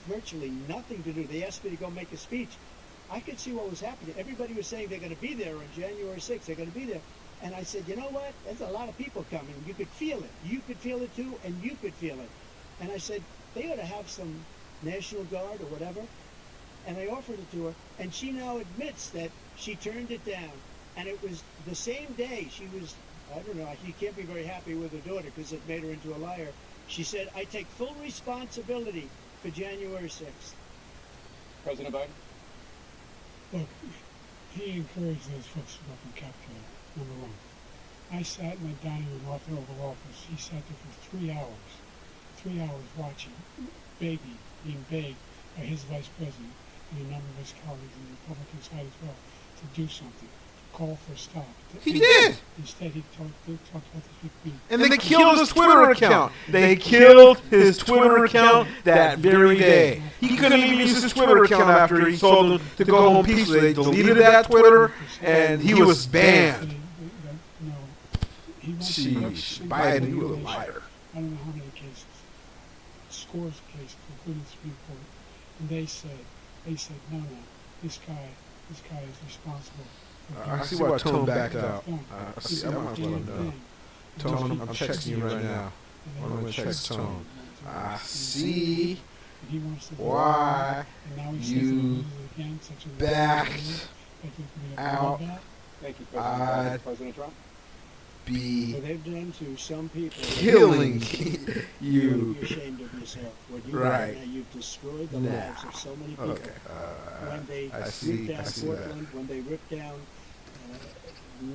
[SPEAKER 22] virtually nothing to do. They asked me to go make a speech. I could see what was happening. Everybody was saying they're going to be there on January 6th. They're going to be there. And I said, you know what? There's a lot of people coming. You could feel it. You could feel it too, and you could feel it. And I said, they ought to have some National Guard or whatever. And I offered it to her, and she now admits that she turned it down. And it was the same day she was, I don't know, she can't be very happy with her daughter because it made her into a liar. She said, I take full responsibility for January 6th.
[SPEAKER 26] President Biden?
[SPEAKER 5] Look, he encouraged those folks to go up and Capitol, number one. I sat in the dining room off the Oval Office. He sat there for 3 hours. 3 hours watching, being begged by his vice president and a number of his colleagues on the Republican side as well to do something, to call for a stop.
[SPEAKER 1] He did.
[SPEAKER 5] Instead, he talked about these people being...
[SPEAKER 1] And they killed his Twitter account. They killed his Twitter account that very day. He couldn't even use his Twitter account after he told them to go home peacefully. They deleted that Twitter, and he was banned. Jeez, Biden, you a liar.
[SPEAKER 5] I don't know how many cases, scores of cases, including the Supreme Court, and they said, no, this guy is responsible.
[SPEAKER 1] I see why Tone backed out. I might as well let him know. Tone, I'm texting you right now. I'm going to text Tone. I see why you backed out.
[SPEAKER 26] Thank you, President Trump.
[SPEAKER 1] Be
[SPEAKER 22] they've done to some people
[SPEAKER 1] killing
[SPEAKER 22] you. You're ashamed of yourself. What you've
[SPEAKER 1] right.
[SPEAKER 22] done, you've destroyed the lives of so many people.
[SPEAKER 1] Okay.
[SPEAKER 22] When they ripped down Portland, when they ripped down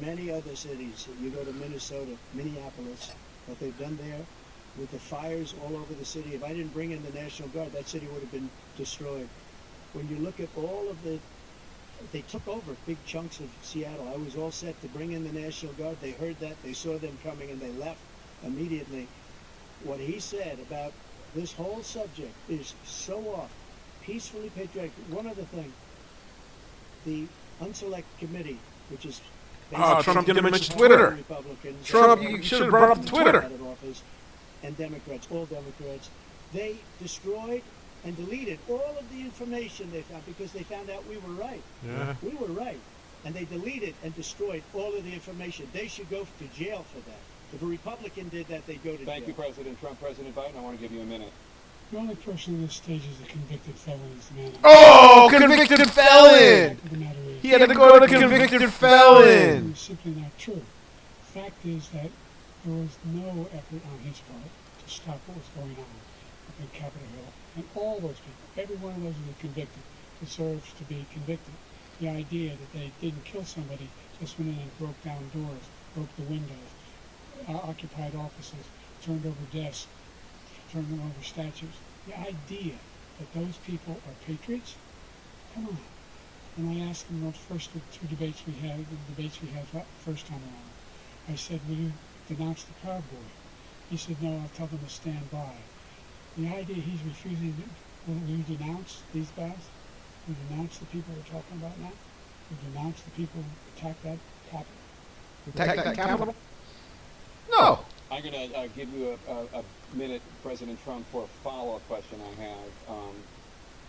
[SPEAKER 22] many other cities, you go to Minnesota, Minneapolis, what they've done there with the fires all over the city. If I didn't bring in the National Guard, that city would have been destroyed. When you look at all of they took over big chunks of Seattle. I was all set to bring in the National Guard. They heard that. They saw them coming, and they left immediately. What he said about this whole subject is so off. Peacefully patriotic. One other thing. The Unselect Committee, which is
[SPEAKER 1] Trump didn't mention Twitter.
[SPEAKER 22] Republicans,
[SPEAKER 1] Trump, you should have brought up Twitter.
[SPEAKER 22] Out of office, and Democrats, all Democrats, they destroyed and deleted all of the information they found because they found out we were right.
[SPEAKER 1] Yeah.
[SPEAKER 22] We were right. And they deleted and destroyed all of the information. They should go to jail for that. If a Republican did that, they'd go to jail.
[SPEAKER 26] Thank you, President Trump. President Biden, I want to give you a minute.
[SPEAKER 5] The only person in this stage is a convicted felon is the man.
[SPEAKER 1] Oh, convicted felon! He had to go to convicted felon.
[SPEAKER 5] It's simply not true. The fact is that there was no effort on his part to stop what was going on up in Capitol Hill. And all those people, every one of those who were convicted, deserves to be convicted. The idea that they didn't kill somebody, just went in and broke down doors, broke the windows, occupied offices, turned over desks, turned over statues. The idea that those people are patriots, come on. When I asked him those first two debates we had, the first time around, I said, will you denounce the Proud Boy? He said, no, I'll tell them to stand by. The idea he's refusing to, will you denounce these guys? Will you denounce the people we're talking about now? Will you denounce the people who attacked that Capitol?
[SPEAKER 1] Attack that Capitol? No.
[SPEAKER 26] I'm going to give you a minute, President Trump, for a follow-up question I have.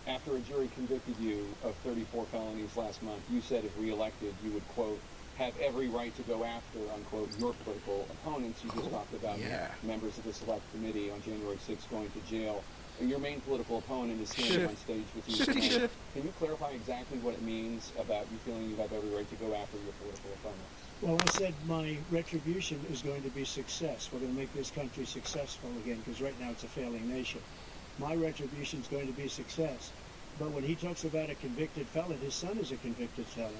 [SPEAKER 26] After a jury convicted you of 34 felonies last month, you said if reelected, you would, quote, have every right to go after, unquote, your political opponents. You just talked about members of the Select Committee on January 6th going to jail. Your main political opponent is standing on stage with you tonight. Can you clarify exactly what it means about you feeling you have every right to go after your political opponents?
[SPEAKER 22] Well, I said my retribution is going to be success. We're going to make this country successful again, because right now it's a failing nation. My retribution is going to be success. But when he talks about a convicted felon, his son is a convicted felon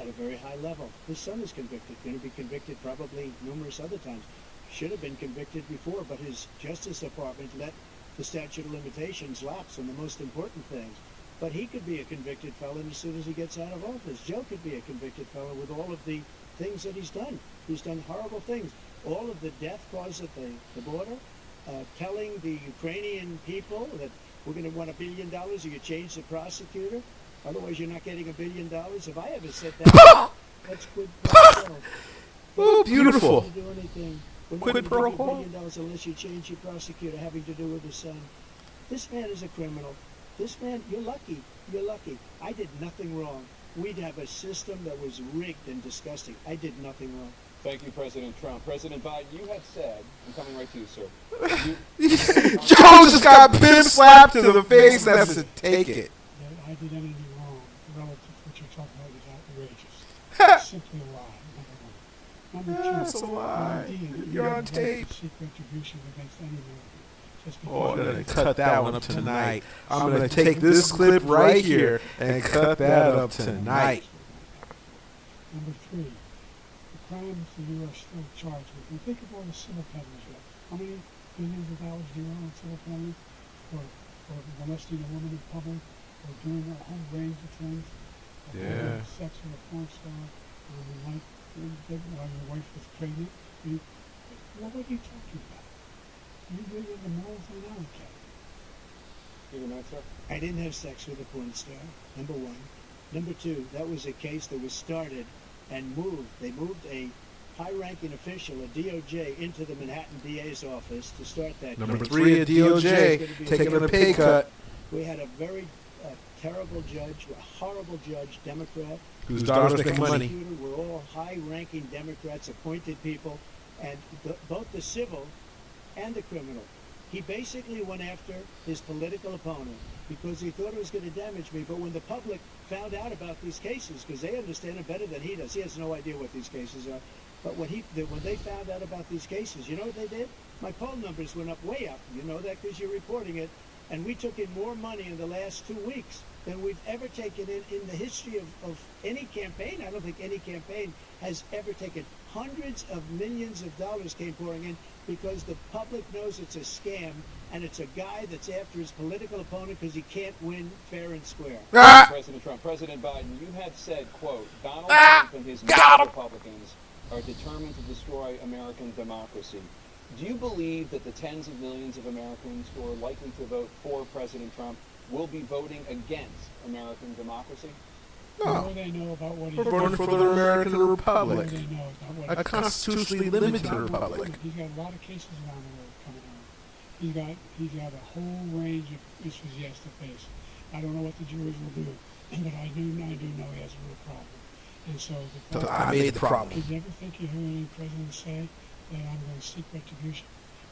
[SPEAKER 22] at a very high level. His son is convicted, going to be convicted probably numerous other times. Should have been convicted before, but his Justice Department let the statute of limitations lapse on the most important things. But he could be a convicted felon as soon as he gets out of office. Joe could be a convicted felon with all of the things that he's done. He's done horrible things. All of the death caused at the border, telling the Ukrainian people that we're going to want $1 billion or you change the prosecutor. Otherwise, you're not getting $1 billion. If I ever said that, that's quid pro quo.
[SPEAKER 1] Oh, beautiful.
[SPEAKER 22] To do anything.
[SPEAKER 1] Quid pro quo.
[SPEAKER 22] $1 billion unless you change your prosecutor having to do with his son. This man is a criminal. This man, you're lucky. You're lucky. I did nothing wrong. We'd have a system that was rigged and disgusting. I did nothing wrong.
[SPEAKER 26] Thank you, President Trump. President Biden, you have said, I'm coming right to you, sir.
[SPEAKER 1] Joe just got pimp slapped to the face. That's to take it.
[SPEAKER 5] That I did anything wrong relative to what you're talking about is outrageous. It's simply a lie, number one. Number two,
[SPEAKER 1] that's a lie.
[SPEAKER 5] The idea that
[SPEAKER 1] You're on
[SPEAKER 5] have a
[SPEAKER 1] tape.
[SPEAKER 5] right to seek retribution against any American.
[SPEAKER 1] Oh, I'm going to cut that one up tonight. I'm going to take this clip right here and cut that up tonight.
[SPEAKER 5] Number three, the crimes that you are still charged with. And think of all the civil penalties you have. How many billions of dollars do you owe in civil penalties for molesting a woman in public, or doing a whole range of things.
[SPEAKER 1] Yeah.
[SPEAKER 5] Sex with a porn star, when your wife was pregnant. What are you talking about? You really the morals are not okay. I didn't have sex with a porn star, number one. Number two, that was a case that was started and moved. They moved a high-ranking official, a DOJ, into the Manhattan DA's office to start that
[SPEAKER 1] Number
[SPEAKER 5] case.
[SPEAKER 1] three, a DOJ taking a pay cut.
[SPEAKER 5] We had a very terrible judge, a horrible judge, Democrat.
[SPEAKER 1] Whose daughters make money.
[SPEAKER 5] Were all high-ranking Democrats, appointed people, and both the civil and the criminal. He basically went after his political opponent because he thought it was going to damage me. But when the public found out about these cases, because they understand it better than he does, he has no idea what these cases are. But when they found out about these cases, you know what they did? My poll numbers went up, way up. You know that because you're reporting it. And we took in more money in the last 2 weeks than we've ever taken in the history of any campaign. I don't think any campaign has ever taken. Hundreds of millions of dollars came pouring in because the public knows it's a scam, and it's a guy that's after his political opponent because he can't win fair and square.
[SPEAKER 26] President Trump, President Biden, you have said, quote, Donald Trump and his Republicans are determined to destroy American democracy. Do you believe that the tens of millions of Americans who are likely to vote for President Trump will be voting against American democracy?
[SPEAKER 5] No. What do they know about what he's
[SPEAKER 1] We're voting for the American Republic.
[SPEAKER 5] What do they know about what
[SPEAKER 1] A constitutionally limited republic.
[SPEAKER 5] He's got a lot of cases around the world coming on. He's got a whole range of issues he has to face. I don't know what the juries will do, but I do know he has a real problem. And so
[SPEAKER 1] I made the problem.
[SPEAKER 5] Did you ever think you heard any president say that I'm going to seek retribution?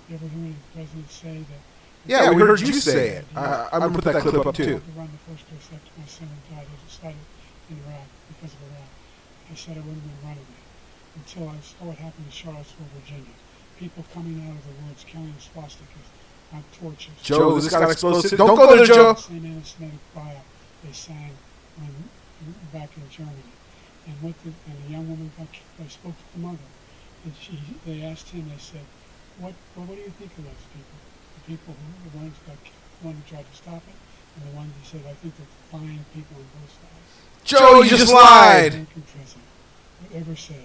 [SPEAKER 5] You ever heard any president say that?
[SPEAKER 1] Yeah, we heard you say it. I'm going to put that clip up too.
[SPEAKER 5] To run the first place after my son died, I decided in Iraq because of Iraq. I said I wouldn't even run again until I saw what happened in Charlottesville, Virginia. People coming out of the woods carrying swastikas on torches.
[SPEAKER 1] Joe, this got explosive. Don't go there, Joe.
[SPEAKER 5] Same anti-Semitic choir they sang back in Germany. And the young woman got killed. I spoke to the mother, and they asked him. They said, "What do you think of those people? The people the ones who got killed, the one who tried to stop it, and the one who said, I think they're fine people on both sides."
[SPEAKER 1] Joe, you just lied.
[SPEAKER 5] American president would ever say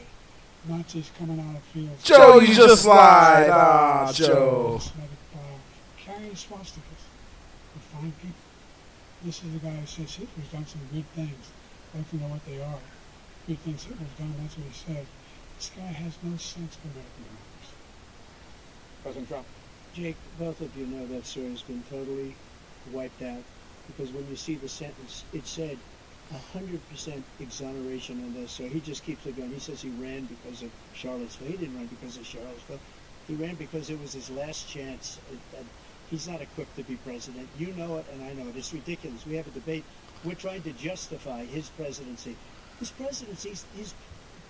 [SPEAKER 5] Nazis coming out of fields.
[SPEAKER 1] Joe, you just lied. Ah, Joe.
[SPEAKER 5] Carrying swastikas with fine people. This is the guy who says Hitler's done some good things. I'd like to know what they are. Good things Hitler's done, that's what he said. This guy has no sense for American democracy.
[SPEAKER 26] President Trump.
[SPEAKER 22] Jake, both of you know that story has been totally wiped out because when you see the sentence, it said 100% exoneration on this. So he just keeps it going. He says he ran because of Charlottesville. He didn't run because of Charlottesville. He ran because it was his last chance. He's not equipped to be president. You know it, and I know it. It's ridiculous. We have a debate. We're trying to justify his presidency. His presidency is,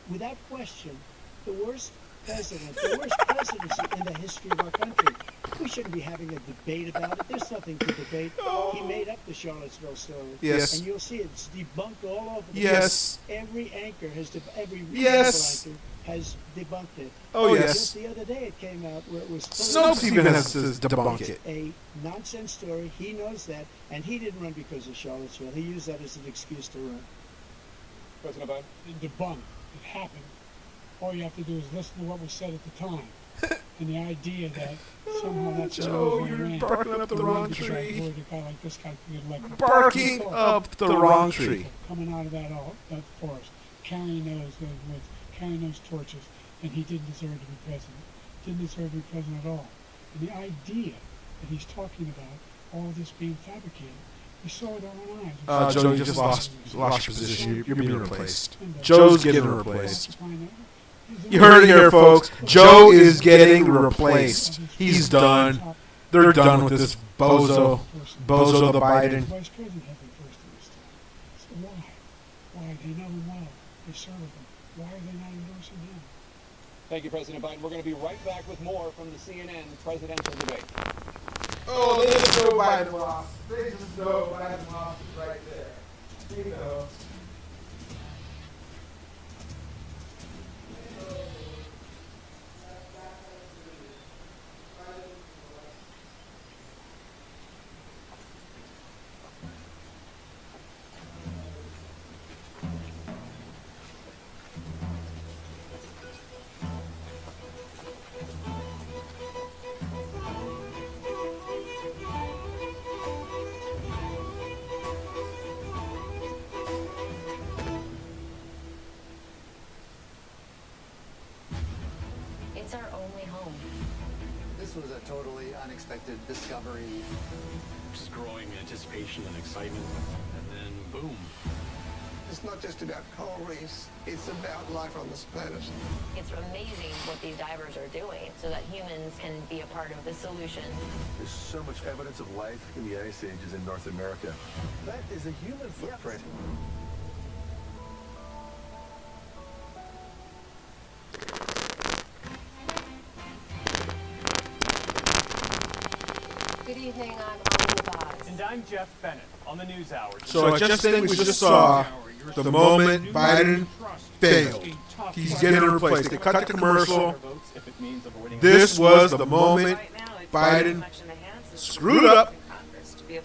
[SPEAKER 22] without question, the worst presidency in the history of our country. We shouldn't be having a debate about it. There's nothing to debate. He made up the Charlottesville story.
[SPEAKER 1] Yes.
[SPEAKER 22] And you'll see it's debunked all over the
[SPEAKER 1] yes.
[SPEAKER 22] place. Every anchor has, every
[SPEAKER 1] yes.
[SPEAKER 22] anchor has debunked it.
[SPEAKER 1] Oh, yes.
[SPEAKER 22] Just the other day it came out where it was
[SPEAKER 1] Snopes even has to debunk it.
[SPEAKER 22] A nonsense story. He knows that. And he didn't run because of Charlottesville. He used that as an excuse to run.
[SPEAKER 26] President Biden?
[SPEAKER 5] Debunked. It happened. All you have to do is listen to what was said at the time. And the idea that somehow that's
[SPEAKER 1] Joe, you're barking up the wrong tree.
[SPEAKER 5] A guy like this guy could get elected.
[SPEAKER 1] Barking up the wrong tree.
[SPEAKER 5] Coming out of that forest, carrying those torches, and he didn't deserve to be president. Didn't deserve to be president at all. And the idea that he's talking about all of this being fabricated, we saw it with our own eyes.
[SPEAKER 1] Joe, you just lost your position. You're being replaced. Joe's getting replaced. You heard it here, folks. Joe is getting replaced. He's done. They're done with this bozo the Biden.
[SPEAKER 5] Vice president had been first in this time. So why? Why? They know him well. They serve him. Why are they not endorsing him?
[SPEAKER 26] Thank you, President Biden. We're going to be right back with more from the CNN presidential debate.
[SPEAKER 1] Oh, they just know Biden lost. They just know Biden lost right there. He knows.
[SPEAKER 2] home. This was a totally unexpected discovery.
[SPEAKER 6] Just growing anticipation and excitement, and then boom.
[SPEAKER 7] It's not just about coral reefs, it's about life on this planet.
[SPEAKER 9] It's amazing what these divers are doing so that humans can be a part of the solution.
[SPEAKER 12] There's so much evidence of life in the ice ages in North America. That is a human footprint.
[SPEAKER 24] Good evening, I'm Amanda Vaz.
[SPEAKER 4] And I'm Jeff Bennett on the News Hour.
[SPEAKER 1] So I just think we just saw the moment Biden failed. He's getting replaced. They cut the commercial. This was the moment Biden screwed up. You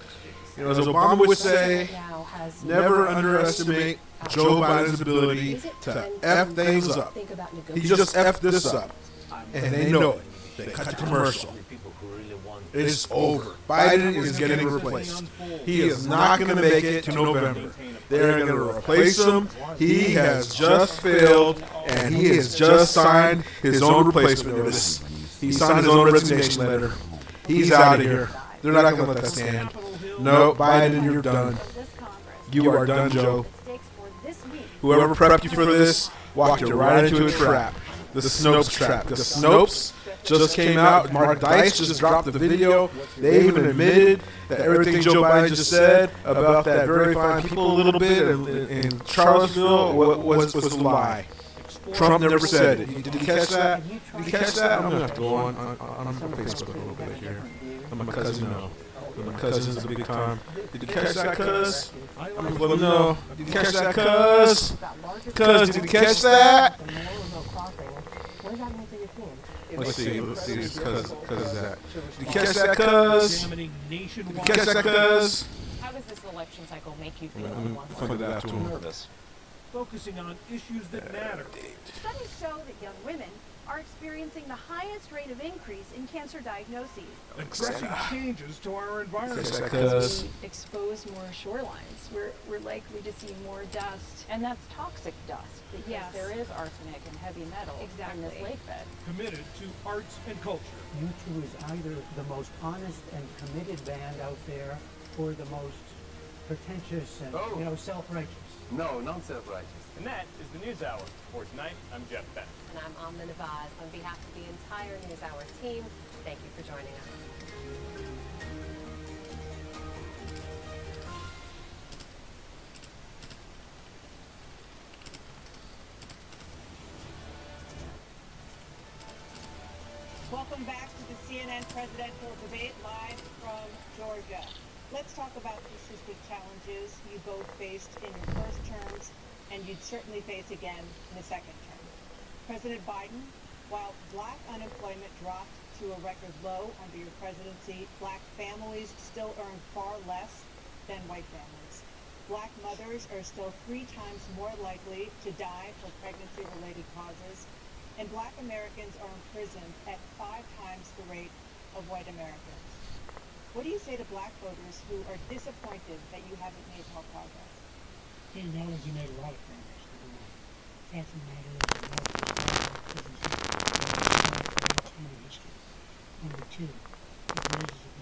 [SPEAKER 1] know, as Obama would say, never underestimate Joe Biden's ability to F things up. He just F'd this up. And they know it. They cut the commercial. It's over. Biden is getting replaced. He is not going to make it to November. They're going to replace him. He has just failed, and he has just signed his own replacement notice. He signed his own resignation letter. He's out of here. They're not going to let that stand. No, Biden, you're done. You are done, Joe. Whoever prepped you for this walked you right into a trap. The Snopes trap. The Snopes just came out. Mark Dice just dropped the video. They even admitted that everything Joe Biden just said about that very fine people a little bit in Charlottesville was a lie. Trump never said it. Did you catch that? Did you catch that? I'm going to have to go on Facebook a little bit here. I'm my cousin know. My cousin's a big time. Did you catch that, cuz? I'm going to let him know. Did you catch that, cuz? Cuz, did you catch that? Let's see, cuz of that. Did you catch that, cuz? Did you catch that, cuz?
[SPEAKER 3] How does this election cycle make you feel?
[SPEAKER 1] Point that out to him.
[SPEAKER 13] Nervous. Focusing on issues that matter.
[SPEAKER 27] Studies show that young women are experiencing the highest rate of increase in cancer diagnoses.
[SPEAKER 13] Aggressive changes to our environment.
[SPEAKER 3] We expose more shorelines. We're likely to see more dust, and that's toxic dust because there is arsenic and heavy metal in this lake bed.
[SPEAKER 13] Committed to arts and culture.
[SPEAKER 28] U2 is either the most honest and committed band out there, or the most pretentious and self-righteous.
[SPEAKER 26] No, not self-righteous.
[SPEAKER 4] And that is the News Hour. For tonight, I'm Jeff Bennett.
[SPEAKER 24] And I'm Amanda Vaz. On behalf of the entire News Hour team, thank you for joining us.
[SPEAKER 25] Welcome back to the CNN presidential debate live from Georgia. Let's talk about the systemic challenges you both faced in your first terms, and you'd certainly face again in the second term. President Biden, while black unemployment dropped to a record low under your presidency, black families still earn far less than white families. Black mothers are still 3 times more likely to die for pregnancy-related causes, and black Americans are imprisoned at 5 times the rate of white Americans. What do you say to black voters who are disappointed that you haven't made more progress?
[SPEAKER 5] He acknowledged he made a lot of progress. The fact of the matter is the largest time in history. Number 2, the wages of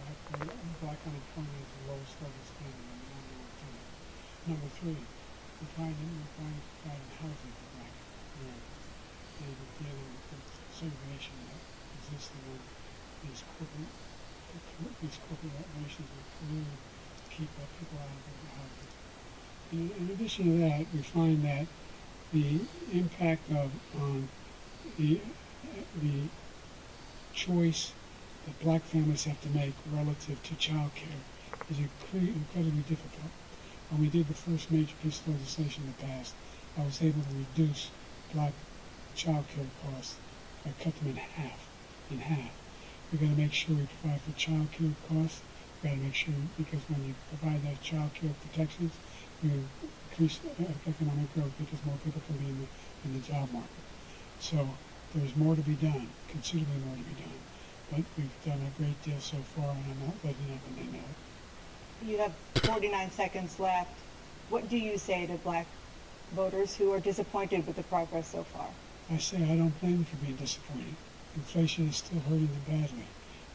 [SPEAKER 5] black unemployment is the lowest level standing in a long time. Number 3, we're trying to provide housing for black Americans. And we're dealing with the segregation that exists among these corporate operations that clearly keep people out of the housing. In addition to that, we find that the impact on the choice that black families have to make relative to child care is incredibly difficult. When we did the first major piece of legislation in the past, I was able to reduce black child care costs. I cut them in half. We've got to make sure we provide for child care costs. We've got to make sure, because when you provide those child care protections, you increase economic growth because more people can be in the job market. So there's more to be done, considerably more to be done. But we've done a great deal so far, and I'm not letting up, and they know it.
[SPEAKER 25] You have 49 seconds left. What do you say to black voters who are disappointed with the progress so far?
[SPEAKER 5] I say I don't blame them for being disappointed. inflation is still hurting them badly.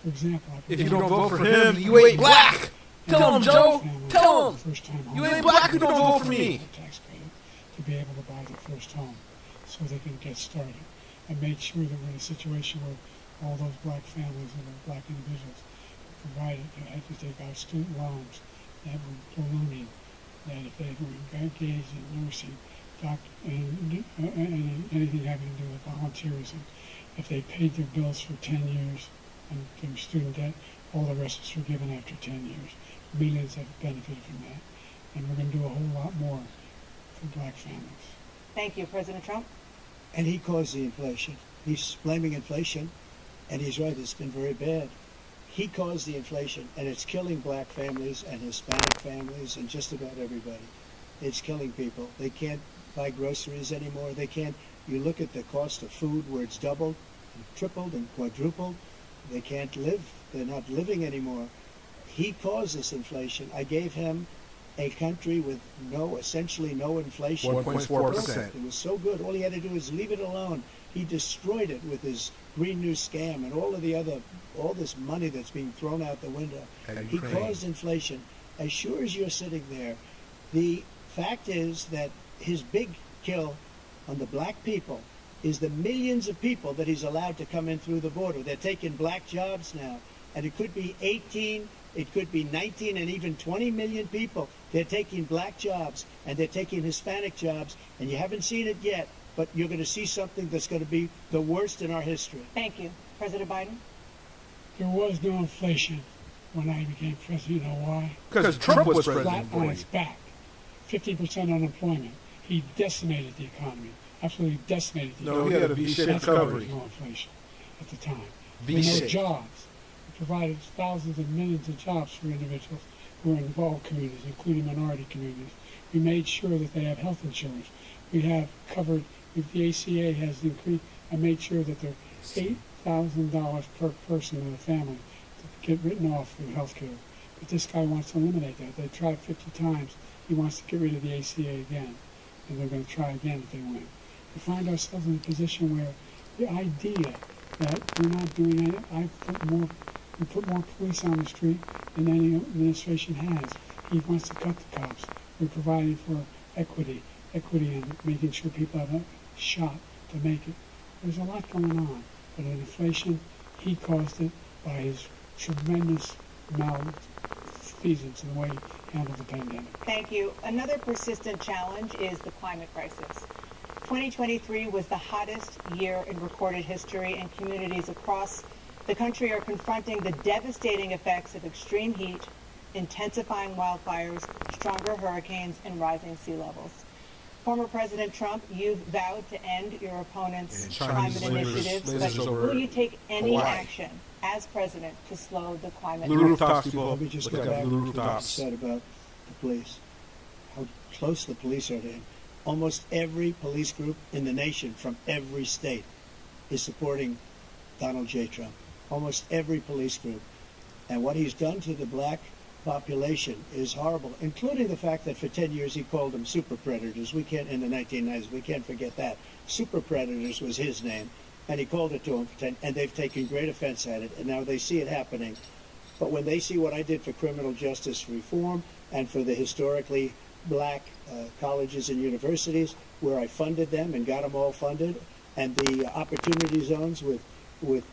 [SPEAKER 5] For example,
[SPEAKER 1] If you don't vote for him, you ain't black. Tell him, Joe. Tell him. You ain't black. You don't vote for me.
[SPEAKER 5] Tax credit to be able to buy their first home, so they can get started. I made sure that we're in a situation where all those black families and those black individuals provided had to take out student loans that were ballooning, that if they were engaged in nursing, and anything having to do with volunteerism, if they paid their bills for 10 years and their student debt, all the rest is forgiven after 10 years. Millions have benefited from that. And we're going to do a whole lot more for black families.
[SPEAKER 25] Thank you, President Trump.
[SPEAKER 22] And he caused the inflation. He's blaming inflation, and he's right, it's been very bad. He caused the inflation, and it's killing black families and Hispanic families and just about everybody. It's killing people. They can't buy groceries anymore. They can't. You look at the cost of food where it's doubled and tripled and quadrupled. They can't live. They're not living anymore. He caused this inflation. I gave him a country with essentially no inflation.
[SPEAKER 1] 1.4%.
[SPEAKER 22] It was so good. All he had to do was leave it alone. He destroyed it with his Green New Scam and all this money that's being thrown out the window. He caused inflation. As sure as you're sitting there, the fact is that his big kill on the black people is the millions of people that he's allowed to come in through the border. They're taking black jobs now, and it could be 18, it could be 19, and even 20 million people. They're taking black jobs, and they're taking Hispanic jobs, and you haven't seen it yet, but you're going to see something that's going to be the worst in our history.
[SPEAKER 25] Thank you. President Biden?
[SPEAKER 5] There was no inflation when I became president. You know why?
[SPEAKER 1] Because Trump was president.
[SPEAKER 5] Flat on its back. 50% unemployment. He decimated the economy. Absolutely decimated the economy.
[SPEAKER 1] No, he had a V-shaped recovery.
[SPEAKER 5] No inflation at the time.
[SPEAKER 1] V-shaped.
[SPEAKER 5] No jobs. It provided thousands and millions of jobs for individuals who are in all communities, including minority communities. We made sure that they have health insurance. We have covered, if the ACA has increased, I made sure that they're $8,000 per person in a family to get written off for health care. But this guy wants to eliminate that. They tried 50 times. He wants to get rid of the ACA again. And they're going to try again if they win. We find ourselves in a position where the idea that we're not doing it, we put more police on the street than any administration has. He wants to cut the cops. We're providing for equity and making sure people have a shot to make it. There's a lot going on, but in inflation, he caused it by his tremendous malfeasance in the way he handled the pandemic.
[SPEAKER 25] Thank you. Another persistent challenge is the climate crisis. 2023 was the hottest year in recorded history, and communities across the country are confronting the devastating effects of extreme heat, intensifying wildfires, stronger hurricanes, and rising sea levels. Former President Trump, you've vowed to end your opponent's climate initiatives, but will you take any action as president to slow the climate crisis?
[SPEAKER 22] Let me just go back to what you said about the police, how close the police are to him. Almost every police group in the nation from every state is supporting Donald J. Trump. Almost every police group. And what he's done to the black population is horrible, including the fact that for 10 years he called them super predators. We can't, in the 1990s, we can't forget that. Super predators was his name, and he called it to them for 10, and they've taken great offense at it, and now they see it happening. But when they see what I did for criminal justice reform and for the historically black colleges and universities, where I funded them and got them all funded, and the opportunity zones with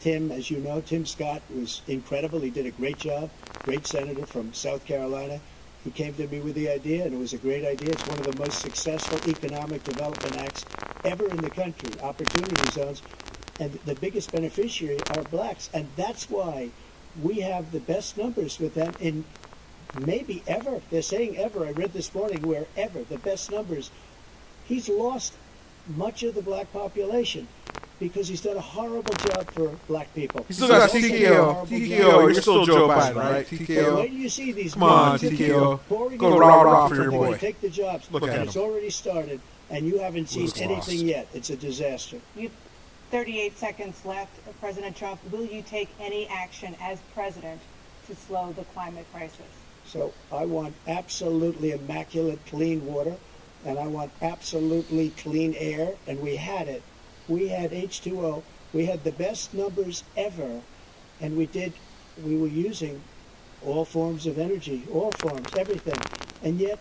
[SPEAKER 22] Tim, as you know, Tim Scott was incredible. He did a great job, great senator from South Carolina. He came to me with the idea, and it was a great idea. It's one of the most successful economic development acts ever in the country, opportunity zones. And the biggest beneficiary are blacks. And that's why we have the best numbers with them in maybe ever. They're saying ever. I read this morning where ever, the best numbers. He's lost much of the black population because he's done a horrible job for black people.
[SPEAKER 1] He still got TKO. TKO, you're still Joe Biden, right? TKO.
[SPEAKER 22] Wait till you see these
[SPEAKER 1] Come on, TKO. Go rah-rah for your boy.
[SPEAKER 22] Take the jobs.
[SPEAKER 1] Look at him.
[SPEAKER 22] It's already started, and you haven't seen anything yet. It's a disaster.
[SPEAKER 25] 38 seconds left. President Trump, will you take any action as president to slow the climate crisis?
[SPEAKER 22] So I want absolutely immaculate clean water, and I want absolutely clean air, and we had it. We had H2O We had the best numbers ever, and we were using all forms of energy, all forms, everything. And yet,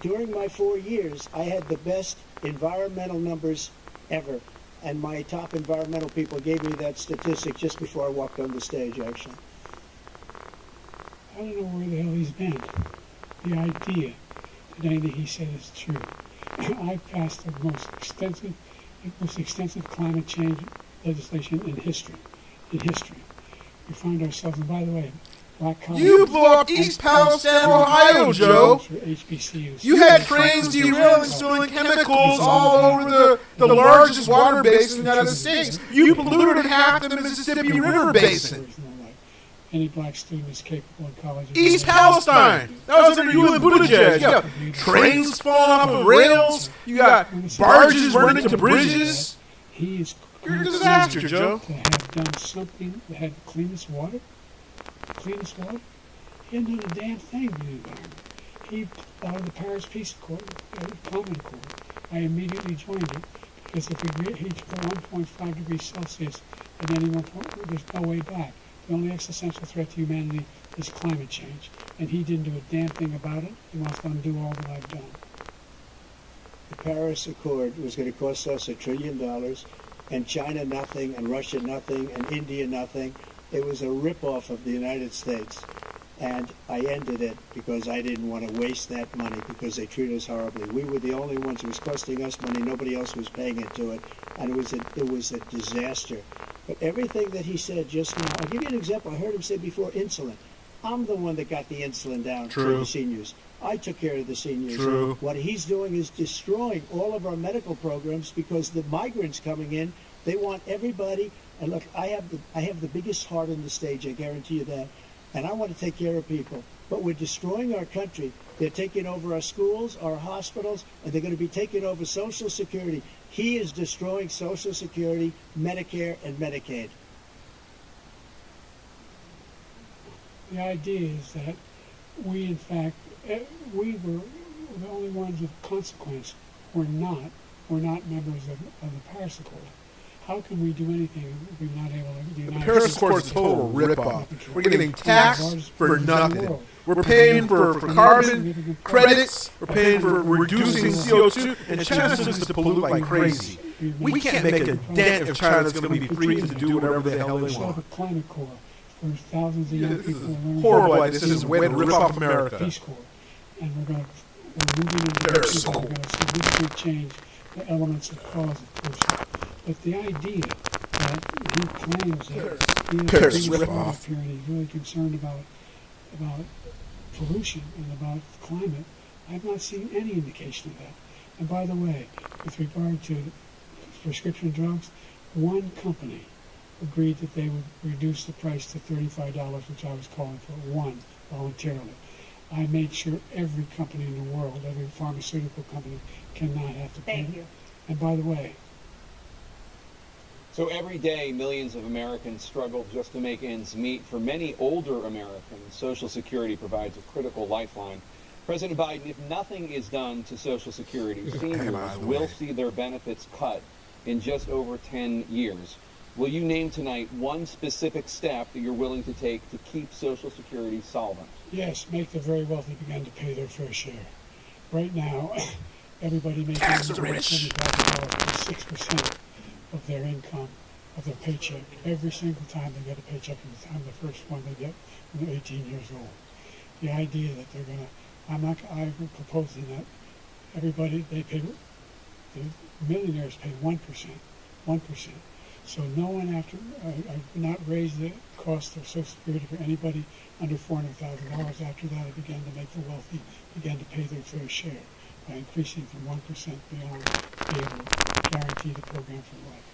[SPEAKER 22] during my 4 years, I had the best environmental numbers ever. And my top environmental people gave me that statistic just before I walked on the stage, actually.
[SPEAKER 5] I don't know where the hell he's been. The idea that anything he said is true. I passed the most extensive climate change legislation in history. We find ourselves, and by the way, black college.
[SPEAKER 1] You blew up East Palestine, Ohio, Joe.
[SPEAKER 5] HBCUs.
[SPEAKER 1] You had trains derailing, spilling chemicals all over the largest water basin in the United States. You polluted half the Mississippi River basin.
[SPEAKER 5] Any black student is capable in college.
[SPEAKER 1] East Palestine. That was under you and Buttigieg. You got trains falling off of rails. You got barges running to bridges. You're a disaster, Joe.
[SPEAKER 5] To have done something that had the cleanest water. He hadn't done a damn thing to the environment. He, out of the Paris Peace Accord, Climate Accord, I immediately joined it because if we reach 1.5 degrees Celsius at any one point, there's no way back. The only existential threat to humanity is climate change, and he didn't do a damn thing about it. He wants to undo all that I've done.
[SPEAKER 22] The Paris Accord was going to cost us $1 trillion, and China nothing, and Russia nothing, and India nothing. It was a ripoff of the United States, and I ended it because I didn't want to waste that money because they treat us horribly. We were the only ones who was costing us money. Nobody else was paying into it, and it was a disaster. But everything that he said just now, I'll give you an example. I heard him say before insulin. I'm the one that got the insulin down for the seniors. I took care of the seniors.
[SPEAKER 1] True.
[SPEAKER 22] What he's doing is destroying all of our medical programs because the migrants coming in, they want everybody. And look, I have the biggest heart on the stage, I guarantee you that. And I want to take care of people. But we're destroying our country. They're taking over our schools, our hospitals, and they're going to be taking over Social Security. He is destroying Social Security, Medicare, and Medicaid.
[SPEAKER 5] The idea is that we, in fact, we were the only ones of consequence. We're not members of the Paris Accord. How can we do anything if we're not able to do?
[SPEAKER 1] The Paris Accord is a total rip-off. We're getting taxed for nothing. We're paying for carbon credits. We're paying for reducing CO2. And China's just to pollute like crazy. We can't make a dent if China's going to be free to do whatever the hell they want.
[SPEAKER 5] The Climate Corps for thousands of young people to learn.
[SPEAKER 1] Horrible. This is a way to rip off America.
[SPEAKER 5] Peace Corps. And we're moving into that. We're going to significantly change the elements of cause of pollution. But the idea that he claims that he has a rip-off here and he's really concerned about pollution and about climate, I've not seen any indication of that. And by the way, with regard to prescription drugs, one company agreed that they would reduce the price to $35, which I was calling for, one, voluntarily. I made sure every company in the world, every pharmaceutical company, cannot have to pay.
[SPEAKER 24] Thank you.
[SPEAKER 5] And by the way,
[SPEAKER 26] so every day, millions of Americans struggle just to make ends meet. For many older Americans, Social Security provides a critical lifeline. President Biden, if nothing is done to Social Security, seniors will see their benefits cut in just over 10 years. Will you name tonight one specific step that you're willing to take to keep Social Security solvent?
[SPEAKER 5] Yes, make the very wealthy begin to pay their fair share. Right now, everybody making $75,000 pays 6% of their income, of their paycheck, every single time they get a paycheck from the time the first one they get when they're 18 years old. The idea that they're going to, I'm proposing that everybody, the millionaires pay 1%. So no one not raise the cost of Social Security for anybody under $400,000. After that, I began to make the wealthy begin to pay their fair share by increasing from 1% beyond be able to guarantee the program for life.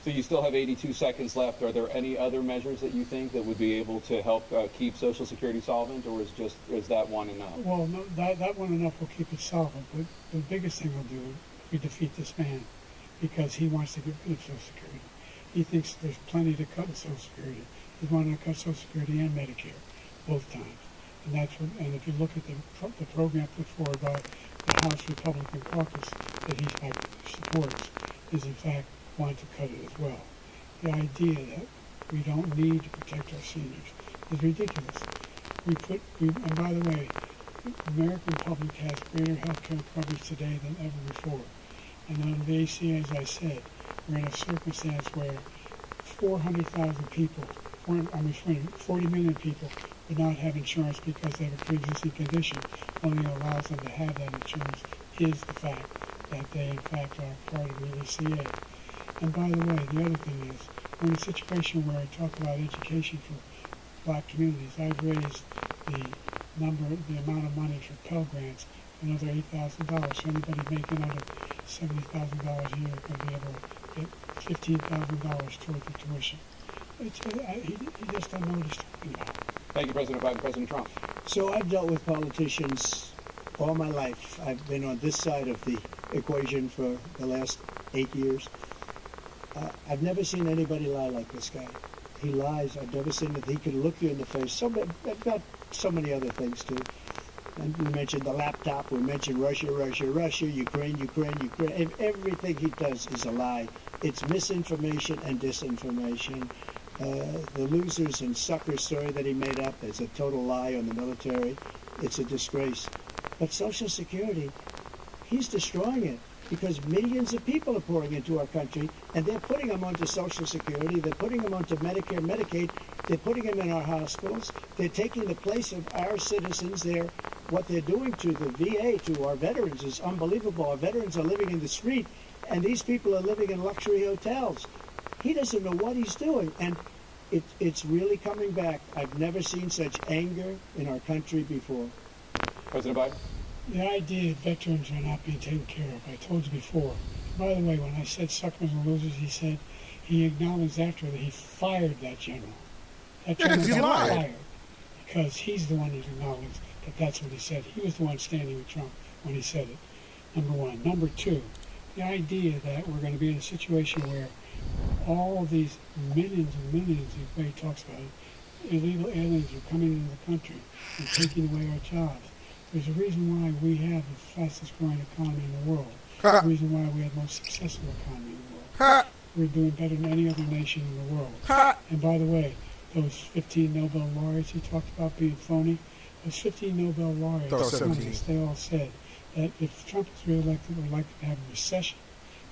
[SPEAKER 26] So you still have 82 seconds left. Are there any other measures that you think that would be able to help keep Social Security solvent, or is that one enough?
[SPEAKER 5] Well, no, that one enough will keep it solvent. But the biggest thing we'll do if we defeat this man, because he wants to get rid of Social Security. He thinks there's plenty to cut in Social Security. He's wanting to cut Social Security and Medicare, both times. And that's what, and if you look at the program put forward by the House Republican caucus that he supports, is in fact wanting to cut it as well. The idea that we don't need to protect our seniors is ridiculous. And by the way, the American public has greater health care coverage today than ever before. And under the ACA, as I said, we're in a circumstance where 400,000 people, 40 million people would not have insurance because they have a pre-existing condition. Only allows them to have that insurance is the fact that they in fact are part of the ACA. And by the way, the other thing is, we're in a situation where I talk about education for black communities. I've raised the amount of money for Pell Grants another $8,000. So anybody making under $70,000 a year can be able to get $15,000 toward the tuition. He just doesn't know what he's talking about.
[SPEAKER 26] Thank you, President Biden. President Trump.
[SPEAKER 22] So I've dealt with politicians all my life. I've been on this side of the equation for the last 8 years. I've never seen anybody lie like this guy. He lies. I've never seen that he can look you in the face. About so many other things too. And we mentioned the laptop. We mentioned Russia, Ukraine. Everything he does is a lie. It's misinformation and disinformation. The losers and suckers story that he made up is a total lie on the military. It's a disgrace. But Social Security, he's destroying it because millions of people are pouring into our country, and they're putting them onto Social Security. They're putting them onto Medicare, Medicaid. They're putting them in our hospitals. They're taking the place of our citizens. What they're doing to the VA, to our veterans, is unbelievable. Our veterans are living in the street, and these people are living in luxury hotels. He doesn't know what he's doing, and it's really coming back. I've never seen such anger in our country before.
[SPEAKER 26] President Biden.
[SPEAKER 5] The idea that veterans are not being taken care of, I told you before. By the way, when I said suckers and losers, he acknowledged after that he fired that general. That general got fired because he's the one that acknowledged that that's what he said. He was the one standing with Trump when he said it, number one. Number two, the idea that we're going to be in a situation where all of these millions and millions, the way he talks about it, illegal aliens are coming into the country and taking away our jobs. There's a reason why we have the fastest growing economy in the world. There's a reason why we have the most successful economy in the world. We're doing better than any other nation in the world. And by the way, those 15 Nobel laureates he talked about being phony, those 15 Nobel laureates, they all said that if Trump is reelected, we're likely to have a recession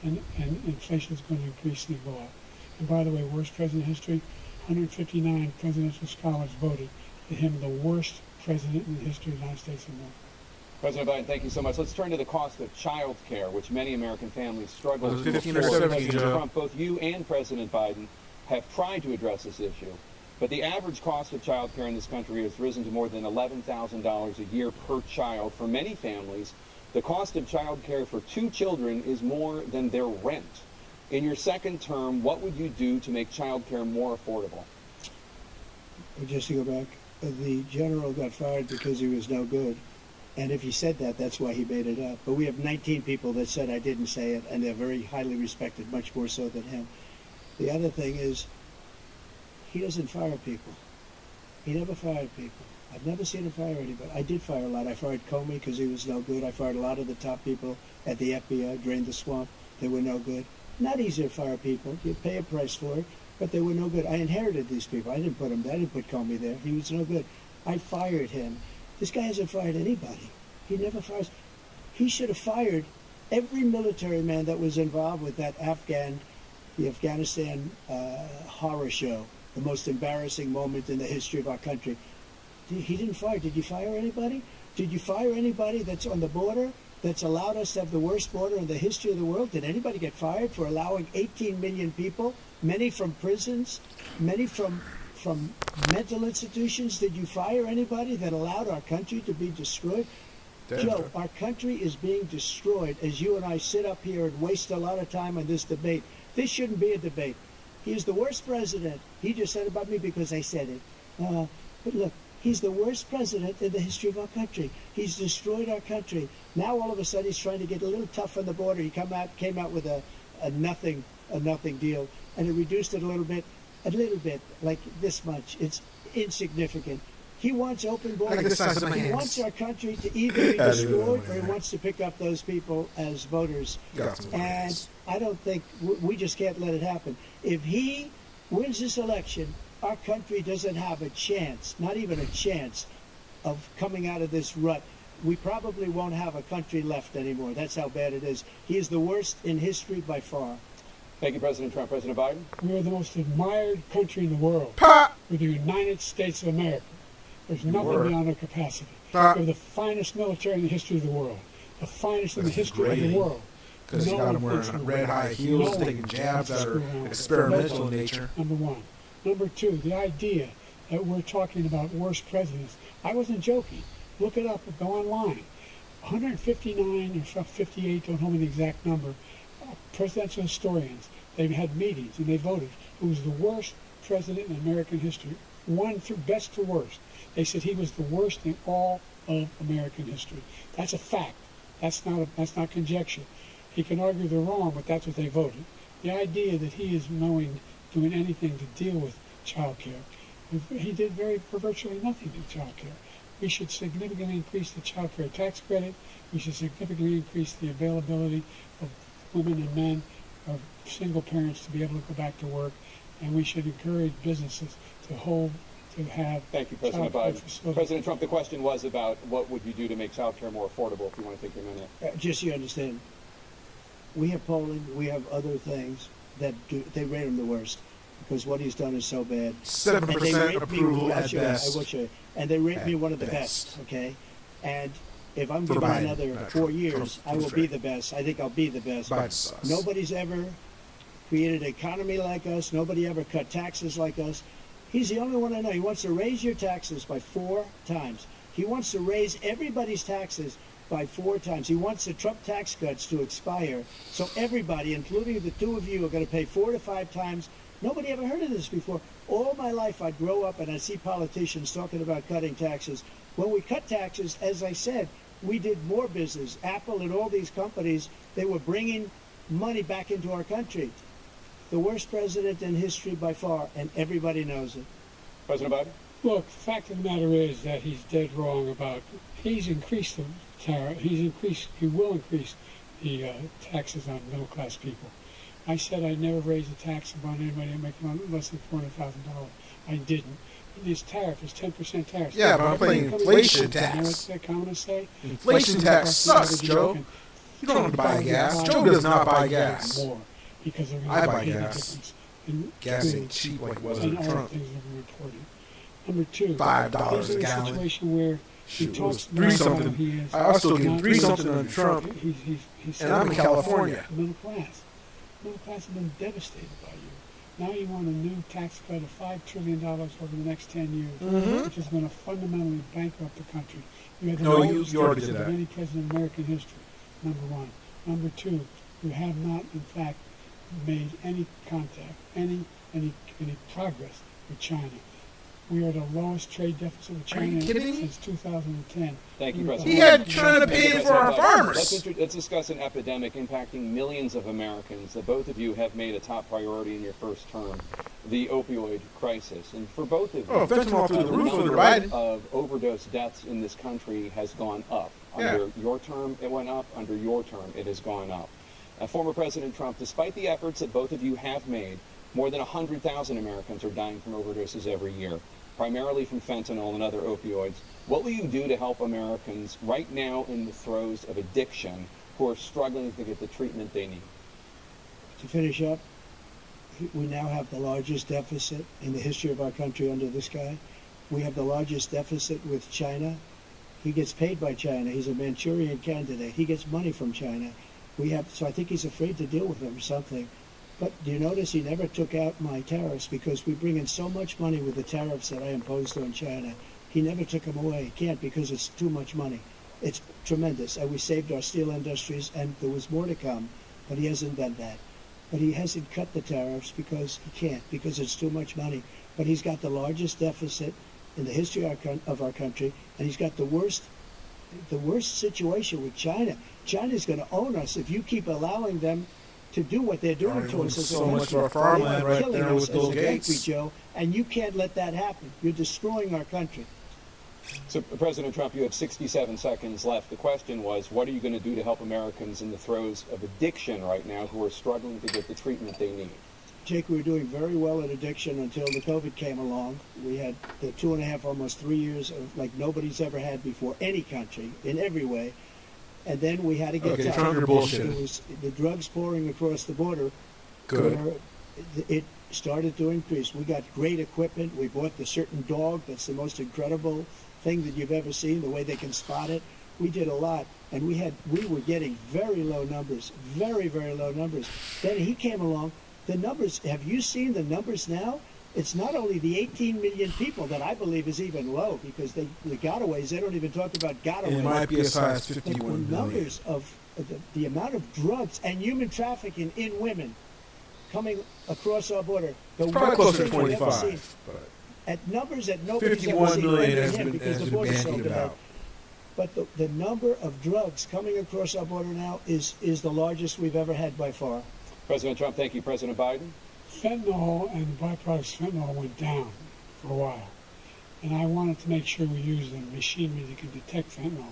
[SPEAKER 5] and inflation is going to increasingly go up. And by the way, worst president in history, 159 presidential scholars voted for him the worst president in the history of the United States of America.
[SPEAKER 26] President Biden, thank you so much. Let's turn to the cost of child care, which many American families struggle with.
[SPEAKER 1] 15 or 17,
[SPEAKER 26] President
[SPEAKER 1] Joe.
[SPEAKER 26] Trump, both you and President Biden have tried to address this issue, but the average cost of child care in this country has risen to more than $11,000 a year per child. For many families, the cost of child care for 2 children is more than their rent. In your second term, what would you do to make child care more affordable?
[SPEAKER 22] Just to go back, the general got fired because he was no good. And if he said that, that's why he made it up. But we have 19 people that said I didn't say it, and they're very highly respected, much more so than him. The other thing is, he doesn't fire people. He never fired people. I've never seen him fire anybody. I did fire a lot. I fired Comey because he was no good. I fired a lot of the top people at the FBI, drained the swamp. They were no good. Not easy to fire people. You pay a price for it, but they were no good. I inherited these people. I didn't put Comey there. He was no good. I fired him. This guy hasn't fired anybody. He never fires. He should have fired every military man that was involved with the Afghanistan horror show, the most embarrassing moment in the history of our country. He didn't fire. Did you fire anybody? Did you fire anybody that's on the border, that's allowed us to have the worst border in the history of the world? Did anybody get fired for allowing 18 million people, many from prisons, many from mental institutions? Did you fire anybody that allowed our country to be destroyed? Joe, our country is being destroyed as you and I sit up here and waste a lot of time on this debate. This shouldn't be a debate. He is the worst president. He just said about me because I said it. But look, he's the worst president in the history of our country. He's destroyed our country. Now all of a sudden he's trying to get a little tough on the border. He came out with a nothing deal, and it reduced it a little bit, like this much. It's insignificant. He wants open borders.
[SPEAKER 1] Like the size of my
[SPEAKER 22] He
[SPEAKER 1] hands.
[SPEAKER 22] wants our country to either be destroyed or he wants to pick up those people as voters. And I don't think we just can't let it happen. If he wins this election, our country doesn't have a chance, not even a chance, of coming out of this rut. We probably won't have a country left anymore. That's how bad it is. He is the worst in history by far.
[SPEAKER 26] Thank you, President Trump. President Biden?
[SPEAKER 5] We are the most admired country in the world. We're the United States of America. There's nothing beyond our capacity. We're the finest military in the history of the world. The finest in the history of the world.
[SPEAKER 1] Because you got them wearing red high heels, taking jabs that are experimental in nature.
[SPEAKER 5] Number one. Number two, the idea that we're talking about worst presidents. I wasn't joking. Look it up. Go online. 159 or 58, don't hold me the exact number, presidential historians. They had meetings and they voted. Who was the worst president in American history? One through best to worst. They said he was the worst in all of American history. That's a fact. That's not conjecture. He can argue they're wrong, but that's what they voted. The idea that he is doing anything to deal with child care. He did virtually nothing to child care. We should significantly increase the child care tax credit. We should significantly increase the availability of women and men, of single parents to be able to go back to work. And we should encourage businesses to have
[SPEAKER 26] Thank you, President Biden. President Trump, the question was about what would you do to make child care more affordable, if you want to take a minute.
[SPEAKER 22] Just so you understand, we have polling, we have other things that they rate him the worst because what he's done is so bad.
[SPEAKER 1] 7% approval at best.
[SPEAKER 22] I will show you. And they rate me one of the best, okay? And if I'm given another 4 years, I will be the best. I think I'll be the best. Nobody's ever created an economy like us. Nobody ever cut taxes like us. He's the only one I know. He wants to raise your taxes by 4 times. He wants to raise everybody's taxes by 4 times. He wants the Trump tax cuts to expire. So everybody, including the two of you, are going to pay 4 to 5 times. Nobody ever heard of this before. All my life, I'd grow up and I'd see politicians talking about cutting taxes. When we cut taxes, as I said, we did more business. Apple and all these companies, they were bringing money back into our country. The worst president in history by far, and everybody knows it.
[SPEAKER 26] President Biden?
[SPEAKER 5] Look, the fact of the matter is that he's dead wrong about, he's increased the tariff, he will increase the taxes on middle class people. I said I'd never raise a tax on anybody making less than $400,000. I didn't. This tariff is 10% tariff.
[SPEAKER 1] Yeah, but I'm paying inflation tax.
[SPEAKER 5] You know what the economists say?
[SPEAKER 1] Inflation tax sucks, Joe. You don't have to buy gas. Joe does not buy gas.
[SPEAKER 5] More because
[SPEAKER 1] I buy gas. Gas ain't cheap like it was in Trump.
[SPEAKER 5] Number two,
[SPEAKER 1] $5
[SPEAKER 5] he's
[SPEAKER 1] a
[SPEAKER 5] in a
[SPEAKER 1] gallon.
[SPEAKER 5] situation where he
[SPEAKER 1] Shoot,
[SPEAKER 5] talks
[SPEAKER 1] it was 3 something. I was still getting 3 something under Trump, and I'm in California.
[SPEAKER 5] Middle class has been devastated by you. Now you want a new tax cut of $5 trillion over the next 10 years, which is going to fundamentally bankrupt the country. You had the lowest
[SPEAKER 1] you already did
[SPEAKER 5] deficit
[SPEAKER 1] that.
[SPEAKER 5] of any president in American history, number one. Number two, you have not, in fact, made any contact, any progress with China. We are the lowest trade deficit with China since 2010.
[SPEAKER 26] Thank you, President.
[SPEAKER 1] He had China paying for our farmers.
[SPEAKER 26] Let's discuss an epidemic impacting millions of Americans that both of you have made a top priority in your first term, the opioid crisis. And for both of you,
[SPEAKER 1] fentanyl through the roof
[SPEAKER 26] the
[SPEAKER 1] under
[SPEAKER 26] number
[SPEAKER 1] Biden.
[SPEAKER 26] of overdose deaths in this country has gone up. Under your term, it went up. Under your term, it has gone up. Former President Trump, despite the efforts that both of you have made, more than 100,000 Americans are dying from overdoses every year, primarily from fentanyl and other opioids. What will you do to help Americans right now in the throes of addiction who are struggling to get the treatment they need?
[SPEAKER 22] To finish up, we now have the largest deficit in the history of our country under this guy. We have the largest deficit with China. He gets paid by China. He's a Manchurian candidate. He gets money from China. So I think he's afraid to deal with them or something. But do you notice he never took out my tariffs because we bring in so much money with the tariffs that I imposed on China. He never took them away. He can't because it's too much money. It's tremendous. And we saved our steel industries, and there was more to come, but he hasn't done that. But he hasn't cut the tariffs because he can't, because it's too much money. But he's got the largest deficit in the history of our country, and he's got the worst situation with China. China's going to own us if you keep allowing them to do what they're doing to us as a
[SPEAKER 1] so much
[SPEAKER 22] country.
[SPEAKER 1] of our farmland
[SPEAKER 22] They are
[SPEAKER 1] right
[SPEAKER 22] killing
[SPEAKER 1] there
[SPEAKER 22] us
[SPEAKER 1] with
[SPEAKER 22] as
[SPEAKER 1] Bill
[SPEAKER 22] a country,
[SPEAKER 1] Gates.
[SPEAKER 22] Joe, and you can't let that happen. You're destroying our country.
[SPEAKER 26] So, President Trump, you have 67 seconds left. The question was, what are you going to do to help Americans in the throes of addiction right now who are struggling to get the treatment they need?
[SPEAKER 22] Jake, we were doing very well in addiction until the COVID came along. We had the 2.5, almost 3 years of like nobody's ever had before, any country, in every way. And then we had to get
[SPEAKER 1] Okay,
[SPEAKER 22] tough.
[SPEAKER 1] Trump, you're bullshit.
[SPEAKER 22] There was the drugs pouring across the border.
[SPEAKER 1] Good.
[SPEAKER 22] It started to increase. We got great equipment. We bought the certain dog that's the most incredible thing that you've ever seen, the way they can spot it. We did a lot. And we were getting very low numbers, very, very low numbers. Then he came along. The numbers, have you seen the numbers now? It's not only the 18 million people that I believe is even low, because the gotaways, they don't even talk about gotaways.
[SPEAKER 1] It might be as high as 51
[SPEAKER 22] the
[SPEAKER 1] million.
[SPEAKER 22] numbers of the amount of drugs and human trafficking in women coming across our border. The
[SPEAKER 1] Probably
[SPEAKER 22] worst
[SPEAKER 1] closer to
[SPEAKER 22] thing I've ever
[SPEAKER 1] 25.
[SPEAKER 22] seen. At numbers that nobody's
[SPEAKER 1] 51
[SPEAKER 22] ever seen.
[SPEAKER 1] million has
[SPEAKER 22] Again,
[SPEAKER 1] been,
[SPEAKER 22] because
[SPEAKER 1] has
[SPEAKER 22] the
[SPEAKER 1] been
[SPEAKER 22] border's so
[SPEAKER 1] bandied
[SPEAKER 22] bad.
[SPEAKER 1] about.
[SPEAKER 22] But the number of drugs coming across our border now is the largest we've ever had by far.
[SPEAKER 26] President Trump, thank you. President Biden?
[SPEAKER 5] Fentanyl and the byproducts of fentanyl went down for a while. And I wanted to make sure we use the machinery that can detect fentanyl.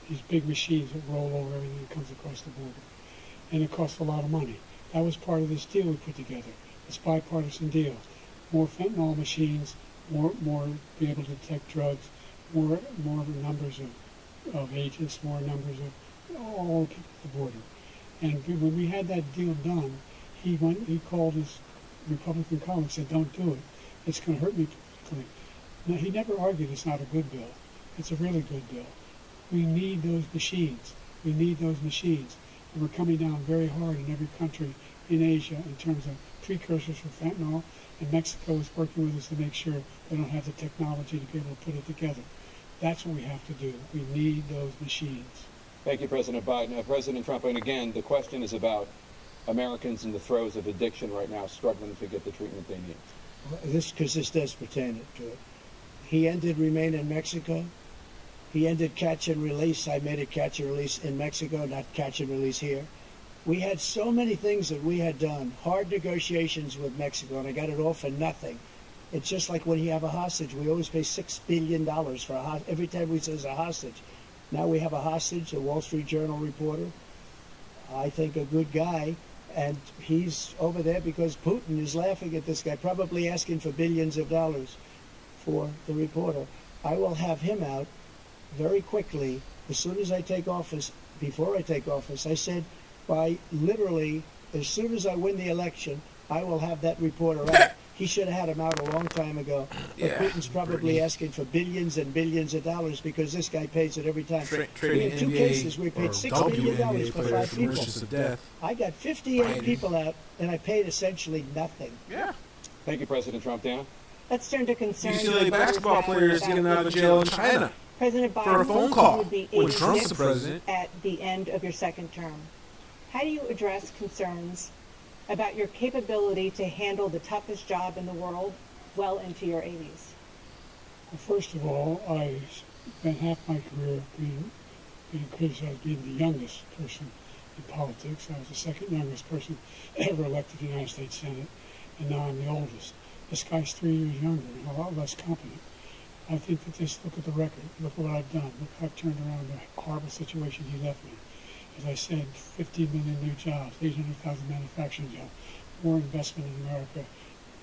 [SPEAKER 5] These big machines that roll over everything that comes across the border. And it costs a lot of money. That was part of this deal we put together, this bipartisan deal. More fentanyl machines, more be able to detect drugs, more numbers of agents, more numbers of all people at the border. And when we had that deal done, he called his Republican colleagues and said, don't do it. It's going to hurt me politically. Now, he never argued it's not a good bill. It's a really good bill. We need those machines. We need those machines. And we're coming down very hard in every country in Asia in terms of precursors for fentanyl. And Mexico is working with us to make sure they don't have the technology to be able to put it together. That's what we have to do. We need those machines.
[SPEAKER 26] Thank you, President Biden. President Trump, and again, the question is about Americans in the throes of addiction right now struggling to get the treatment they need.
[SPEAKER 22] This does pertain to it. He ended Remain in Mexico. He ended catch and release. I made it catch and release in Mexico, not catch and release here. We had so many things that we had done, hard negotiations with Mexico, and I got it all for nothing. It's just like when you have a hostage. We always pay $6 billion for a hostage. Every time we say a hostage. Now we have a hostage, a Wall Street Journal reporter. I think a good guy. And he's over there because Putin is laughing at this guy, probably asking for billions of dollars for the reporter. I will have him out very quickly as soon as I take office. Before I take office, I said by literally as soon as I win the election, I will have that reporter out. He should have had him out a long time ago. But Putin's probably asking for billions and billions of dollars because this guy pays it every time. We had two cases. We paid $6 million for 5 people. I got 58 people out, and I paid essentially nothing.
[SPEAKER 26] Yeah. Thank you, President Trump. Dan?
[SPEAKER 24] Let's turn to concerns.
[SPEAKER 1] UCLA basketball players getting out of jail in China
[SPEAKER 24] President Biden
[SPEAKER 1] for a phone call
[SPEAKER 24] would be
[SPEAKER 1] when Trump's
[SPEAKER 24] 86
[SPEAKER 1] the president.
[SPEAKER 24] at the end of your second term. How do you address concerns about your capability to handle the toughest job in the world well into your 80s?
[SPEAKER 5] Well, first of all, I spent half my career being criticized being the youngest person in politics. I was the second youngest person ever elected to the United States Senate, and now I'm the oldest. This guy's 3 years younger and a lot less competent. I think that look at the record, look at what I've done, look how I've turned around the horrible situation he left me. As I said, 15 million new jobs, 800,000 manufacturing jobs, more investment in America,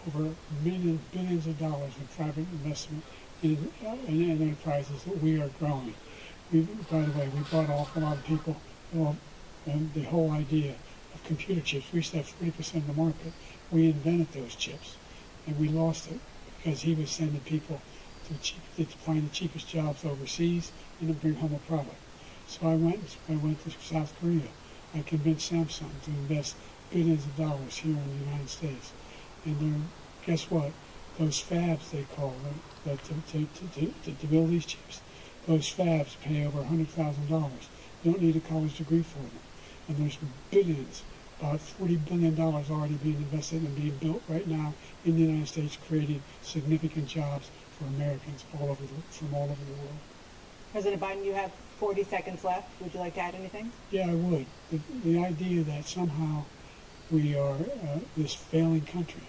[SPEAKER 5] over billions of dollars in private investment in enterprises that we are growing. By the way, we brought an awful lot of people, and the whole idea of computer chips. We used to have 30% of the market. We invented those chips, and we lost it because he was sending people to find the cheapest jobs overseas and to bring home a product. So I went to South Korea. I convinced Samsung to invest billions of dollars here in the United States. And guess what? Those fabs, they call them, to build these chips, those fabs pay over $100,000. You don't need a college degree for them. And there's billions, about $40 billion already being invested and being built right now in the United States, creating significant jobs for Americans from all over the world.
[SPEAKER 24] President Biden, you have 40 seconds left. Would you like to add anything?
[SPEAKER 5] Yeah, I would. The idea that somehow we are this failing country.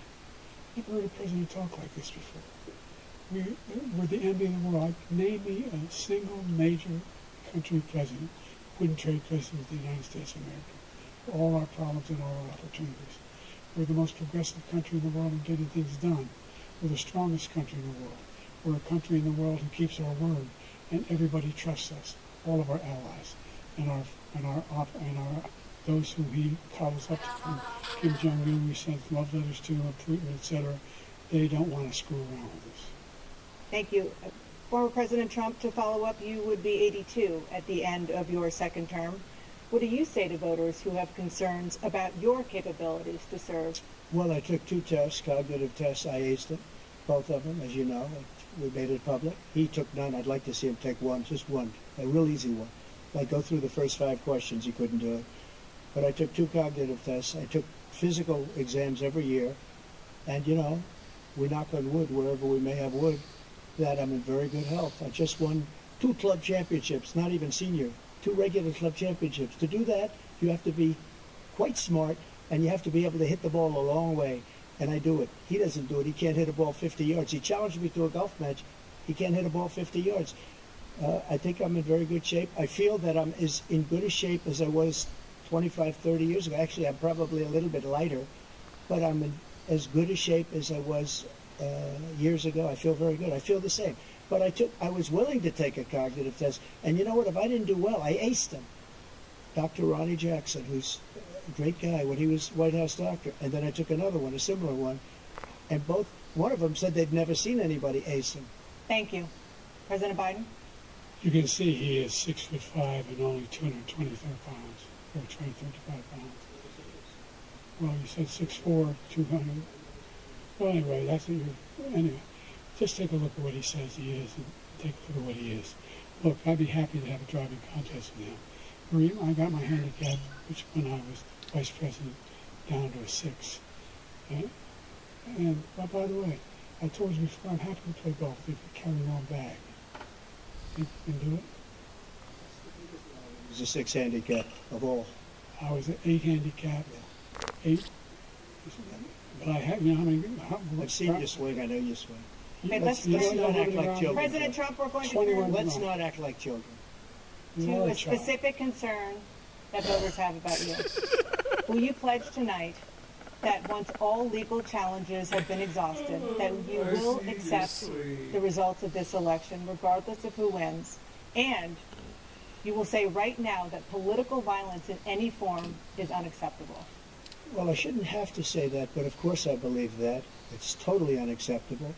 [SPEAKER 5] I've never heard a president talk like this before. we're the envy of the world. Name me a single major country president who wouldn't trade places with the United States of America for all our problems and all our opportunities. We're the most progressive country in the world in getting things done. We're the strongest country in the world. We're a country in the world who keeps our word, and everybody trusts us. All of our allies and those who he calls up from Kim Jong-un, we sent love letters to, Putin, etc. They don't want to screw around with us.
[SPEAKER 24] Thank you. Former President Trump, to follow up, you would be 82 at the end of your second term. What do you say to voters who have concerns about your capabilities to serve?
[SPEAKER 22] Well, I took 2 tests, cognitive tests. I aced them, both of them, as you know. We made it public. He took none. I'd like to see him take one, just one, a real easy one. Like go through the first 5 questions. He couldn't do it. But I took 2 cognitive tests. I took physical exams every year. And, you know, we knock on wood wherever we may have wood, that I'm in very good health. I just won 2 club championships, not even senior, 2 regular club championships. To do that, you have to be quite smart, and you have to be able to hit the ball a long way. And I do it. He doesn't do it. He can't hit a ball 50 yards. He challenged me to a golf match. He can't hit a ball 50 yards. I think I'm in very good shape. I feel that I'm as in good a shape as I was 25, 30 years ago. Actually, I'm probably a little bit lighter, but I'm in as good a shape as I was years ago. I feel very good. I feel the same. But I was willing to take a cognitive test. And you know what? If I didn't do well, I aced them. Dr. Ronnie Jackson, who's a great guy when he was White House doctor. And then I took another one, a similar one. And one of them said they'd never seen anybody ace him.
[SPEAKER 24] Thank you. President Biden?
[SPEAKER 5] You can see he is 6'5" and only 225 pounds, or 235 pounds. Well, you said 6'4", 200. Well, anyway, anyway, just take a look at what he says he is, and take a look at what he is. Look, I'd be happy to have a driving contest with him. I got my handicap, which when I was vice president, down to a 6. And by the way, I told you before, I'm happy to play golf if you carry your own bag. You can do it?
[SPEAKER 22] It was a 6 handicap of all.
[SPEAKER 5] I was an 8 handicap. 8. But I have, you know how many?
[SPEAKER 22] I've seen you swing. I know you swing.
[SPEAKER 24] Okay,
[SPEAKER 22] let's not act like children.
[SPEAKER 24] President Trump, we're going to turn
[SPEAKER 22] Let's not act like children.
[SPEAKER 24] To a specific concern that voters have about you. Will you pledge tonight that once all legal challenges have been exhausted, that you will accept the results of this election, regardless of who wins, and you will say right now that political violence in any form is unacceptable?
[SPEAKER 22] Well, I shouldn't have to say that, but of course I believe that. It's totally unacceptable.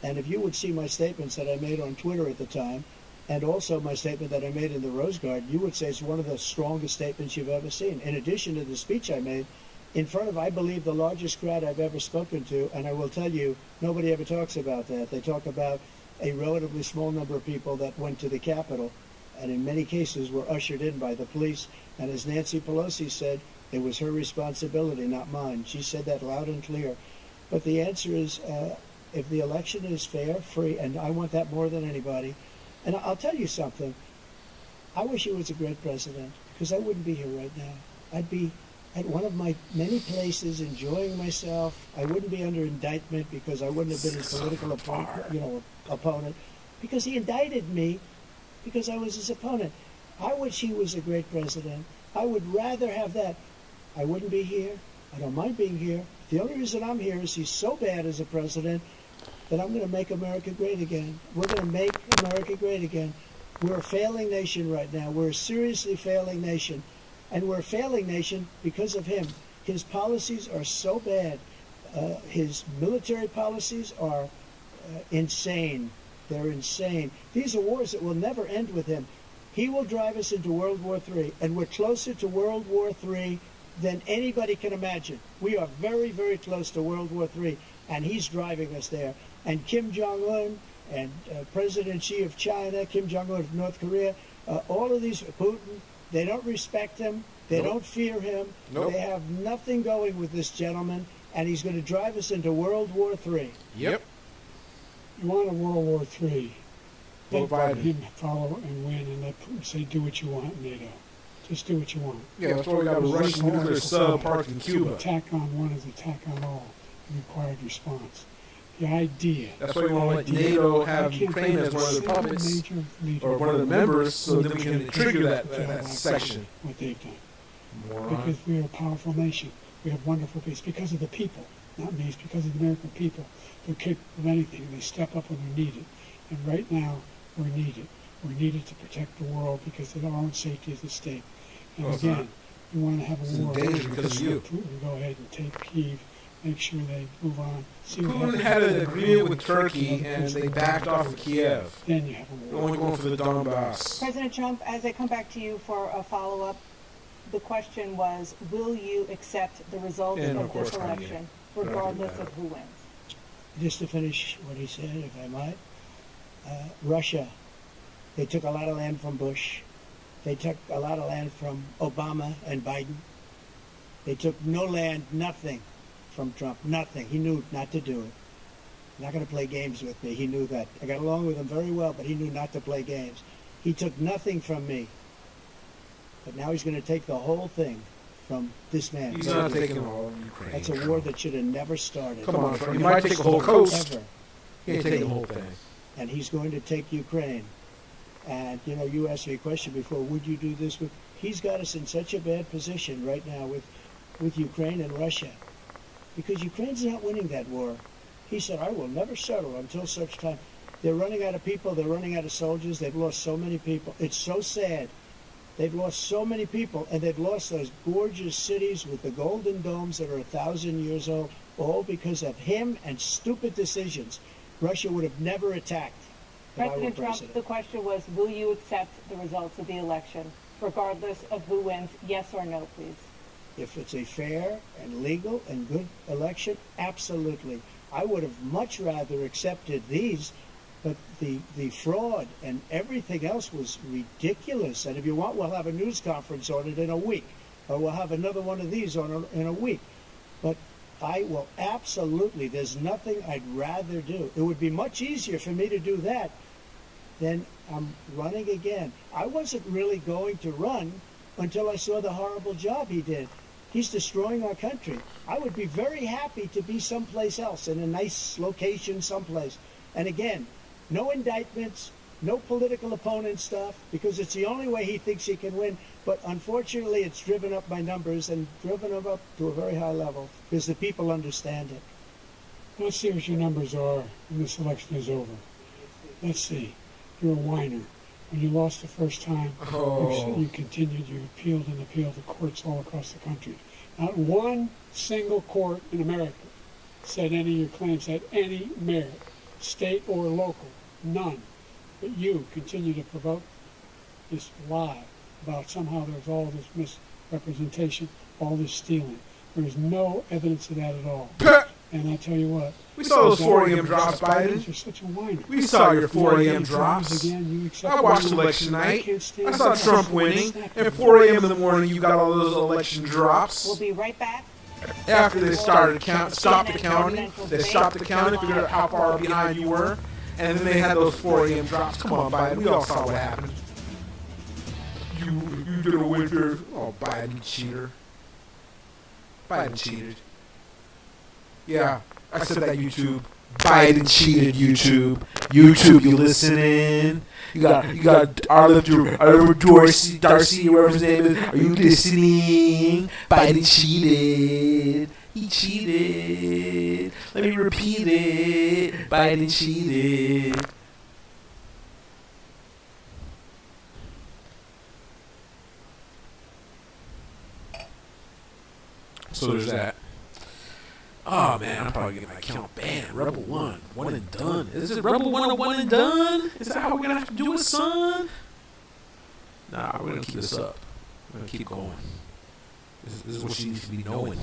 [SPEAKER 22] And if you would see my statements that I made on Twitter at the time, and also my statement that I made in the Rose Garden, you would say it's one of the strongest statements you've ever seen. In addition to the speech I made in front of, I believe, the largest crowd I've ever spoken to, and I will tell you, nobody ever talks about that. They talk about a relatively small number of people that went to the Capitol, and in many cases were ushered in by the police. And as Nancy Pelosi said, it was her responsibility, not mine. She said that loud and clear. But the answer is, if the election is fair, free, and I want that more than anybody. And I'll tell you something. I wish he was a great president, because I wouldn't be here right now. I'd be at one of my many places enjoying myself. I wouldn't be under indictment because I wouldn't have been his political opponent, because he indicted me because I was his opponent. I wish he was a great president. I would rather have that. I wouldn't be here. I don't mind being here. The only reason I'm here is he's so bad as a president that I'm going to make America great again. We're going to make America great again. We're a failing nation right now. We're a seriously failing nation. And we're a failing nation because of him. His policies are so bad. His military policies are insane. They're insane. These are wars that will never end with him. He will drive us into World War III, and we're closer to World War III than anybody can imagine. We are very, very close to World War III, and he's driving us there. And Kim Jong-un and President Xi of China, Kim Jong-un of North Korea, all of these, Putin, they don't respect him. They don't fear him. They have nothing going with this gentleman, and he's going to drive us into World War III.
[SPEAKER 1] Yep.
[SPEAKER 5] You want a World War III.
[SPEAKER 1] Vote
[SPEAKER 5] Let
[SPEAKER 1] Biden.
[SPEAKER 5] him follow and win, and let Putin say, do what you want, NATO. Just do what you want.
[SPEAKER 1] Yeah, that's why we got a Russian nuclear sub parked in Cuba.
[SPEAKER 5] Attack on one is attack on all, the required response. The idea.
[SPEAKER 1] That's why we want to let NATO have Ukraine as one of the puppets or one of the members, so then we can trigger that section.
[SPEAKER 5] What they've done.
[SPEAKER 1] Moron.
[SPEAKER 5] Because we are a powerful nation. We have wonderful peace. Because of the people, not me. It's because of the American people. They're capable of anything, and they step up when they're needed. And right now, we're needed. We're needed to protect the world because of our own safety as a state. And again, we want to have a war.
[SPEAKER 1] Because of you.
[SPEAKER 5] Putin go ahead and take Kyiv, make sure they move on. See what
[SPEAKER 1] Putin
[SPEAKER 5] happens.
[SPEAKER 1] had an agreement with Turkey, and they backed off of Kiev.
[SPEAKER 5] Then you have a
[SPEAKER 1] They're
[SPEAKER 5] war.
[SPEAKER 1] only going for the Donbass.
[SPEAKER 24] President Trump, as I come back to you for a follow-up, the question was, will you accept the results
[SPEAKER 1] And
[SPEAKER 24] of
[SPEAKER 1] of course,
[SPEAKER 24] this election, regardless of who wins?
[SPEAKER 22] Just to finish what he said, if I might, Russia, they took a lot of land from Bush. They took a lot of land from Obama and Biden. They took no land, nothing from Trump, nothing. He knew not to do it. Not going to play games with me. He knew that. I got along with him very well, but he knew not to play games. He took nothing from me. But now he's going to take the whole thing from this man.
[SPEAKER 1] He's not taking all of Ukraine.
[SPEAKER 22] That's a war that should have never started.
[SPEAKER 1] Come on, he might take the whole coast.
[SPEAKER 22] Ever.
[SPEAKER 1] He ain't taking the whole thing.
[SPEAKER 22] And he's going to take Ukraine. And, you know, you asked me a question before, would you do this with... He's got us in such a bad position right now with Ukraine and Russia. Because Ukraine's not winning that war. He said, I will never settle until such time. They're running out of people. They're running out of soldiers. They've lost so many people. It's so sad. They've lost so many people, and they've lost those gorgeous cities with the golden domes that are 1,000 years old, all because of him and stupid decisions. Russia would have never attacked if I were
[SPEAKER 24] President Trump,
[SPEAKER 22] president.
[SPEAKER 24] the question was, will you accept the results of the election, regardless of who wins? Yes or no, please.
[SPEAKER 22] If it's a fair and legal and good election, absolutely. I would have much rather accepted these, but the fraud and everything else was ridiculous. And if you want, we'll have a news conference on it in a week, or we'll have another one of these in a week. But I will absolutely, there's nothing I'd rather do. It would be much easier for me to do that than I'm running again. I wasn't really going to run until I saw the horrible job he did. He's destroying our country. I would be very happy to be someplace else, in a nice location someplace. And again, no indictments, no political opponent stuff, because it's the only way he thinks he can win. But unfortunately, it's driven up my numbers and driven them up to a very high level because the people understand it.
[SPEAKER 5] Let's see what your numbers are when this election is over. Let's see. You're a whiner. When you lost the first time, you continued, you appealed and appealed to courts all across the country. Not one single court in America said any of your claims had any merit, state or local, none. But you continue to provoke this lie about somehow there's all this misrepresentation, all this stealing. There is no evidence of that at all. And I tell you what.
[SPEAKER 1] We saw those 4 a.m. drops, Biden.
[SPEAKER 5] You're such a whiner.
[SPEAKER 1] We saw your 4 a.m. drops.
[SPEAKER 5] Again,
[SPEAKER 1] I watched election night. I saw Trump winning. At 4 a.m. in the morning, you got all those election drops.
[SPEAKER 24] We'll be right back.
[SPEAKER 1] After they started stopped the counting. They stopped the counting, figured out how far behind you were. And then they had those 4 a.m. drops. Come on, Biden. We all saw what happened. You did a winter. Oh, Biden cheater. Biden cheated. Yeah, I said that, YouTube. Biden cheated, YouTube. YouTube, you listening? You got Oliver Darcy, whatever his name is. Are you listening? Biden cheated. He cheated. Let me repeat it. Biden cheated. So there's that. Oh man, I'm probably getting my account banned. Rebel 1, one and done. Is it Rebel 1 or one and done? Is that how we're gonna have to do it, son? Nah, we're gonna keep this up. We're gonna keep going. This is what you need to be knowing.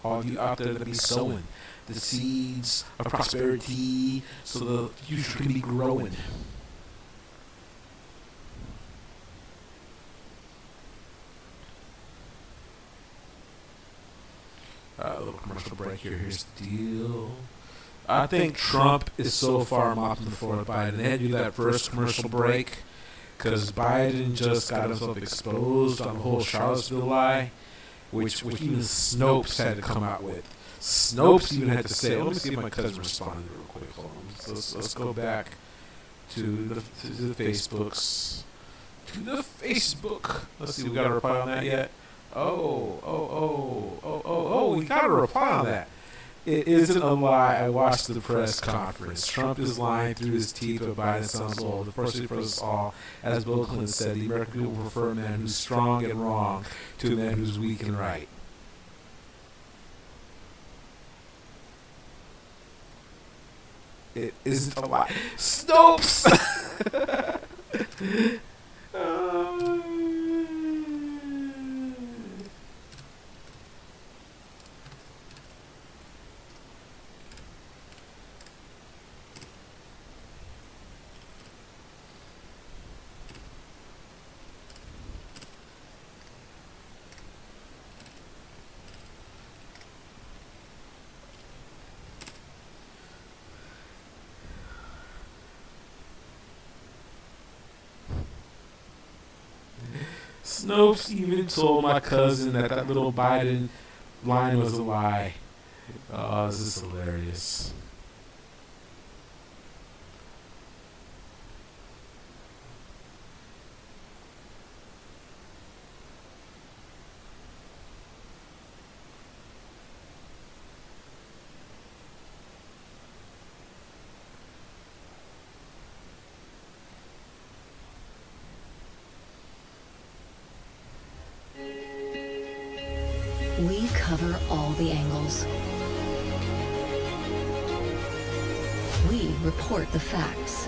[SPEAKER 1] All of you out there that be sowing the seeds of prosperity so the future can be growing. A little commercial break here. Here's the deal. I think Trump is so far mopping the floor with Biden. They had to do that first commercial break because Biden just got himself exposed on the whole Charlottesville lie, which even Snopes had to come out with. Snopes even had to say, let me see if my cousin responded real quick. Hold on. So let's go back to the Facebooks. To the Facebook. Let's see, we got a reply on that yet? We got a reply on that. It isn't a lie. I watched the press conference. Trump is lying through his teeth, but Biden sounds old. Unfortunately for us all, as Bill Clinton said, the American people prefer a man who's strong and wrong to a man who's weak and right. It isn't a lie. Snopes! Snopes even told my cousin that little Biden line was a lie. Oh, this is hilarious.
[SPEAKER 10] We cover all the angles. We report the facts.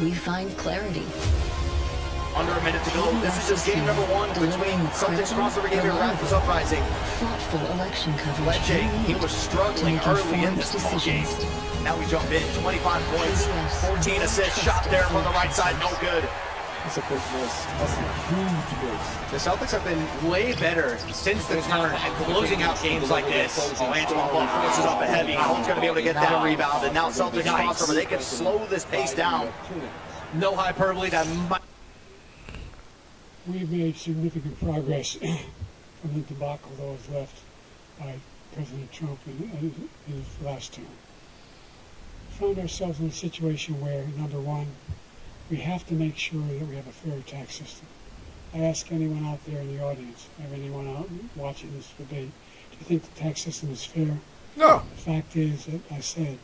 [SPEAKER 10] We find clarity.
[SPEAKER 11] Under a minute to go. This is just game number one between Celtics crossover game and Raptors uprising.
[SPEAKER 10] Thoughtful election coverage.
[SPEAKER 11] Lecce, he was struggling early in this ball game. Now we jump in. 25 points, 14 assists. Shot there from the right side, no good.
[SPEAKER 22] That's a big miss. That's a huge miss.
[SPEAKER 11] The Celtics have been way better since the turn at closing out games like this. Antoine Blunt forces up a heavy. Holmes going to be able to get that rebound. And now Celtics crossover. They can slow this pace down. No hyperbole. That might.
[SPEAKER 5] We've made significant progress from the debacle that was left by President Trump in his last term. We found ourselves in a situation where, number one, we have to make sure that we have a fair tax system. I ask anyone out there in the audience, or anyone out watching this debate, do you think the tax system is fair?
[SPEAKER 1] No.
[SPEAKER 5] The fact is that I said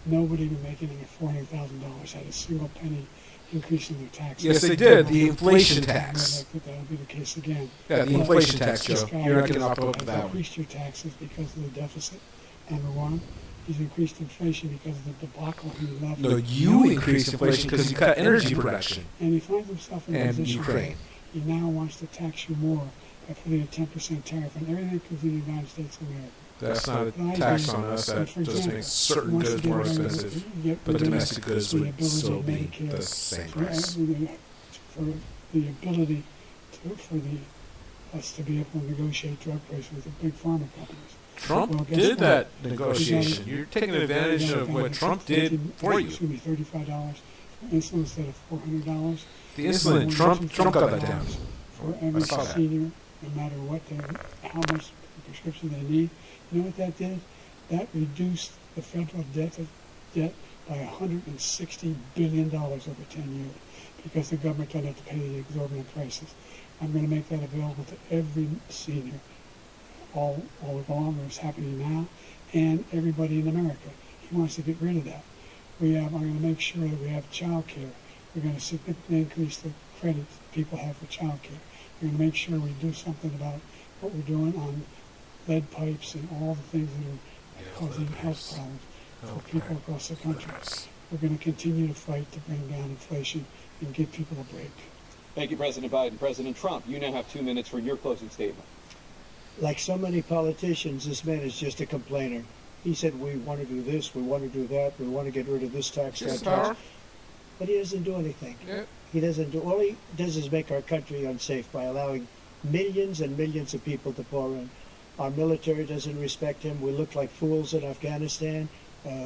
[SPEAKER 5] nobody even making under $400,000 had a single penny increase in their taxes.
[SPEAKER 1] Yes, they did. The inflation tax.
[SPEAKER 5] That'll be the case again.
[SPEAKER 1] Yeah, the inflation tax, Joe. You're not getting off the hook for that one.
[SPEAKER 5] Increased your taxes because of the deficit, number one. He's increased inflation because of the debacle he left.
[SPEAKER 1] No, you increased inflation because you cut energy production.
[SPEAKER 5] And he finds himself in a position where he now wants to tax you more by putting a 10% tariff on everything that comes in the United States of America.
[SPEAKER 1] That's not a tax on us. That just makes certain goods more expensive. But domestic goods would still be the same price.
[SPEAKER 5] For the ability for us to be able to negotiate drug prices with the big pharma companies.
[SPEAKER 1] Trump did that negotiation. You're taking advantage of what Trump did for you.
[SPEAKER 5] Excuse me, $35 for insulin instead of $400.
[SPEAKER 1] The insulin, Trump got that down.
[SPEAKER 5] For every senior, no matter what, how much prescription they need. You know what that did? That reduced the federal debt by $160 billion over 10 years because the government doesn't have to pay the exorbitant prices. I'm going to make that available to every senior. All along, it's happening now, and everybody in America. He wants to get rid of that. I'm going to make sure that we have child care. We're going to significantly increase the credits people have for child care. We're going to make sure we do something about what we're doing on lead pipes and all the things that are causing health problems for people across the country. We're going to continue to fight to bring down inflation and give people a break.
[SPEAKER 26] Thank you, President Biden. President Trump, you now have 2 minutes for your closing statement.
[SPEAKER 22] Like so many politicians, this man is just a complainer. He said, we want to do this, we want to do that, we want to get rid of this tax, that tax. But he doesn't do anything.
[SPEAKER 1] Yeah.
[SPEAKER 22] He doesn't do, all he does is make our country unsafe by allowing millions and millions of people to pour in. Our military doesn't respect him. We look like fools in Afghanistan.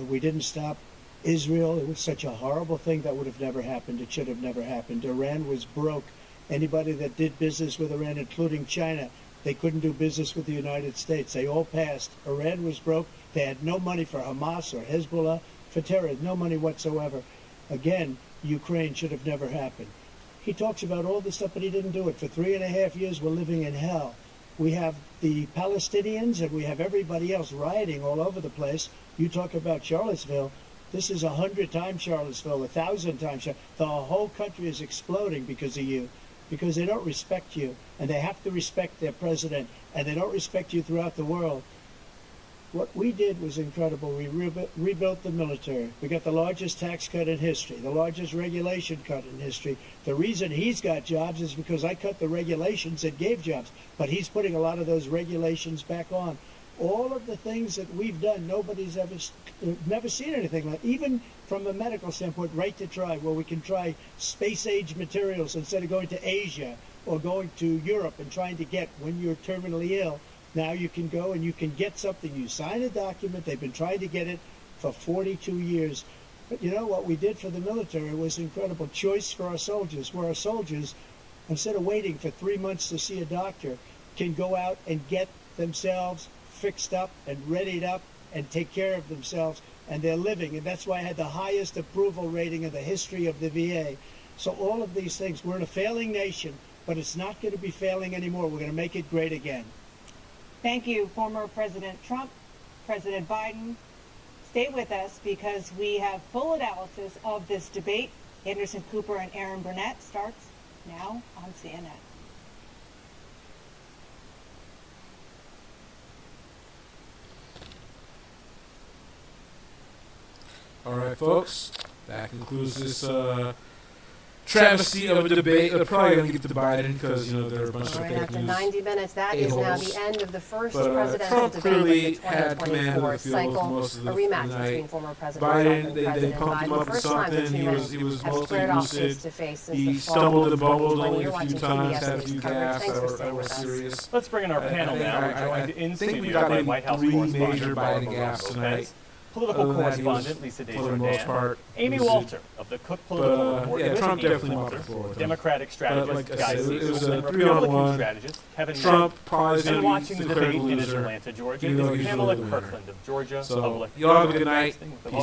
[SPEAKER 22] We didn't stop Israel. It was such a horrible thing that would have never happened. It should have never happened. Iran was broke. Anybody that did business with Iran, including China, they couldn't do business with the United States. They all passed. Iran was broke. They had no money for Hamas or Hezbollah, for terror, no money whatsoever. Again, Ukraine should have never happened. He talks about all this stuff, but he didn't do it. For 3.5 years, we're living in hell. We have the Palestinians and we have everybody else rioting all over the place. You talk about Charlottesville. This is 100 times Charlottesville, 1,000 times. The whole country is exploding because of you, because they don't respect you, and they have to respect their president, and they don't respect you throughout the world. What we did was incredible. We rebuilt the military. We got the largest tax cut in history, the largest regulation cut in history. The reason he's got jobs is because I cut the regulations that gave jobs, but he's putting a lot of those regulations back on. All of the things that we've done, nobody's never seen anything like. Even from a medical standpoint, right to try, where we can try space-age materials instead of going to Asia or going to Europe and trying to get when you're terminally ill. Now you can go and you can get something. You sign a document. They've been trying to get it for 42 years. But you know what we did for the military was incredible. Choice for our soldiers, where our soldiers, instead of waiting for 3 months to see a doctor, can go out and get themselves fixed up and readied up and take care of themselves, and they're living. And that's why I had the highest approval rating in the history of the VA. So all of these things, we're in a failing nation, but it's not going to be failing anymore. We're going to make it great again.
[SPEAKER 24] Thank you, former President Trump, President Biden. Stay with us because we have full analysis of this debate. Anderson Cooper and Aaron Burnett starts now on CNN.
[SPEAKER 1] All right, folks, that concludes this travesty of a debate. They're probably going to get to Biden because, you know, there are a bunch of fake news.
[SPEAKER 14] After 90 minutes, that is now the end of the first presidential
[SPEAKER 1] Trump
[SPEAKER 14] debate
[SPEAKER 1] clearly
[SPEAKER 14] of the
[SPEAKER 1] had command of
[SPEAKER 14] 2024
[SPEAKER 1] the field
[SPEAKER 14] cycle,
[SPEAKER 1] most of the
[SPEAKER 14] a rematch
[SPEAKER 1] night.
[SPEAKER 14] between former President
[SPEAKER 1] Biden,
[SPEAKER 14] Trump and
[SPEAKER 1] they
[SPEAKER 14] President
[SPEAKER 1] pumped him
[SPEAKER 14] Biden.
[SPEAKER 1] up
[SPEAKER 14] The
[SPEAKER 1] with
[SPEAKER 14] first time the
[SPEAKER 1] something.
[SPEAKER 14] two
[SPEAKER 1] He
[SPEAKER 14] men
[SPEAKER 1] was
[SPEAKER 14] have
[SPEAKER 1] mostly
[SPEAKER 14] squared off
[SPEAKER 1] lucid.
[SPEAKER 14] face-to-face since
[SPEAKER 1] He
[SPEAKER 14] the fall.
[SPEAKER 1] stumbled and bubbled
[SPEAKER 14] When
[SPEAKER 1] only
[SPEAKER 14] you're
[SPEAKER 1] a few
[SPEAKER 14] watching
[SPEAKER 1] times,
[SPEAKER 14] PBS
[SPEAKER 1] had a
[SPEAKER 14] News
[SPEAKER 1] few
[SPEAKER 14] coverage,
[SPEAKER 1] gaffes
[SPEAKER 14] thanks for
[SPEAKER 1] that
[SPEAKER 14] staying
[SPEAKER 1] were
[SPEAKER 14] with us.
[SPEAKER 1] serious.
[SPEAKER 4] Let's bring in our panel now. We're joined in
[SPEAKER 1] think we
[SPEAKER 4] studio
[SPEAKER 1] got
[SPEAKER 4] by
[SPEAKER 1] maybe
[SPEAKER 4] White House
[SPEAKER 1] 3
[SPEAKER 4] correspondent
[SPEAKER 1] major
[SPEAKER 4] Barbara
[SPEAKER 1] Biden gaffes
[SPEAKER 4] Lopez,
[SPEAKER 1] tonight.
[SPEAKER 4] political
[SPEAKER 1] Other than that, he
[SPEAKER 4] correspondent
[SPEAKER 1] was,
[SPEAKER 4] Lisa
[SPEAKER 1] for the most part,
[SPEAKER 4] Amy
[SPEAKER 1] lucid.
[SPEAKER 4] Walter of the Cook Political Report,
[SPEAKER 1] yeah, Trump
[SPEAKER 4] Edith
[SPEAKER 1] definitely
[SPEAKER 4] Walter,
[SPEAKER 1] mopped the floor with him.
[SPEAKER 4] Democratic strategist
[SPEAKER 1] But like I
[SPEAKER 4] Guy
[SPEAKER 1] said, it was
[SPEAKER 4] Cecil,
[SPEAKER 1] a
[SPEAKER 4] and
[SPEAKER 1] 3-on-1.
[SPEAKER 4] Republican strategist Kevin
[SPEAKER 1] Trump
[SPEAKER 4] Young.
[SPEAKER 1] probably is
[SPEAKER 4] And
[SPEAKER 1] going to
[SPEAKER 4] watching
[SPEAKER 1] be
[SPEAKER 4] the
[SPEAKER 1] the clear
[SPEAKER 4] debate in
[SPEAKER 1] loser.
[SPEAKER 4] Atlanta, Georgia,
[SPEAKER 1] even though
[SPEAKER 4] is
[SPEAKER 1] he's
[SPEAKER 4] Pamela
[SPEAKER 1] really the winner.
[SPEAKER 4] Kirkland of Georgia
[SPEAKER 1] So,
[SPEAKER 4] Public.
[SPEAKER 1] y'all have a good night.
[SPEAKER 4] With the
[SPEAKER 1] Peace.